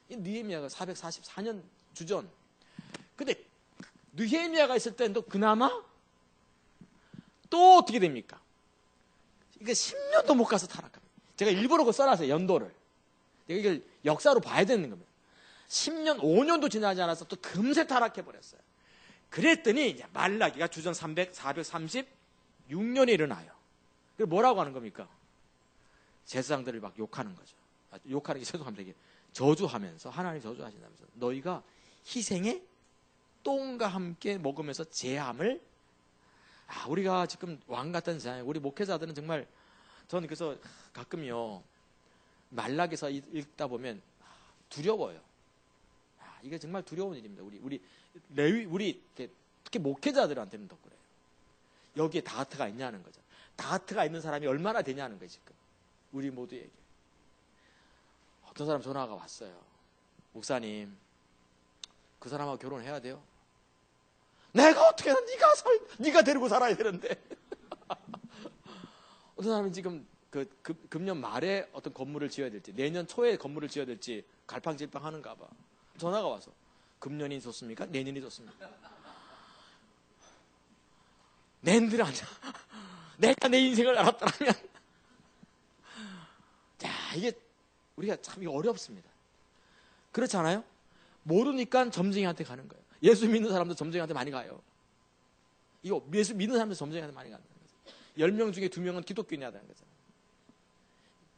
S1: 이 느헤미야가 444년 주전. 근데 느헤미야가 있을 때는 또 그나마 또 어떻게 됩니까? 이게 10년도 못 가서 타락합니다. 제가 일부러 그거 써놨어요. 연도를. 이걸 역사로 봐야 되는 겁니다. 10년, 5년도 지나지 않아서 또 금세 타락해버렸어요. 그랬더니 이제 말라기가 주전 436년에 일어나요. 그리고 뭐라고 하는 겁니까? 제사장들을 막 욕하는 거죠. 욕하는 게 죄송합니다. 이게 저주하면서 하나님 저주하신다면서 너희가 희생의 똥과 함께 먹으면서 제함을 우리가 지금 왕 같은 세상에 우리 목회자들은 정말 저는 그래서 가끔요 말락에서 읽다 보면 두려워요. 이게 정말 두려운 일입니다. 우리 특히 목회자들한테는 더 그래요. 여기에 다하트가 있냐는 거죠. 다하트가 있는 사람이 얼마나 되냐는 거예요 지금 우리 모두에게. 어떤 사람 전화가 왔어요. 목사님, 그 사람하고 결혼해야 돼요? 내가 어떻게 해서 네가 데리고 살아야 되는데. 어떤 사람은 지금 금년 말에 어떤 건물을 지어야 될지, 내년 초에 건물을 지어야 될지 갈팡질팡 하는가 봐. 전화가 와서 금년이 좋습니까? 내년이 좋습니까? 낸들 아니야. 내가 내 인생을 알았더라면. 자, 이게 우리가 참 어렵습니다. 그렇지 않아요? 모르니까 점쟁이한테 가는 거예요. 예수 믿는 사람도 점쟁이한테 많이 가요. 이거 예수 믿는 사람도 점쟁이한테 많이 간다는 거죠. 10명 중에 2명은 기독교인이라는 거잖아요.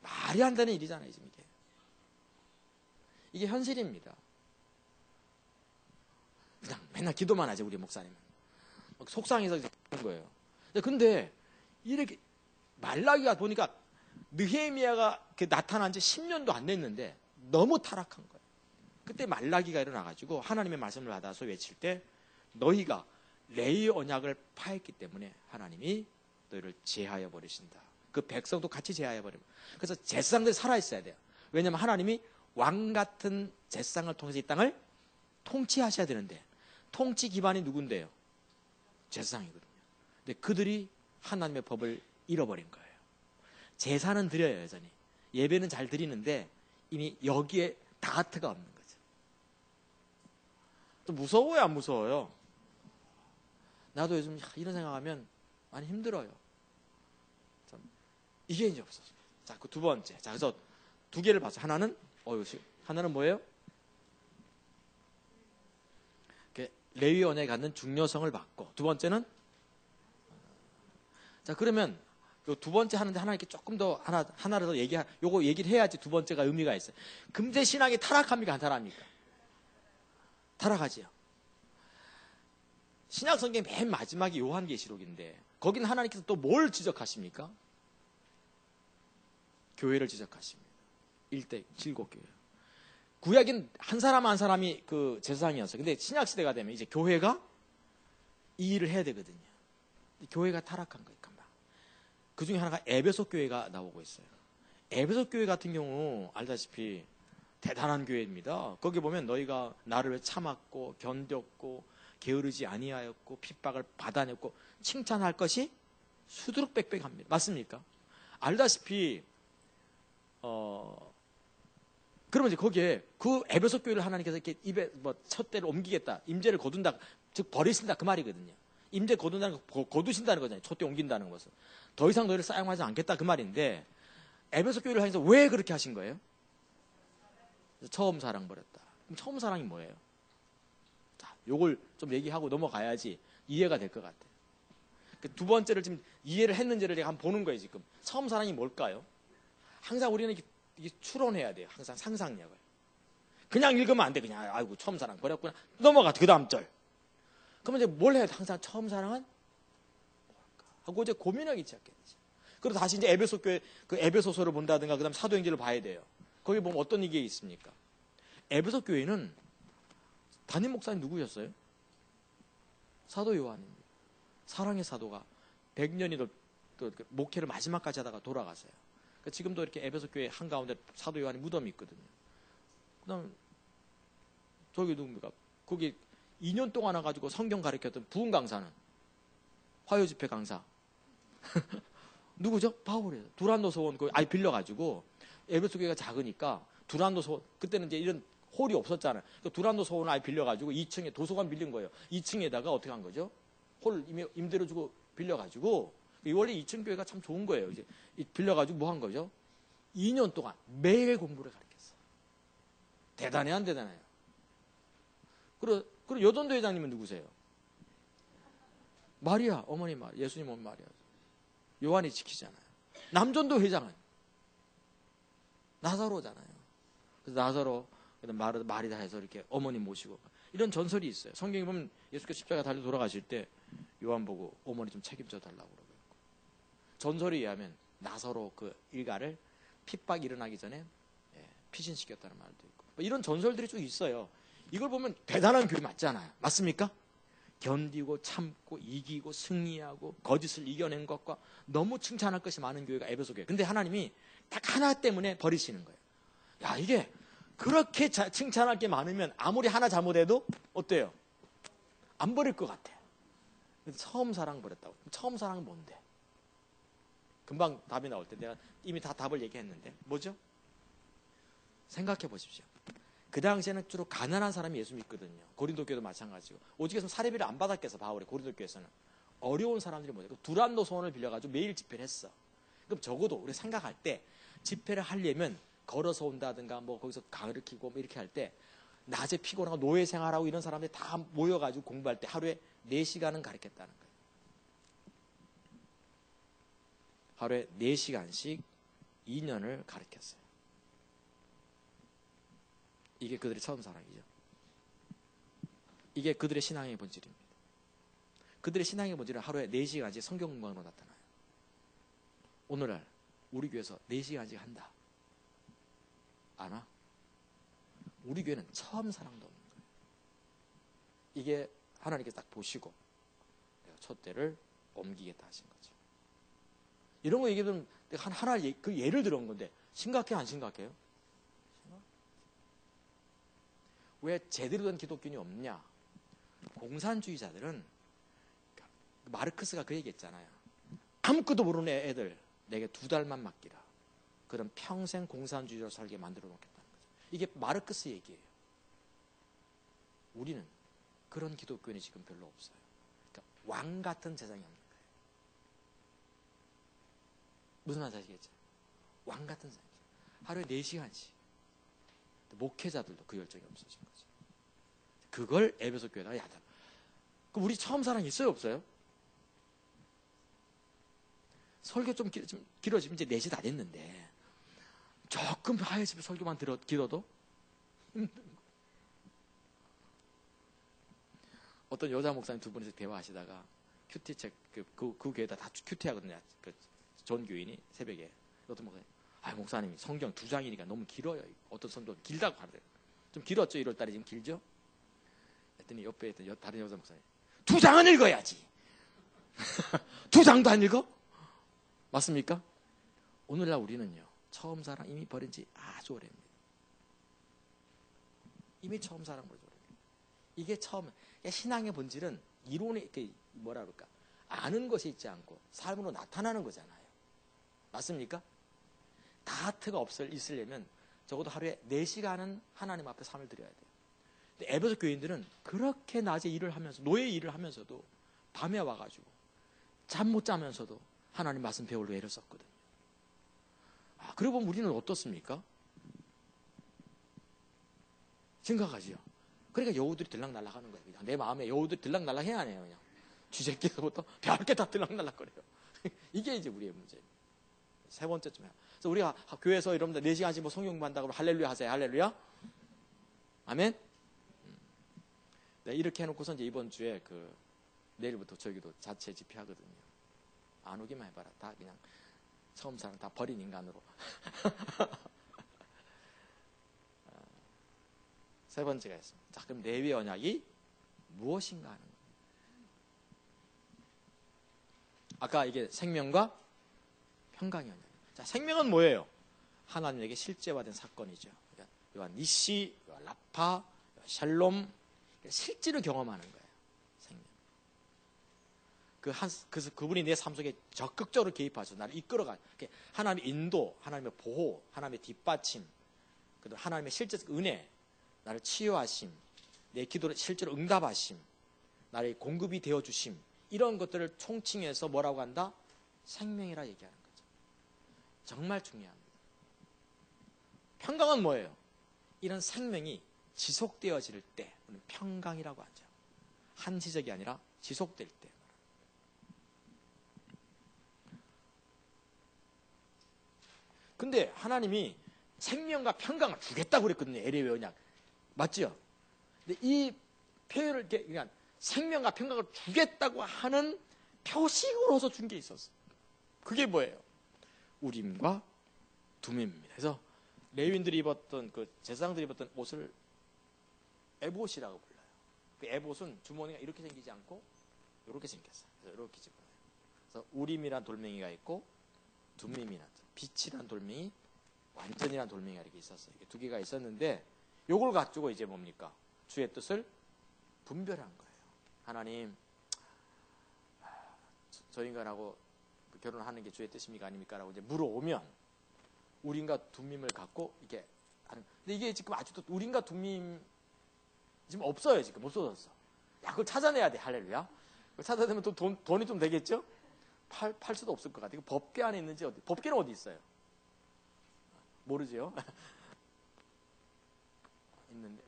S1: 말이 안 되는 일이잖아요, 지금 이게. 이게 현실입니다. 그냥 맨날 기도만 하지, 우리 목사님은. 속상해서 그런 거예요. 근데 이렇게 말라기가 보니까 느헤미야가 나타난 지 10년도 안 됐는데 너무 타락한 거예요. 그때 말라기가 일어나가지고 하나님의 말씀을 받아서 외칠 때 너희가 레위 언약을 파했기 때문에 하나님이 너희를 제하여 버리신다. 그 백성도 같이 제하여 버립니다. 그래서 제사장들이 살아있어야 돼요. 왜냐하면 하나님이 왕 같은 제사장을 통해서 이 땅을 통치하셔야 되는데 통치 기반이 누군데요? 제사장이거든요. 근데 그들이 하나님의 법을 잃어버린 거예요. 제사는 드려요, 여전히. 예배는 잘 드리는데 이미 여기에 다하트가 없는 거죠. 또 무서워요, 안 무서워요? 나도 요즘 이런 생각하면 많이 힘들어요. 이게 이제 없어서. 자, 그 두 번째. 자, 그래서 두 개를 봤어요. 하나는 뭐예요? 레위 언약에 갖는 중요성을 받고, 두 번째는 자, 그러면 요 두 번째 하는데 하나님께 조금 더 하나를 더 요거 얘기를 해야지 두 번째가 의미가 있어요. 금세 신앙이 타락합니까, 안 타락합니까? 타락하지요. 신약 성경 맨 마지막이 요한계시록인데 거기는 하나님께서 또 뭘 지적하십니까? 교회를 지적하십니다. 일대 7교회. 구약인 한 사람 한 사람이 그 제사장이었어요. 근데 신약 시대가 되면 이제 교회가 이 일을 해야 되거든요. 교회가 타락한 거예요. 그 중에 하나가 에베소 교회가 나오고 있어요. 에베소 교회 같은 경우 알다시피 대단한 교회입니다. 거기 보면 너희가 나를 참았고 견뎠고 게으르지 아니하였고 핍박을 받아냈고 칭찬할 것이 수두룩빽빽합니다. 맞습니까? 알다시피 그러면 이제 거기에 그 에베소 교회를 하나님께서 이렇게 입에 뭐 첫 대를 옮기겠다, 임재를 거둔다, 즉 버리신다 그 말이거든요. 임재 거둔다는 거, 거두신다는 거잖아요. 촛대 옮긴다는 것은. 더 이상 너희를 사용하지 않겠다 그 말인데 에베소 교회를 하면서 왜 그렇게 하신 거예요? 처음 사랑 버렸다. 그럼 처음 사랑이 뭐예요? 자, 요걸 좀 얘기하고 넘어가야지 이해가 될 것 같아요. 두 번째를 지금 이해를 했는지를 제가 한번 보는 거예요, 지금. 처음 사랑이 뭘까요? 항상 우리는 이게 추론해야 돼요. 항상 상상력을. 그냥 읽으면 안 돼. 그냥 아이고 처음 사랑 버렸구나. 넘어가. 그 다음 절. 그러면 이제 뭘 해야 돼? 항상 처음 사랑은 뭘까? 하고 이제 고민하기 시작했지. 그리고 다시 이제 에베소 교회 그 에베소서를 본다든가 그다음 사도행전을 봐야 돼요. 거기 보면 어떤 얘기가 있습니까? 에베소 교회는 담임 목사님 누구였어요? 사도 요한입니다. 사랑의 사도가 100년이 또 목회를 마지막까지 하다가 돌아가세요. 그러니까 지금도 이렇게 에베소 교회 한가운데 사도 요한의 무덤이 있거든요. 그다음 저기 누굽니까? 거기 2년 동안 와가지고 성경 가르쳤던 부흥 강사는 화요 집회 강사 누구죠? 바울이에요. 두란노 소원 아예 빌려가지고 에베소 교회가 작으니까 두란노 소원 그때는 이제 이런 홀이 없었잖아요. 그 두란노 소원을 아예 빌려가지고 2층에 도서관 빌린 거예요. 2층에다가 어떻게 한 거죠? 홀 임대로 주고 빌려가지고 원래 2층 교회가 참 좋은 거예요. 이제 빌려가지고 뭐 한 거죠? 2년 동안 매일 공부를 가르쳤어요. 대단해 안 대단해요? 그리고 여전도 회장님은 누구세요? 마리아, 어머니 마리아, 예수님 어머니 마리아. 요한이 지키잖아요. 남전도 회장은 나사로잖아요. 그래서 나사로, 마리다 해서 이렇게 어머니 모시고 이런 전설이 있어요. 성경에 보면 예수께서 십자가 달려 돌아가실 때 요한 보고 어머니 좀 책임져 달라고 그러고 전설에 의하면 나사로 그 일가를 핍박이 일어나기 전에 피신시켰다는 말도 있고 이런 전설들이 쭉 있어요. 이걸 보면 대단한 교회 맞잖아요. 맞습니까? 견디고 참고 이기고 승리하고 거짓을 이겨낸 것과 너무 칭찬할 것이 많은 교회가 에베소 교회. 근데 하나님이 딱 하나 때문에 버리시는 거예요. 야, 이게 그렇게 칭찬할 게 많으면 아무리 하나 잘못해도 어때요? 안 버릴 것 같아. 처음 사랑 버렸다고. 처음 사랑은 뭔데? 금방 답이 나올 때 내가 이미 다 답을 얘기했는데 뭐죠? 생각해 보십시오. 그 당시에는 주로 가난한 사람이 예수 믿거든요. 고린도 교회도 마찬가지고. 오직에서 사례비를 안 받았겠어. 바울이 고린도 교회에서는. 어려운 사람들이 뭐죠? 두란노 소원을 빌려가지고 매일 집회를 했어. 그럼 적어도 우리 생각할 때 집회를 하려면 걸어서 온다든가 뭐 거기서 가르치고 뭐 이렇게 할 때 낮에 피곤하고 노예 생활하고 이런 사람들이 다 모여가지고 공부할 때 하루에 4시간은 가르쳤다는 거예요. 하루에 4시간씩 2년을 가르쳤어요. 이게 그들의 처음 사랑이죠. 이게 그들의 신앙의 본질입니다. 그들의 신앙의 본질은 하루에 4시간씩 성경 공부하는 거 나타나요. 오늘날 우리 교회에서 4시간씩 한다. 안 와? 우리 교회는 처음 사랑도 없는 거예요. 이게 하나님께서 딱 보시고 내가 촛대를 옮기겠다 하신 거죠. 이런 거 얘기하면 하나 그 예를 들어온 건데 심각해 안 심각해요? 왜 제대로 된 기독교인이 없냐? 공산주의자들은 마르크스가 그 얘기했잖아요. 아무것도 모르는 애들 내게 2달만 맡기라. 그럼 평생 공산주의로 살게 만들어 놓겠다는 거죠. 이게 마르크스 얘기예요. 우리는 그런 기독교인이 지금 별로 없어요. 그러니까 왕 같은 세상이 없는 거예요. 무슨 말인지 아시겠죠? 왕 같은 세상. 하루에 4시간씩. 목회자들도 그 열정이 없어진 거죠. 그걸 에베소 교회다가 야단. 그럼 우리 처음 사랑 있어요, 없어요? 설교 좀 길어지면 이제 4시 다 됐는데 조금 하얘지면 설교만 길어도 어떤 여자 목사님 2분이서 대화하시다가 큐티책 그 교회에다 다 큐티하거든요. 그 전 교인이 새벽에 어떤 목사님 아, 목사님 성경 2장이니까 너무 길어요. 어떤 성도 길다고 하더래요. 좀 길었죠. 1월달에 지금 길죠. 했더니 옆에 있던 다른 여자 목사님 2장은 읽어야지. 2장도 안 읽어? 맞습니까? 오늘날 우리는요, 처음 사랑 이미 버린 지 아주 오래입니다. 이미 처음 사랑 버린 지 오래입니다. 이게 처음, 신앙의 본질은 이론에, 뭐라 그럴까, 아는 것이 있지 않고 삶으로 나타나는 거잖아요. 맞습니까? 다트가 있으려면 적어도 하루에 4시간은 하나님 앞에 삶을 드려야 돼요. 근데 에베소 교인들은 그렇게 낮에 일을 하면서, 노예 일을 하면서도 밤에 와가지고 잠 못 자면서도 하나님 말씀 배우려고 애를 썼거든요. 아, 그러고 보면 우리는 어떻습니까? 심각하지요. 그러니까 여우들이 들락날락하는 거예요. 그냥 내 마음에 여우들이 들락날락 해야 해요. 그냥 쥐새끼에서부터 별게 다 들락날락거려요. 이게 이제 우리의 문제입니다. 세 번째쯤에. 그래서 우리가 교회에서 여러분들 4시간씩 뭐 성경 공부한다고 할렐루야 하세요. 할렐루야. 아멘. 네, 이렇게 해놓고서 이제 이번 주에 내일부터 저기도 자체 집회하거든요. 안 오기만 해봐라. 다 그냥 처음 사람 다 버린 인간으로. 세 번째가 있습니다. 자, 그럼 레위의 언약이 무엇인가 하는 거예요. 아까 이게 생명과 평강의 언약. 자, 생명은 뭐예요? 하나님에게 실제화된 사건이죠. 그러니까 요한 니시, 요한 라파, 샬롬, 실제로 경험하는 거예요. 생명. 그분이 내 삶 속에 적극적으로 개입하죠. 나를 이끌어가. 하나님의 인도, 하나님의 보호, 하나님의 뒷받침, 그리고 하나님의 실제적 은혜, 나를 치유하심, 내 기도를 실제로 응답하심, 나의 공급이 되어주심, 이런 것들을 총칭해서 뭐라고 한다? 생명이라 얘기하는 거죠. 정말 중요합니다. 평강은 뭐예요? 이런 생명이 지속되어질 때 평강이라고 하죠. 한시적이 아니라 지속될 때. 근데 하나님이 생명과 평강을 주겠다고 그랬거든요. 에레의 언약. 맞죠? 근데 이 표현을 그냥 생명과 평강을 주겠다고 하는 표식으로서 준 게 있었어요. 그게 뭐예요? 우림과 두밈입니다. 그래서 레위인들이 입었던 제사장들이 입었던 옷을 에봇이라고 불러요. 그 에봇은 주머니가 이렇게 생기지 않고 이렇게 생겼어요. 그래서 이렇게 집어넣어요. 그래서 우림이란 돌멩이가 있고 두밈이란 빛이란 돌멩이, 완전이란 돌멩이가 이렇게 있었어요. 이게 2개가 있었는데 요걸 가지고 이제 뭡니까? 주의 뜻을 분별한 거예요. 하나님, 저 인간하고 결혼하는 게 주의 뜻입니까? 아닙니까? 라고 이제 물어오면 우림과 두밈을 갖고 이게 하는. 근데 이게 지금 아직도 우림과 두밈 지금 없어요. 지금 없어졌어. 야, 그걸 찾아내야 돼. 할렐루야. 그걸 찾아내면 또 돈이 좀 되겠죠? 팔 수도 없을 것 같아요. 법궤 안에 있는지 법궤는 어디 있어요? 모르죠? 있는데,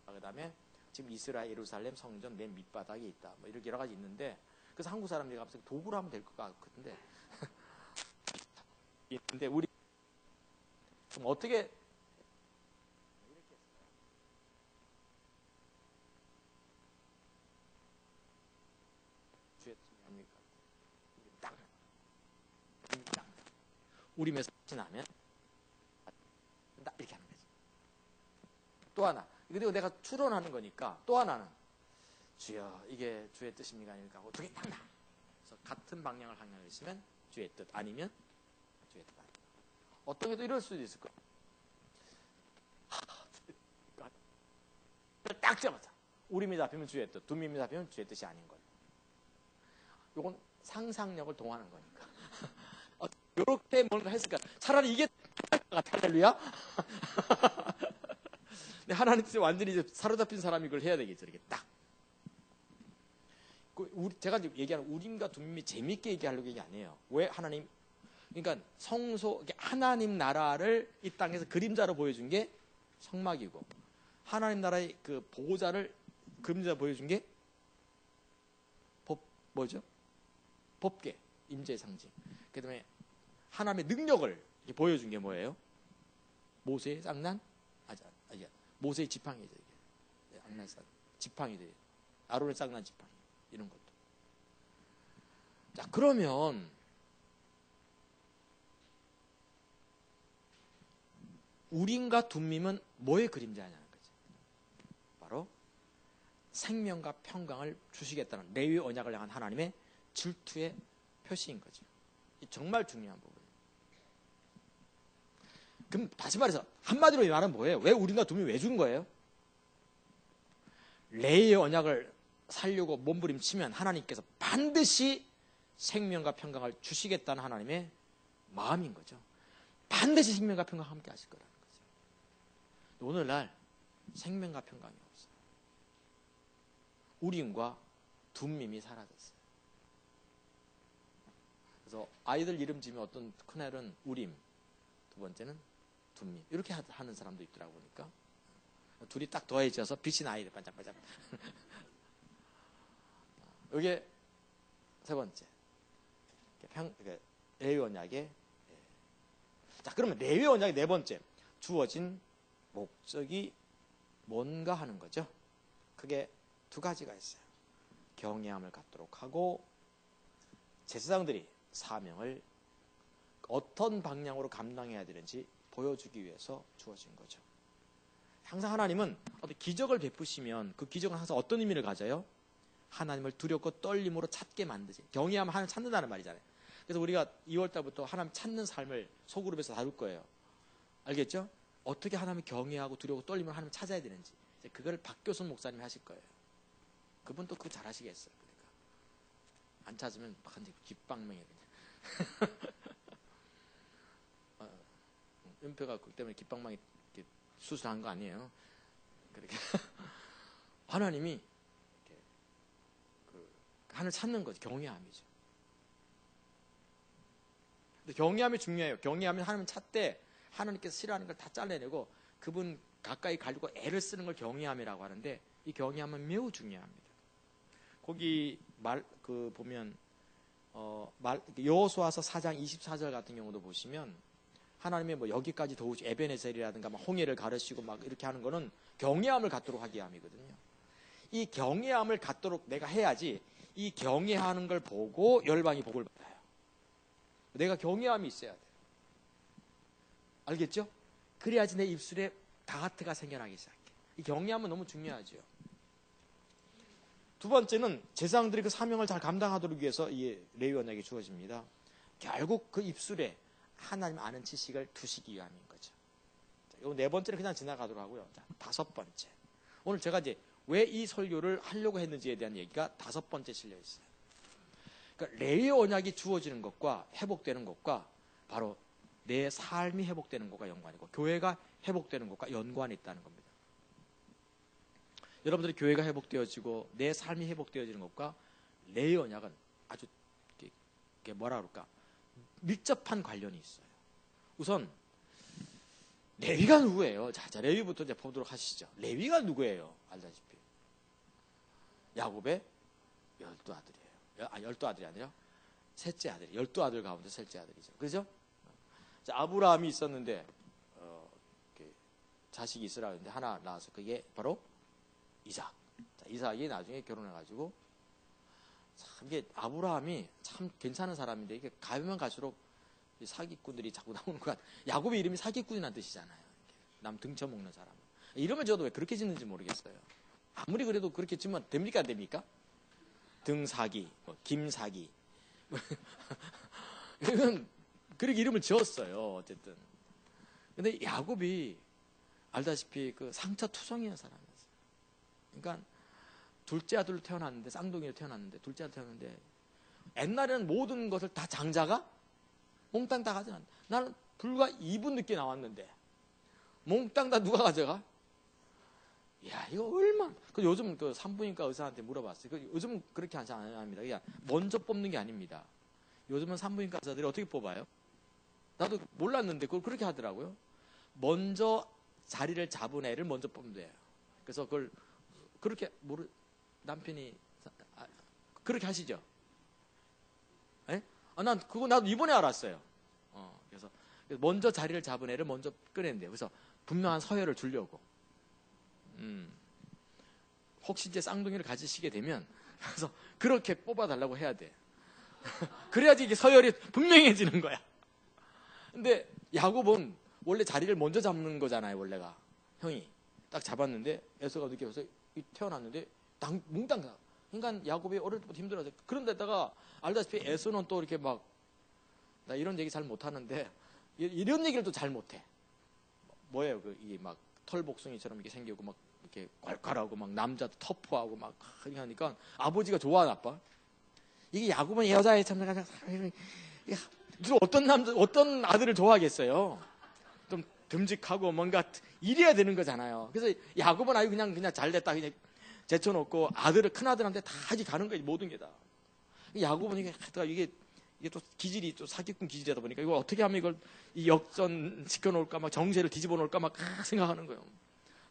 S1: 그 다음에 지금 이스라엘 예루살렘 성전 맨 밑바닥에 있다. 뭐 이렇게 여러 가지 있는데, 그래서 한국 사람들이 갑자기 도구로 하면 될 것 같은데, 있는데 우리 그럼 어떻게 이렇게 주의 뜻이 아닙니까? 땅 우림에서 지나면 이렇게 하는 거지. 또 하나, 그리고 내가 추론하는 거니까 또 하나는 주여 이게 주의 뜻입니까 아닙니까 하고 2개 딱 나. 그래서 같은 방향을 있으면 주의 뜻, 아니면 주의 뜻 아닙니다. 어떤 게도 이럴 수도 있을 거예요. 딱 잡았다. 우림이 잡히면 주의 뜻, 두밈이 잡히면 주의 뜻이 아닌 거예요. 이건 상상력을 동하는 거니까. 이렇게 뭔가 했을까? 차라리 이게 할렐루야? 근데 하나님 뜻에 완전히 이제 사로잡힌 사람이 이걸 해야 되겠죠. 이렇게 딱. 제가 지금 얘기하는 우림과 두밈이 재밌게 얘기하려고 얘기 아니에요. 왜 하나님? 그러니까 성소, 하나님 나라를 이 땅에서 그림자로 보여준 게 성막이고, 하나님 나라의 그 보호자를 그림자로 보여준 게 뭐죠? 법궤, 임재의 상징. 그 다음에 하나님의 능력을 보여준 게 뭐예요? 모세의 쌍난? 모세의 지팡이죠. 이게. 지팡이 돼. 아론의 쌍난 지팡이. 이런 것도. 자, 그러면 우림과 둠밈은 뭐의 그림자냐는 거죠. 바로 생명과 평강을 주시겠다는 레위의 언약을 향한 하나님의 질투의 표시인 거죠. 정말 중요한 부분이에요. 그럼 다시 말해서 한마디로 이 말은 뭐예요? 왜 우림과 둠밈 왜 준 거예요? 레위의 언약을 살려고 몸부림치면 하나님께서 반드시 생명과 평강을 주시겠다는 하나님의 마음인 거죠. 반드시 생명과 평강 함께 하실 거라는 거죠. 오늘날 생명과 평강이 없어요. 우림과 둠밈이 사라졌어요. 그래서 아이들 이름 지으면 어떤 큰애는 우림, 두 번째는 둠밈 이렇게 하는 사람도 있더라고 보니까 둘이 딱 더해져서 빛이 나야 돼. 반짝반짝. 이게 세 번째. 레위 언약의. 자, 그러면 레위 언약의 네 번째. 주어진 목적이 뭔가 하는 거죠. 크게 두 가지가 있어요. 경외함을 갖도록 하고 제사장들이 사명을 어떤 방향으로 감당해야 되는지 보여주기 위해서 주어진 거죠. 항상 하나님은 어떤 기적을 베푸시면 그 기적은 항상 어떤 의미를 가져요? 하나님을 두렵고 떨림으로 찾게 만드지. 경외하면 하나님 찾는다는 말이잖아요. 그래서 우리가 2월달부터 하나님 찾는 삶을 소그룹에서 다룰 거예요. 알겠죠? 어떻게 하나님을 경외하고 두려워 떨리면 하나님을 찾아야 되는지. 이제 그걸 박교순 목사님이 하실 거예요. 그분 또 그거 잘 하시겠어요. 그러니까 안 찾으면 완전 깃방맹이 그냥. 은표가 그렇기 때문에 깃방망이 수술한 거 아니에요. 그러니까 하나님이 하나님을 찾는 거죠. 경외함이죠. 근데 경외함이 중요해요. 경외하면 하나님 찾되 하나님께서 싫어하는 걸 다 잘라내고 그분 가까이 가려고 애를 쓰는 걸 경외함이라고 하는데 이 경외함은 매우 중요합니다. 거기 보면 여호수아서 4장 24절 같은 경우도 보시면 하나님의 뭐 여기까지 도우시 에베네셀이라든가 막 홍해를 가르시고 막 이렇게 하는 거는 경외함을 갖도록 하기 위함이거든요. 이 경외함을 갖도록 내가 해야지 이 경외하는 걸 보고 열방이 복을 받아요. 내가 경외함이 있어야 돼요. 알겠죠? 그래야지 내 입술에 다하트가 생겨나기 시작해. 이 경외함은 너무 중요하죠. 두 번째는 제사장들이 그 사명을 잘 감당하도록 위해서 이 레위 언약이 주어집니다. 결국 그 입술에 하나님 아는 지식을 두시기 위함인 거죠. 이 네 번째는 그냥 지나가도록 하고요. 자, 다섯 번째. 오늘 제가 이제 왜 이 설교를 하려고 했는지에 대한 얘기가 다섯 번째 실려 있어요. 그러니까 레위 언약이 주어지는 것과 회복되는 것과 바로 내 삶이 회복되는 것과 연관이고 교회가 회복되는 것과 연관이 있다는 겁니다. 여러분들이 교회가 회복되어지고 내 삶이 회복되어지는 것과 레위 언약은 아주 뭐라 그럴까 밀접한 관련이 있어요. 우선 레위가 누구예요? 자, 레위부터 이제 보도록 하시죠. 레위가 누구예요? 알다시피 야곱의 12아들이에요. 12아들이 아니라 셋째 아들. 12아들 가운데 셋째 아들이죠. 그렇죠? 자, 아브라함이 있었는데 자식이 있으라 했는데 하나 낳아서 그게 바로 이삭. 자, 이삭이 나중에 결혼해가지고 참 이게 아브라함이 참 괜찮은 사람인데 이게 가면 갈수록 사기꾼들이 자꾸 나오는 것 같아요. 야곱의 이름이 사기꾼이라는 뜻이잖아요. 남 등쳐먹는 사람. 이름을 저도 왜 그렇게 짓는지 모르겠어요. 아무리 그래도 그렇게 짓면 됩니까 안 됩니까? 등사기, 김사기. 이건 그렇게 이름을 지었어요. 어쨌든. 근데 야곱이 알다시피 그 상처투성이의 사람이었어요. 그러니까 둘째 아들로 태어났는데 쌍둥이로 태어났는데 둘째 아들 태어났는데 옛날에는 모든 것을 다 장자가 몽땅 다 가져간. 나는 불과 2분 늦게 나왔는데 몽땅 다 누가 가져가? 야, 이거 얼마나. 요즘 그 산부인과 의사한테 물어봤어요. 요즘은 그렇게 하지 않습니다. 그냥 먼저 뽑는 게 아닙니다. 요즘은 산부인과 의사들이 어떻게 뽑아요? 나도 몰랐는데 그걸 그렇게 하더라고요. 먼저 자리를 잡은 애를 먼저 뽑는데요. 그래서 그걸 그렇게 남편이 그렇게 하시죠? 예? 난 그거 나도 이번에 알았어요. 그래서 먼저 자리를 잡은 애를 먼저 꺼낸대요. 그래서 분명한 서열을 주려고. 혹시 이제 쌍둥이를 가지시게 되면 그래서 그렇게 뽑아달라고 해야 돼. 그래야지 이게 서열이 분명해지는 거야. 근데 야곱은 원래 자리를 먼저 잡는 거잖아요. 원래가 형이 딱 잡았는데 에서가 늦게 와서 태어났는데 몽땅 나. 그러니까 야곱이 어릴 때부터 힘들어서 그런데다가 알다시피 에서는 또 이렇게 막 나 이런 얘기 잘 못하는데 이런 얘기를 또 잘 못해. 뭐예요? 이게 막 털복숭이처럼 이렇게 생기고 막 이렇게 괄괄하고 막 남자도 터프하고 막 그렇게 하니까 아버지가 좋아 나빠? 이게 야곱은 여자애 참 어떤 아들을 좋아하겠어요? 좀 듬직하고 뭔가 이래야 되는 거잖아요. 그래서 야곱은 아유 그냥 잘 됐다 그냥 제쳐놓고 아들을 큰 아들한테 다 하지 가는 거예요. 모든 게 다. 야곱은 이게 또 기질이 또 사기꾼 기질이다 보니까 이걸 어떻게 하면 이걸 이 역전 시켜놓을까 막 정세를 뒤집어 놓을까 막 생각하는 거예요.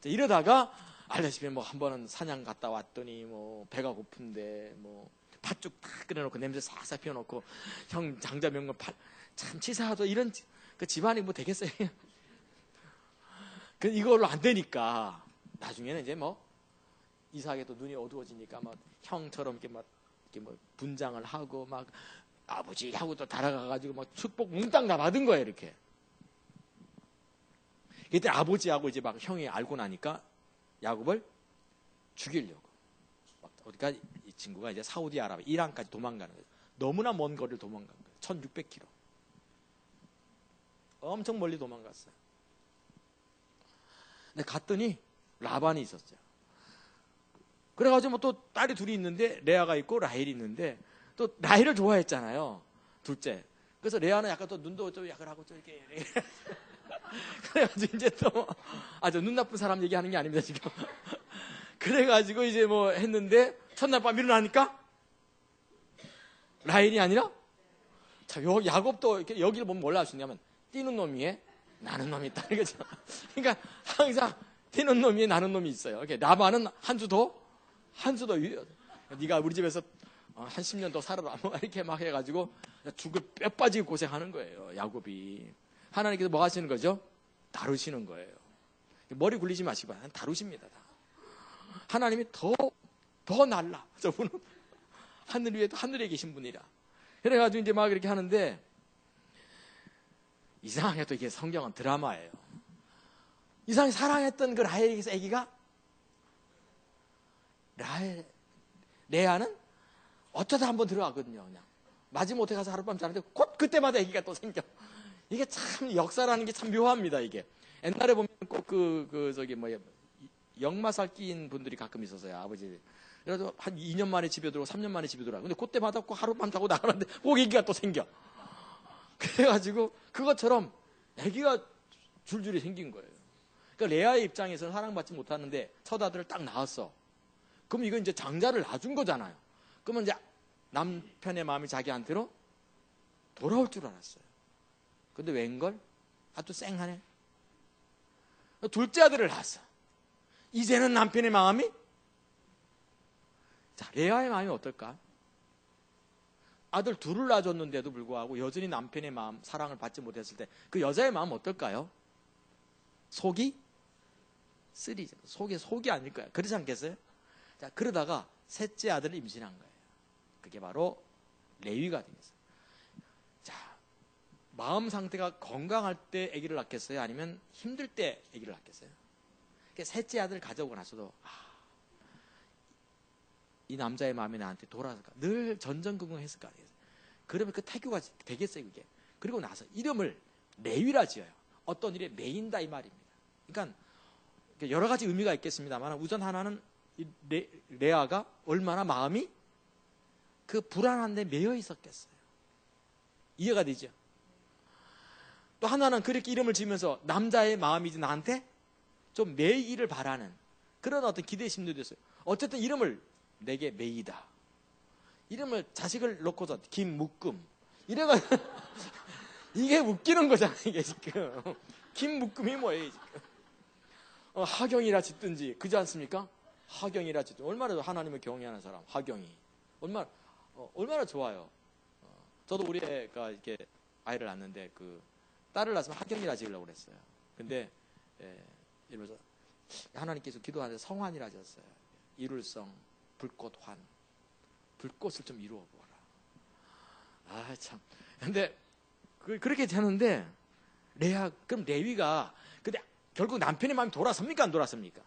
S1: 이러다가 알다시피 뭐 한 번은 사냥 갔다 왔더니 뭐 배가 고픈데 뭐 팥죽 딱 끓여놓고 냄새 싹싹 피워놓고 형 장자 명건 참 치사하죠. 이런 그 집안이 뭐 되겠어요. 그 이걸로 안 되니까 나중에는 이제 뭐 이삭의 또 눈이 어두워지니까 막 형처럼 이렇게 뭐 분장을 하고 막 아버지 하고 또 달아가가지고 막 축복 몽땅 다 받은 거예요. 이렇게. 그때 아버지하고 이제 막 형이 알고 나니까 야곱을 죽이려고. 막 어디가 이 친구가 이제 사우디아라비아 이란까지 도망가는 거예요. 너무나 먼 거리를 도망간 거예요. 1600km. 엄청 멀리 도망갔어요. 근데 갔더니 라반이 있었어요. 그래가지고 뭐 또 딸이 둘이 있는데 레아가 있고 라헬이 있는데 또 라헬을 좋아했잖아요. 둘째. 그래서 레아는 약간 또 눈도 좀 약간 하고 좀 이렇게 그래가지고 이제 또 저 눈 나쁜 사람 얘기하는 게 아닙니다 지금. 그래가지고 이제 뭐 했는데 첫날 밤 일어나니까 라헬이 아니라 자 야곱도 이렇게 여기를 보면 뭘로 알 수 있냐면 뛰는 놈이에 나는 놈이 있다 이거죠. 그러니까 항상 뛰는 놈이에 나는 놈이 있어요. 이렇게 라반은 한 수 더 네가 우리 집에서 한 10년 더 살아라 이렇게 막 해가지고 죽을 뼈 빠지고 고생하는 거예요. 야곱이. 하나님께서 뭐 하시는 거죠? 다루시는 거예요. 머리 굴리지 마시고 다루십니다. 하나님이 더 날라. 저분은 하늘 위에도 하늘에 계신 분이라. 그래가지고 이제 막 이렇게 하는데 이상하게 또 이게 성경은 드라마예요. 이상하게 사랑했던 그 라헬에게서 아기가 레아는 어쩌다 한번 들어가거든요. 그냥 마지못해 가서 하룻밤 자는데 곧 그때마다 아기가 또 생겨. 이게 참 역사라는 게 참 묘합니다. 이게 옛날에 보면 꼭 저기 뭐야 역마살 끼인 분들이 가끔 있었어요. 아버지. 그래도 한 2년 만에 집에 들어오고 3년 만에 집에 들어와. 근데 그때마다 꼭 하룻밤 자고 나가는데 꼭 아기가 또 생겨. 그래가지고 그것처럼 아기가 줄줄이 생긴 거예요. 그러니까 레아의 입장에서는 사랑받지 못하는데 첫 아들을 딱 낳았어. 그럼 이건 이제 장자를 낳아준 거잖아요. 그러면 이제 남편의 마음이 자기한테로 돌아올 줄 알았어요. 근데 웬걸? 아주 쌩하네. 둘째 아들을 낳았어. 이제는 남편의 마음이 자, 레아의 마음이 어떨까? 아들 둘을 낳아줬는데도 불구하고 여전히 남편의 마음, 사랑을 받지 못했을 때 그 여자의 마음은 어떨까요? 속이 쓰리죠. 속이 아닐 거야. 그렇지 않겠어요? 자, 그러다가 셋째 아들을 임신한 거예요. 그게 바로 레위가 되겠어요. 자, 마음 상태가 건강할 때 아기를 낳겠어요? 아니면 힘들 때 아기를 낳겠어요? 그러니까 셋째 아들을 가져오고 나서도 이 남자의 마음이 나한테 돌아갈까? 늘 전전긍긍했을까? 그러면 그 태교가 되겠어요, 그게. 그리고 나서 이름을 레위라 지어요. 어떤 일에 메인다 이 말입니다. 그러니까 여러 가지 의미가 있겠습니다만 우선 하나는 레아가 얼마나 마음이 그 불안한 데 매여 있었겠어요. 이해가 되죠? 또 하나는 그렇게 이름을 지으면서 남자의 마음이지 나한테 좀 매이기를 바라는 그런 어떤 기대심도 있어요. 어쨌든 이름을 내게 매이다. 이름을 자식을 놓고서 김묶음 이래가지고 이게 웃기는 거잖아요. 이게 지금 김묶음이 뭐예요 지금? 하경이라 짓든지 그지 않습니까? 하경이라 짓든지 얼마나 하나님을 경외하는 사람 하경이 얼마나 좋아요. 저도 우리 애가 이렇게 아이를 낳는데 그 딸을 낳았으면 하경이라 지으려고 그랬어요. 근데 이러면서 하나님께서 기도하는데 성환이라 지었어요. 이룰성 불꽃환 불꽃을 좀 이루어 보라. 참. 근데 그렇게 되는데 그럼 레위가 근데 결국 남편의 마음이 돌아섭니까 안 돌아섭니까?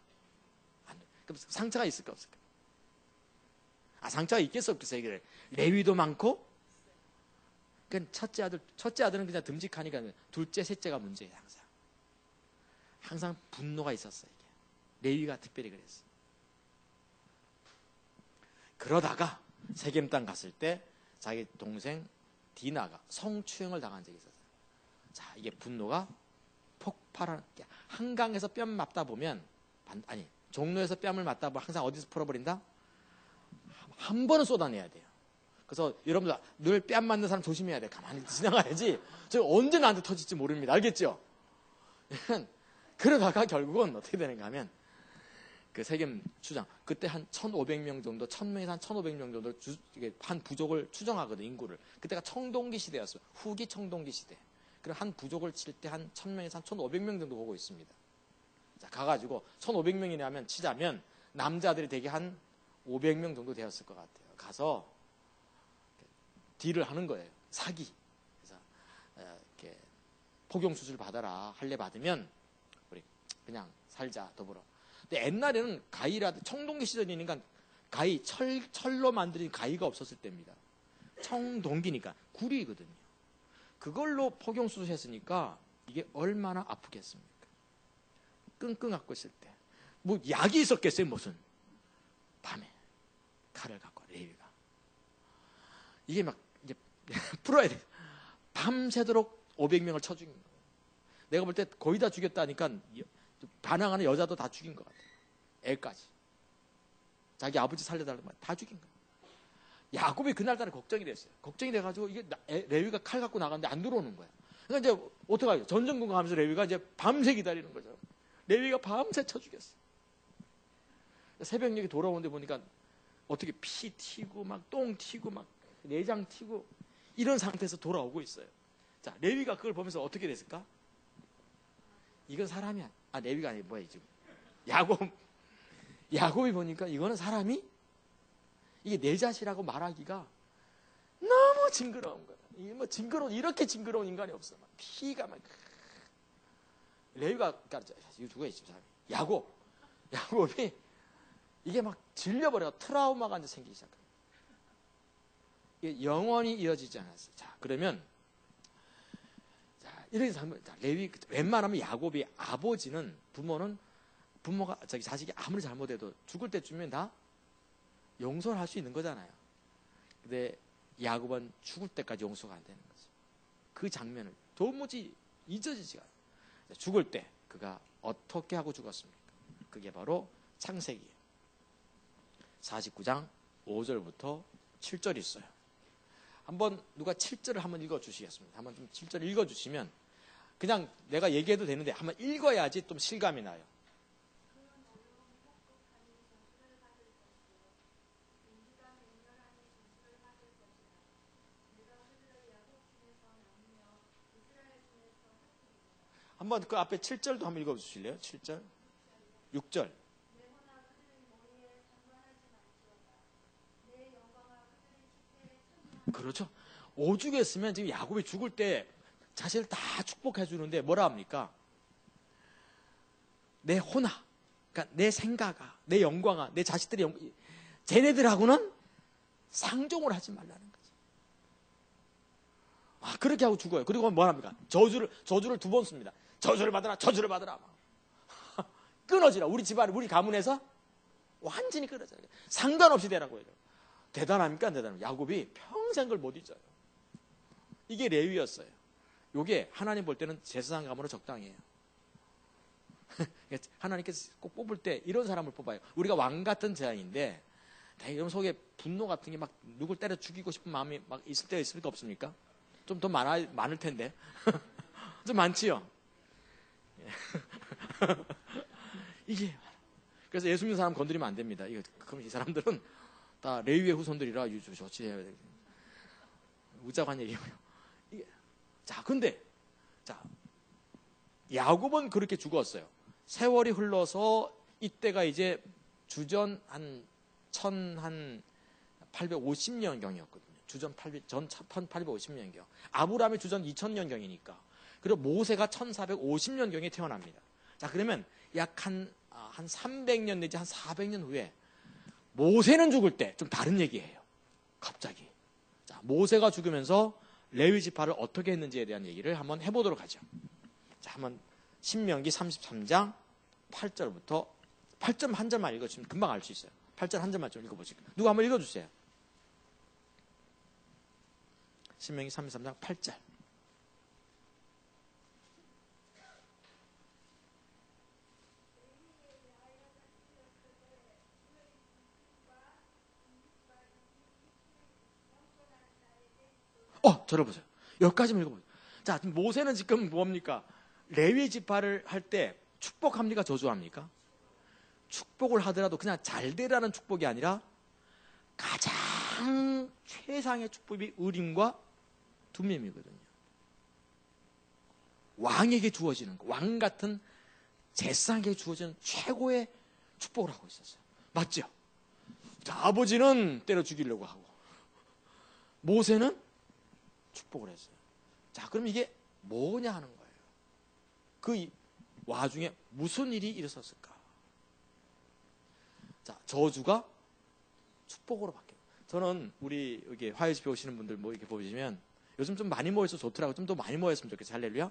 S1: 그럼 상처가 있을까 없을까? 상처가 있겠어 없겠어요? 레위도 많고, 그러니까 첫째 아들은 그냥 듬직하니까 둘째, 셋째가 문제예요. 항상 분노가 있었어요. 이게. 레위가 특별히 그랬어요. 그러다가 세겜 땅 갔을 때 자기 동생 디나가 성추행을 당한 적이 있었어요. 자, 이게 분노가 폭발하는, 한강에서 뺨 맞다 보면, 종로에서 뺨을 맞다 보면 항상 어디서 풀어버린다? 한 번은 쏟아내야 돼요. 그래서 여러분들 늘 뺨 맞는 사람 조심해야 돼요. 가만히 지나가야지. 저 언제 나한테 터질지 모릅니다. 알겠죠? 그러다가 결국은 어떻게 되는가 하면, 그 세겜 추장, 그때 한 1,500명 정도, 1,000명에서 한 1,500명 정도 한 부족을 추정하거든, 인구를. 그때가 청동기 시대였어요. 후기 청동기 시대. 그럼 한 부족을 칠 때 한 1,000명에서 한 1,500명 정도 보고 있습니다. 자, 가가지고 1,500명이나 하면 치자면 남자들이 되게 한 500명 정도 되었을 것 같아요. 가서 딜을 하는 거예요. 사기. 그래서 이렇게 포경수술 받아라. 할례 받으면 우리 그냥 살자, 더불어. 근데 옛날에는 청동기 시절이니까 가위, 철로 만든 가위가 없었을 때입니다. 청동기니까 구리거든요. 그걸로 포경수술 했으니까 이게 얼마나 아프겠습니까? 끙끙 앓고 있을 때. 뭐 약이 있었겠어요, 무슨. 밤에 칼을 갖고 레위가. 이게 막 이제 풀어야 돼. 밤새도록 500명을 쳐 죽인 거예요. 내가 볼 때 거의 다 죽였다니까 반항하는 여자도 다 죽인 것 같아요. 애까지. 자기 아버지 살려달라고 다 죽인 거예요. 야곱이 그날따라 걱정이 됐어요. 걱정이 돼가지고 이게 레위가 칼 갖고 나가는데 안 들어오는 거야. 그러니까 이제 어떻게 하죠? 전전긍긍 하면서 레위가 이제 밤새 기다리는 거죠. 레위가 밤새 쳐 죽였어. 새벽녘에 돌아오는데 보니까 어떻게 피 튀고 막 똥 튀고 막 내장 튀고 이런 상태에서 돌아오고 있어요. 자, 레위가 그걸 보면서 어떻게 됐을까? 이건 사람이야. 레위가 아니고 뭐야 지금? 야곱이 보니까 이거는 사람이 이게 내 자식이라고 말하기가 너무 징그러운 거야. 이게 뭐 이렇게 징그러운 인간이 없어. 막 피가 막. 레위가 이거 누가 있지 사람이? 야곱이 이게 막 질려버려. 트라우마가 이제 생기기 시작해. 이게 영원히 이어지지 않았어요. 자, 그러면 이렇게 레위 웬만하면 야곱이 아버지는 부모가 자식이 아무리 잘못해도 죽을 때쯤엔 다 용서를 할 수 있는 거잖아요. 근데 야곱은 죽을 때까지 용서가 안 되는 거죠. 그 장면을 도무지 잊어지지가 않아요. 죽을 때 그가 어떻게 하고 죽었습니까? 그게 바로 창세기 49장 5절부터 7절 있어요. 한번 누가 7절을 한번 읽어주시겠습니다. 한번 좀 7절 읽어주시면 그냥 내가 얘기해도 되는데 한번 읽어야지 좀 실감이 나요. 한번 그 앞에 7절도 한번 읽어주실래요? 7절? 6절. 그렇죠. 오죽 했으면 지금 야곱이 죽을 때 자신을 다 축복해 주는데 뭐라 합니까? 내 혼아, 그러니까 내 생가가, 내 영광아, 내 자식들의 쟤네들하고는 상종을 하지 말라는 거죠. 그렇게 하고 죽어요. 그리고 뭐 합니까? 저주를 2번 씁니다. 저주를 받으라, 저주를 받으라. 끊어지라. 우리 집안, 우리 가문에서 완전히 끊어져요. 상관없이 되라고 해요. 대단합니까? 안 대단합니까? 야곱이 평생 그걸 못 잊어요. 이게 레위였어요. 이게 하나님 볼 때는 제사장 가문으로 적당해요. 하나님께서 꼭 뽑을 때 이런 사람을 뽑아요. 우리가 왕 같은 재앙인데 대형 속에 분노 같은 게 막 누굴 때려 죽이고 싶은 마음이 막 있을 때가 있습니까? 없습니까? 좀 더 많을 텐데. 좀 많지요? 이게 그래서 예수 믿는 사람 건드리면 안 됩니다. 그럼 이 사람들은 다 레위의 후손들이라 조치해야 돼. 우자관 얘기고요. 근데 야곱은 그렇게 죽었어요. 세월이 흘러서 이때가 이제 주전 한 1850년경이었거든요. 전 1850년경. 아브라함이 주전 2000년경이니까. 그리고 모세가 1450년경에 태어납니다. 자, 그러면 약 한 300년 내지 한 400년 후에 모세는 죽을 때 좀 다른 얘기예요. 갑자기. 자, 모세가 죽으면서 레위 지파를 어떻게 했는지에 대한 얘기를 한번 해보도록 하죠. 자, 한번 신명기 33장 8절부터 8점 한 절만 읽어주시면 금방 알 수 있어요. 8절 한 절만 좀 읽어보시고. 누가 한번 읽어주세요. 신명기 33장 8절. 들어보세요. 여기까지만 읽어보세요. 자, 모세는 지금 뭡니까? 레위 지파를 할 때 축복합니까? 저주합니까? 축복을 하더라도 그냥 잘 되라는 축복이 아니라 가장 최상의 축복이 우림과 둠밈이거든요. 왕에게 주어지는 거, 왕 같은 제사장에게 주어지는 최고의 축복을 하고 있었어요. 맞죠? 자, 아버지는 때려 죽이려고 하고 모세는 축복을 했어요. 자, 그럼 이게 뭐냐 하는 거예요. 그 와중에 무슨 일이 일어섰을까? 자, 저주가 축복으로 바뀌어요. 저는 우리 여기 화요 집회 오시는 분들 뭐 이렇게 보시면 요즘 좀 많이 모여서 좋더라고. 좀 더 많이 모였으면 좋겠어요. 할렐루야.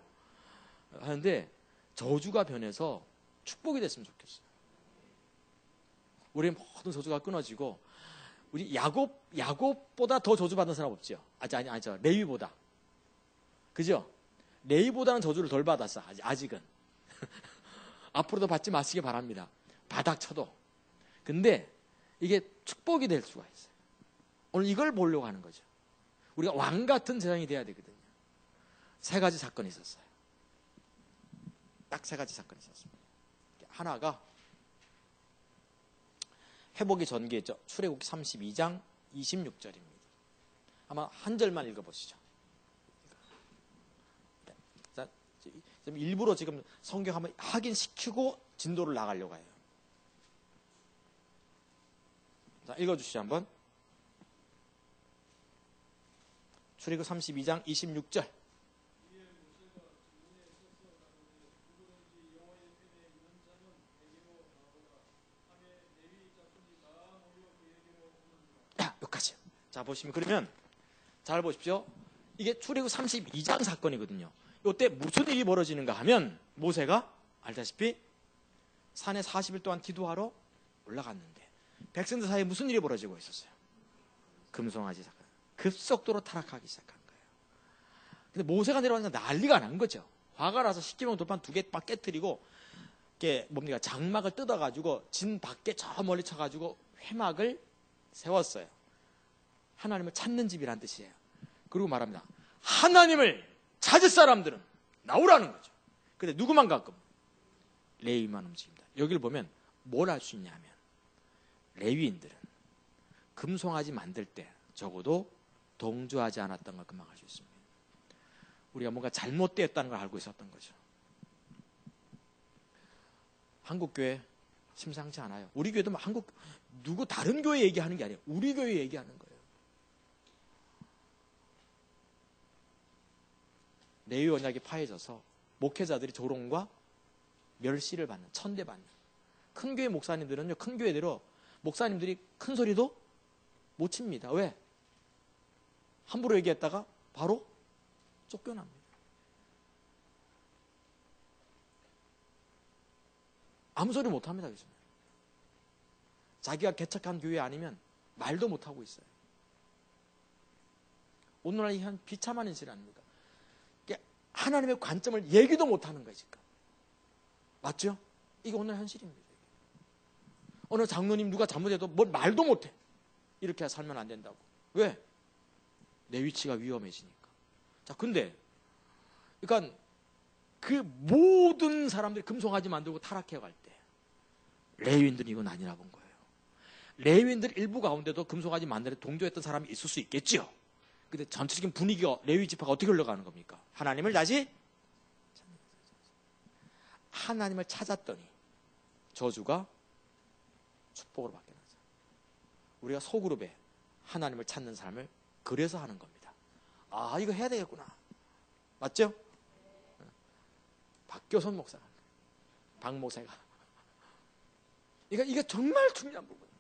S1: 하는데 저주가 변해서 축복이 됐으면 좋겠어요. 우리 모든 저주가 끊어지고 우리 야곱보다 더 저주받은 사람 없죠? 아니죠. 레위보다. 그죠? 레위보다는 저주를 덜 받았어. 아직은. 앞으로도 받지 마시기 바랍니다. 바닥 쳐도. 근데 이게 축복이 될 수가 있어요. 오늘 이걸 보려고 하는 거죠. 우리가 왕 같은 세상이 돼야 되거든요. 세 가지 사건이 있었어요. 딱 세 가지 사건이 있었습니다. 하나가 회복의 전개죠. 출애굽기 32장 26절입니다. 아마 한 절만 읽어보시죠. 자, 일부러 지금 성경 한번 확인시키고 진도를 나가려고 해요. 자, 읽어주시죠 한번. 출애굽 32장 26절. 여기까지. 자, 보시면 그러면 잘 보십시오. 이게 출애굽 32장 사건이거든요. 이때 무슨 일이 벌어지는가 하면 모세가 알다시피 산에 40일 동안 기도하러 올라갔는데 백성들 사이에 무슨 일이 벌어지고 있었어요? 금송아지 사건. 급속도로 타락하기 시작한 거예요. 근데 모세가 내려가니까 난리가 난 거죠. 화가 나서 십계명 돌판 2개 막 깨뜨리고 이게 뭡니까? 장막을 뜯어가지고 진 밖에 저 멀리 쳐가지고 회막을 세웠어요. 하나님을 찾는 집이란 뜻이에요. 그리고 말합니다. 하나님을 찾을 사람들은 나오라는 거죠. 근데 누구만 가끔? 레위만 움직입니다. 여기를 보면 뭘 할 수 있냐면 레위인들은 금송아지 만들 때 적어도 동조하지 않았던 걸 금방 알 수 있습니다. 우리가 뭔가 잘못되었다는 걸 알고 있었던 거죠. 한국교회 심상치 않아요. 우리 교회도 누구 다른 교회 얘기하는 게 아니에요. 우리 교회 얘기하는 거예요. 레위 언약이 파해져서 목회자들이 조롱과 멸시를 받는, 천대받는. 큰 교회 목사님들은요, 큰 교회대로 목사님들이 큰 소리도 못 칩니다. 왜? 함부로 얘기했다가 바로 쫓겨납니다. 아무 소리 못 합니다. 요즘에. 자기가 개척한 교회 아니면 말도 못 하고 있어요. 오늘날 이 비참한 현실 아닙니까? 하나님의 관점을 얘기도 못 하는 거예요, 지금. 맞죠? 이게 오늘 현실입니다. 어느 장로님 누가 잘못해도 뭘 말도 못 해. 이렇게 살면 안 된다고. 왜? 내 위치가 위험해지니까. 자, 근데 그러니까 그 모든 사람들이 금송아지 만들고 타락해 갈 때 레위인들은 이건 아니라 본 거예요. 레위인들 일부 가운데도 금송아지 만드는 동조했던 사람이 있을 수 있겠지요. 근데 전체적인 분위기가 레위 지파가 어떻게 흘러가는 겁니까? 하나님을 다시 하나님을 찾았더니 저주가 축복으로 바뀌어나죠. 우리가 소그룹에 하나님을 찾는 사람을 그래서 하는 겁니다. 아, 이거 해야 되겠구나. 맞죠? 박교선 목사가, 박 목사가. 이게 정말 중요한 부분이에요.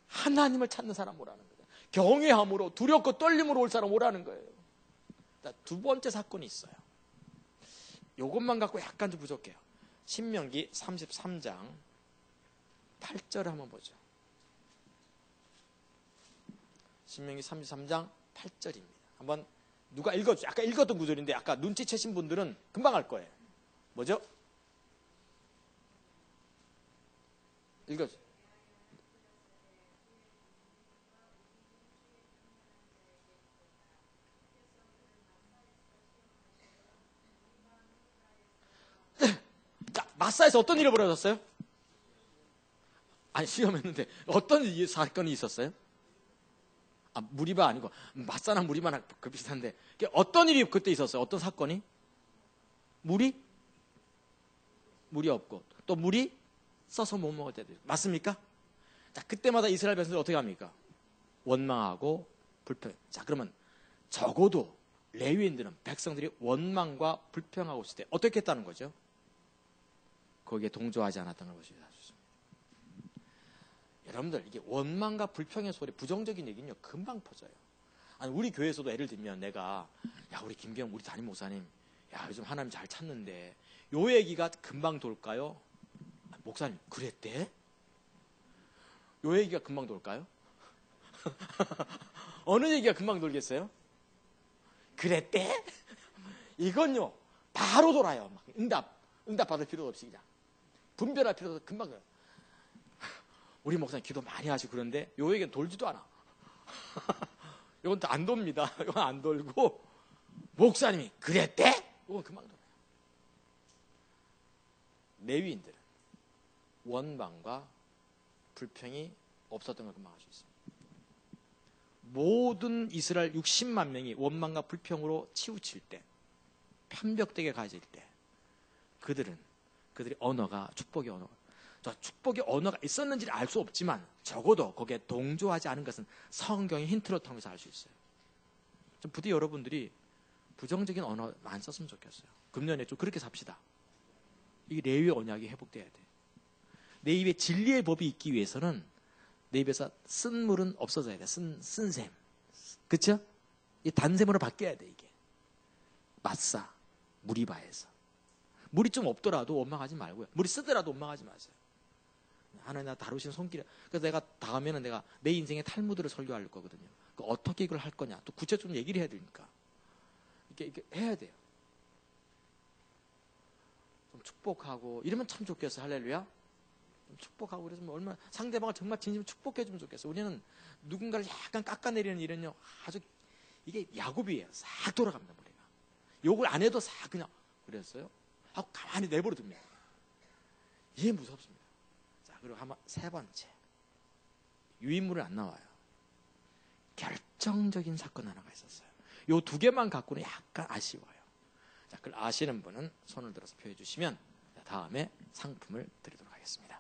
S1: 하나님을 찾는 사람 오라는 거예요. 경외함으로, 두렵고 떨림으로 올 사람 오라는 거예요. 두 번째 사건이 있어요. 이것만 갖고 약간 좀 부족해요. 신명기 33장 8절을 한번 보죠. 신명기 33장 8절입니다. 한번 누가 읽어주세요. 아까 읽었던 구절인데 아까 눈치채신 분들은 금방 알 거예요. 뭐죠? 읽어주세요. 자, 마사에서 어떤 일이 벌어졌어요? 아니, 시험했는데 어떤 사건이 있었어요? 아, 무리바 아니고 마사나 무리바나 그 비슷한데 어떤 일이 그때 있었어요? 어떤 사건이? 물이 없고 또 물이 써서 못 먹을 때도 있고. 맞습니까? 자, 그때마다 이스라엘 백성들이 어떻게 합니까? 원망하고 불평. 자, 그러면 적어도 레위인들은 백성들이 원망과 불평하고 있을 때 어떻게 했다는 거죠? 거기에 동조하지 않았던 걸 보시죠. 여러분들, 이게 원망과 불평의 소리, 부정적인 얘기는요, 금방 퍼져요. 아니, 우리 교회에서도 예를 들면 내가, 야, 우리 김경, 우리 담임 목사님, 야, 요즘 하나님 잘 찾는데, 요 얘기가 금방 돌까요? 목사님, 그랬대? 요 얘기가 금방 돌까요? 어느 얘기가 금방 돌겠어요? 그랬대? 이건요, 바로 돌아요. 막 응답 받을 필요도 없이 그냥. 분별할 필요도 없이 금방 돌아요. 우리 목사님 기도 많이 하시고 그런데 요 얘기는 돌지도 않아. 이건 또 안 돕니다. 이건 안 돌고 목사님이 그랬대? 이건 금방 돌아요. 레위인들은 원망과 불평이 없었던 걸 금방 알 수 있습니다. 모든 이스라엘 60만 명이 원망과 불평으로 치우칠 때, 편벽되게 가질 때 그들이 언어가 축복의 언어가, 저 축복의 언어가 있었는지를 알 수 없지만 적어도 거기에 동조하지 않은 것은 성경의 힌트를 통해서 알 수 있어요. 좀 부디 여러분들이 부정적인 언어 안 썼으면 좋겠어요. 금년에 좀 그렇게 삽시다. 이게 레위의 언약이 회복돼야 돼. 내 입에 진리의 법이 있기 위해서는 내 입에서 쓴물은 없어져야 돼. 쓴 셈. 그쵸? 이 단샘으로 바뀌어야 돼, 이게. 마사, 무리바에서. 물이 좀 없더라도 원망하지 말고요. 물이 쓰더라도 원망하지 마세요. 하나님 나 다루시는 손길에. 그래서 내가 다음에는 내가 내 인생의 탈무드를 설교할 거거든요. 어떻게 이걸 할 거냐. 또 구체적으로 얘기를 해야 되니까. 이렇게 해야 돼요. 좀 축복하고 이러면 참 좋겠어요. 할렐루야. 좀 축복하고 그래서 얼마나 상대방을 정말 진심으로 축복해주면 좋겠어요. 우리는 누군가를 약간 깎아내리는 일은요. 아주 이게 야곱이에요. 싹 돌아갑니다. 머리가. 욕을 안 해도 싹 그냥 그랬어요. 하고 가만히 내버려 둡니다. 이게 무섭습니다. 자, 그리고 한번 세 번째. 유인물은 안 나와요. 결정적인 사건 하나가 있었어요. 요 두 개만 갖고는 약간 아쉬워요. 자, 그걸 아시는 분은 손을 들어서 표해 주시면 다음에 상품을 드리도록 하겠습니다.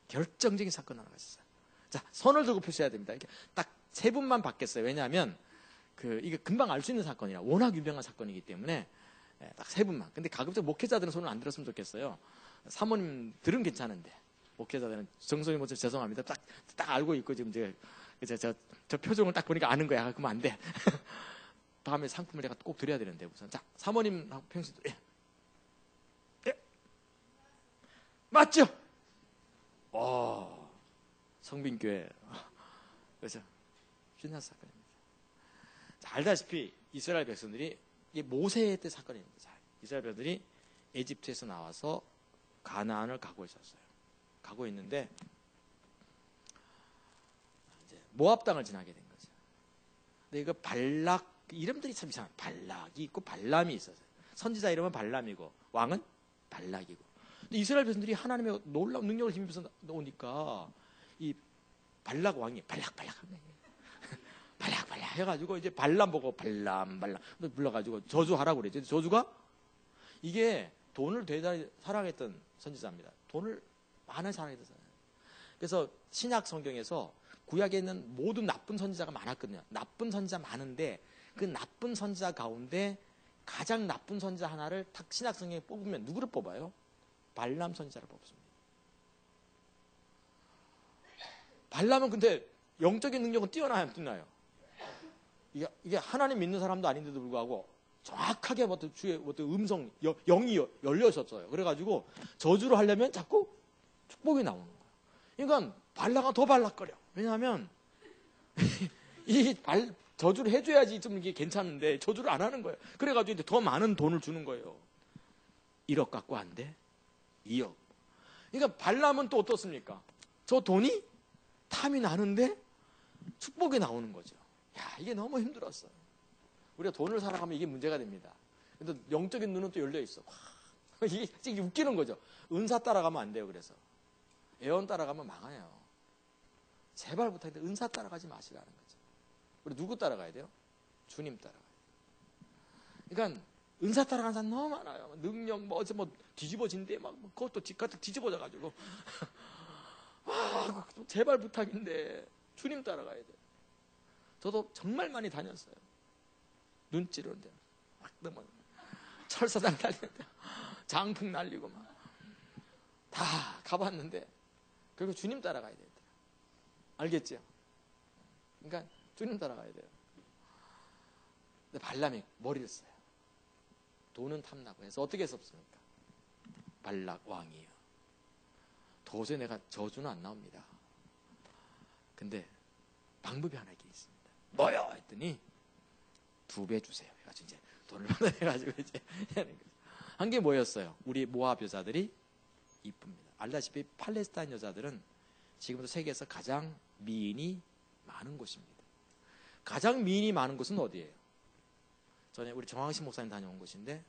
S1: 결정적인 사건 하나가 있었어요. 자, 손을 들고 표시해야 됩니다. 이렇게 딱 세 분만 받겠어요. 왜냐하면 이게 금방 알 수 있는 사건이라 워낙 유명한 사건이기 때문에 딱 세 분만. 근데 가급적 목회자들은 손을 안 들었으면 좋겠어요. 사모님들은 괜찮은데 목회자들은 정성이 뭐 죄송합니다. 딱 알고 있고 지금 저 표정을 딱 보니까 아는 거야. 그러면 안 돼. 다음에 상품을 내가 꼭 드려야 되는데 우선. 자, 사모님 평소도 예. 맞죠? 성빈교회. 그래서 신나 사건입니다. 자, 알다시피 이스라엘 백성들이 이게 모세 때 사건입니다. 자, 이스라엘 백성들이 에집트에서 나와서 가나안을 가고 있었어요. 가고 있는데 이제 모압 땅을 지나게 된 거죠. 근데 이거 발락 이름들이 참 이상해요. 발락이 있고 발람이 있었어요. 선지자 이름은 발람이고 왕은 발락이고. 근데 이스라엘 백성들이 하나님의 놀라운 능력을 힘입어서 오니까 이 발락 왕이 발락 해가지고 이제 발람 보고 발람 불러가지고 저주하라고 그랬죠. 저주가 이게 돈을 대단히 사랑했던 선지자입니다. 돈을 많이 사랑했던 선지자. 그래서 신약 성경에서 구약에 있는 모든 나쁜 선지자가 많았거든요. 나쁜 선지자 많은데 그 나쁜 선지자 가운데 가장 나쁜 선지자 하나를 탁 신약성경에 뽑으면 누구를 뽑아요? 발람 선지자를 뽑습니다. 발람은 근데 영적인 능력은 뛰어나요, 안 뛰어나요? 이게 하나님 믿는 사람도 아닌데도 불구하고 정확하게 어떤 주의 어떤 음성, 영이 열려졌어요. 그래가지고 저주를 하려면 자꾸 축복이 나오는 거예요. 그러니까 발라가 더 발락거려. 왜냐하면 저주를 해줘야지 좀 이게 괜찮은데 저주를 안 하는 거예요. 그래가지고 이제 더 많은 돈을 주는 거예요. 1억 갖고 안 돼? 2억. 그러니까 발람은 또 어떻습니까? 저 돈이 탐이 나는데 축복이 나오는 거죠. 야, 이게 너무 힘들었어요. 우리가 돈을 살아가면 이게 문제가 됩니다. 근데 영적인 눈은 또 열려 있어. 이게 웃기는 거죠. 은사 따라가면 안 돼요. 그래서 애원 따라가면 망해요. 제발 부탁인데 은사 따라가지 마시라는 거죠. 우리 누구 따라가야 돼요? 주님 따라가야 돼요. 그러니까 은사 따라가는 사람 너무 많아요. 능력 어제 뒤집어진대 막 그것도 뒤집어져 가지고 제발 부탁인데 주님 따라가야 돼요. 저도 정말 많이 다녔어요. 눈 찌르는데 막 너무 철사장 날리는데 장풍 날리고 막 다 가봤는데 결국 주님 따라가야 돼요. 알겠죠? 그러니까 주님 따라가야 돼요. 근데 발람이 머리를 써요. 돈은 탐나고 해서 어떻게 했습니까? 발락 왕이에요. 도저히 내가 저주는 안 나옵니다. 근데 방법이 하나 있습니다. 뭐요? 했더니 2배 주세요. 해가지고 이제 돈을 받아가지고 이제 한 게 뭐였어요? 우리 모압 여자들이 이쁩니다. 알다시피 팔레스타인 여자들은 지금도 세계에서 가장 미인이 많은 곳입니다. 가장 미인이 많은 곳은 어디예요? 전에 우리 정황식 목사님 다녀온 곳인데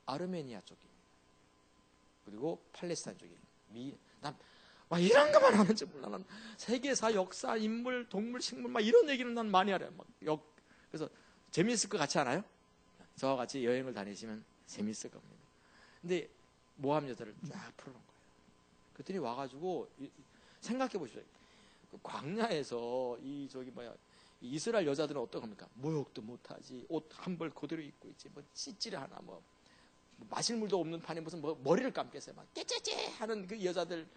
S1: 아르메니아 쪽입니다. 그리고 팔레스타인 쪽이에요. 난 이런 것만 하는지 몰라. 난 세계사, 역사, 인물, 동물, 식물 막 이런 얘기는 난 많이 알아요. 그래서 재미있을 것 같지 않아요? 저와 같이 여행을 다니시면 재미있을 겁니다. 근데 모함 여자를 쫙 풀어놓은 거예요. 그랬더니 와가지고 생각해 보십시오. 광야에서 이스라엘 여자들은 어떤 겁니까? 모욕도 못하지, 옷 한 벌 그대로 입고 있지, 씻지를 않아, 마실 물도 없는 판에 무슨 머리를 감겠어요. 막 깨째째 하는 그 여자들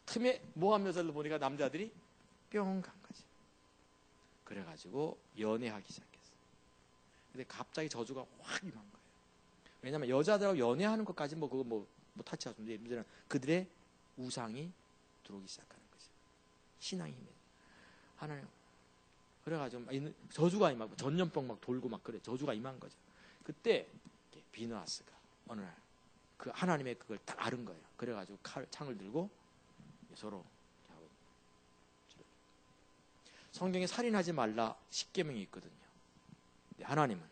S1: 틈에 모함 여자들 보니까 남자들이 뿅 간 거지. 그래가지고 연애하기 시작했어. 근데 갑자기 저주가 확 임한 거예요. 왜냐하면 여자들하고 연애하는 것까지 그거 타치할 수 없는데 문제는 그들의 우상이 들어오기 시작하는 거죠. 신앙이 힘이. 하나님. 그래가지고 저주가 임하고 전염병 막 돌고 막 그래. 저주가 임한 거죠. 그때 비느하스가 어느 날 그 하나님의 그걸 딱 아는 거예요. 그래가지고 창을 들고 서로 성경에 살인하지 말라 10계명이 있거든요. 근데 하나님은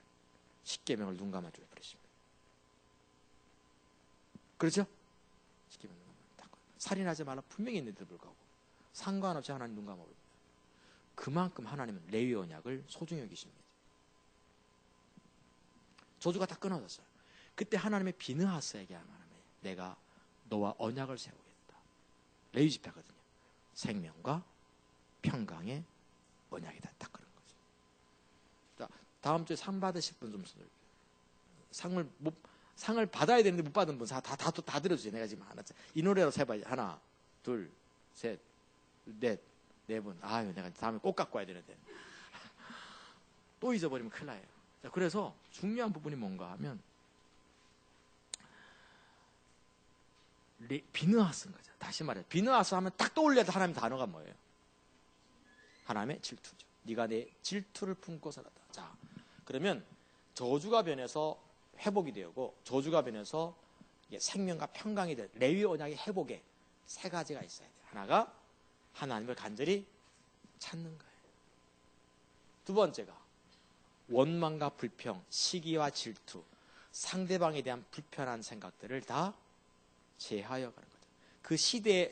S1: 10계명을 눈 감아줘 버리십니다. 그렇죠? 10계명 눈 감아. 살인하지 말라 분명히 있는데도 불구하고 상관없이 하나님 눈 감아버립니다. 그만큼 하나님은 레위 언약을 소중히 여기십니다. 저주가 다 끊어졌어요. 그때 하나님의 비느하스에게 하나님이 내가 너와 언약을 세우겠다. 레위 집회거든요. 생명과 평강의 언약이다. 딱 그런 거죠. 자, 다음 주에 상 받으실 분 좀 상을 받아야 되는데 못 받은 분 다 들어주세요. 내가 지금 하나 이 노래로 세봐야지. 하나, 둘, 셋, 넷, 네 분. 아유, 내가 다음에 꼭 갖고 와야 되는데 또 잊어버리면 큰일 나요. 자, 그래서 중요한 부분이 뭔가 하면 비느하스인 거죠. 다시 말해, 비느하스 하면 딱 떠올려야 될 하나님의 단어가 뭐예요? 하나님의 질투죠. 네가 내 질투를 품고 살았다. 자, 그러면 저주가 변해서 회복이 되고 저주가 변해서 생명과 평강이 될 레위 언약의 회복에 3가지가 있어야 돼요. 하나가 하나님을 간절히 찾는 거예요. 2번째가 원망과 불평, 시기와 질투, 상대방에 대한 불편한 생각들을 다 제하여 가는 거죠. 그 시대의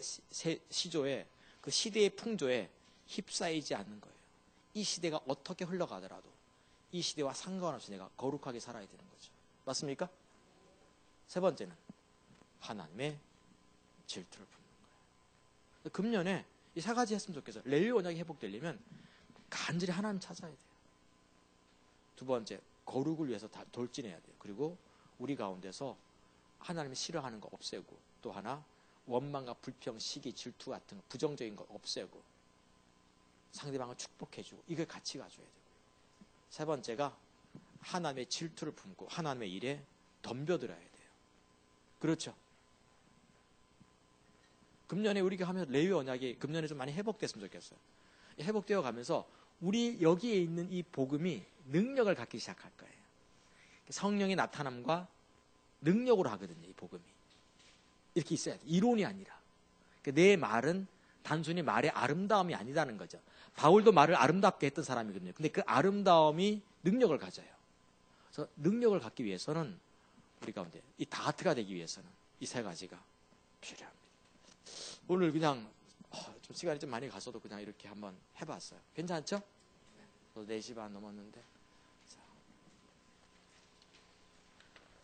S1: 시조에, 그 시대의 풍조에 휩싸이지 않는 거예요. 이 시대가 어떻게 흘러가더라도 이 시대와 상관없이 내가 거룩하게 살아야 되는 거죠. 맞습니까? 3번째는 하나님의 질투를 품는 거예요. 금년에 이 3가지 했으면 좋겠어요. 레위 언약이 회복되려면 간절히 하나님 찾아야 돼요. 두 번째, 거룩을 위해서 다 돌진해야 돼요. 그리고 우리 가운데서 하나님이 싫어하는 거 없애고, 또 하나 원망과 불평, 시기, 질투 같은 부정적인 거 없애고 상대방을 축복해주고, 이걸 같이 가져야 돼요. 세 번째가 하나님의 질투를 품고 하나님의 일에 덤벼들어야 돼요. 그렇죠? 금년에 우리가 하면 레위 언약이 금년에 좀 많이 회복됐으면 좋겠어요. 회복되어 가면서 우리 여기에 있는 이 복음이 능력을 갖기 시작할 거예요. 성령의 나타남과 능력으로 하거든요, 이 복음이. 이렇게 있어야 돼요. 이론이 아니라. 내 말은 단순히 말의 아름다움이 아니다는 거죠. 바울도 말을 아름답게 했던 사람이거든요. 근데 그 아름다움이 능력을 가져요. 그래서 능력을 갖기 위해서는 우리 가운데 이 다트가 되기 위해서는 이 세 가지가 필요합니다. 오늘 그냥 좀 시간이 좀 많이 갔어도 그냥 이렇게 한번 해봤어요. 괜찮죠? 4시 반 넘었는데.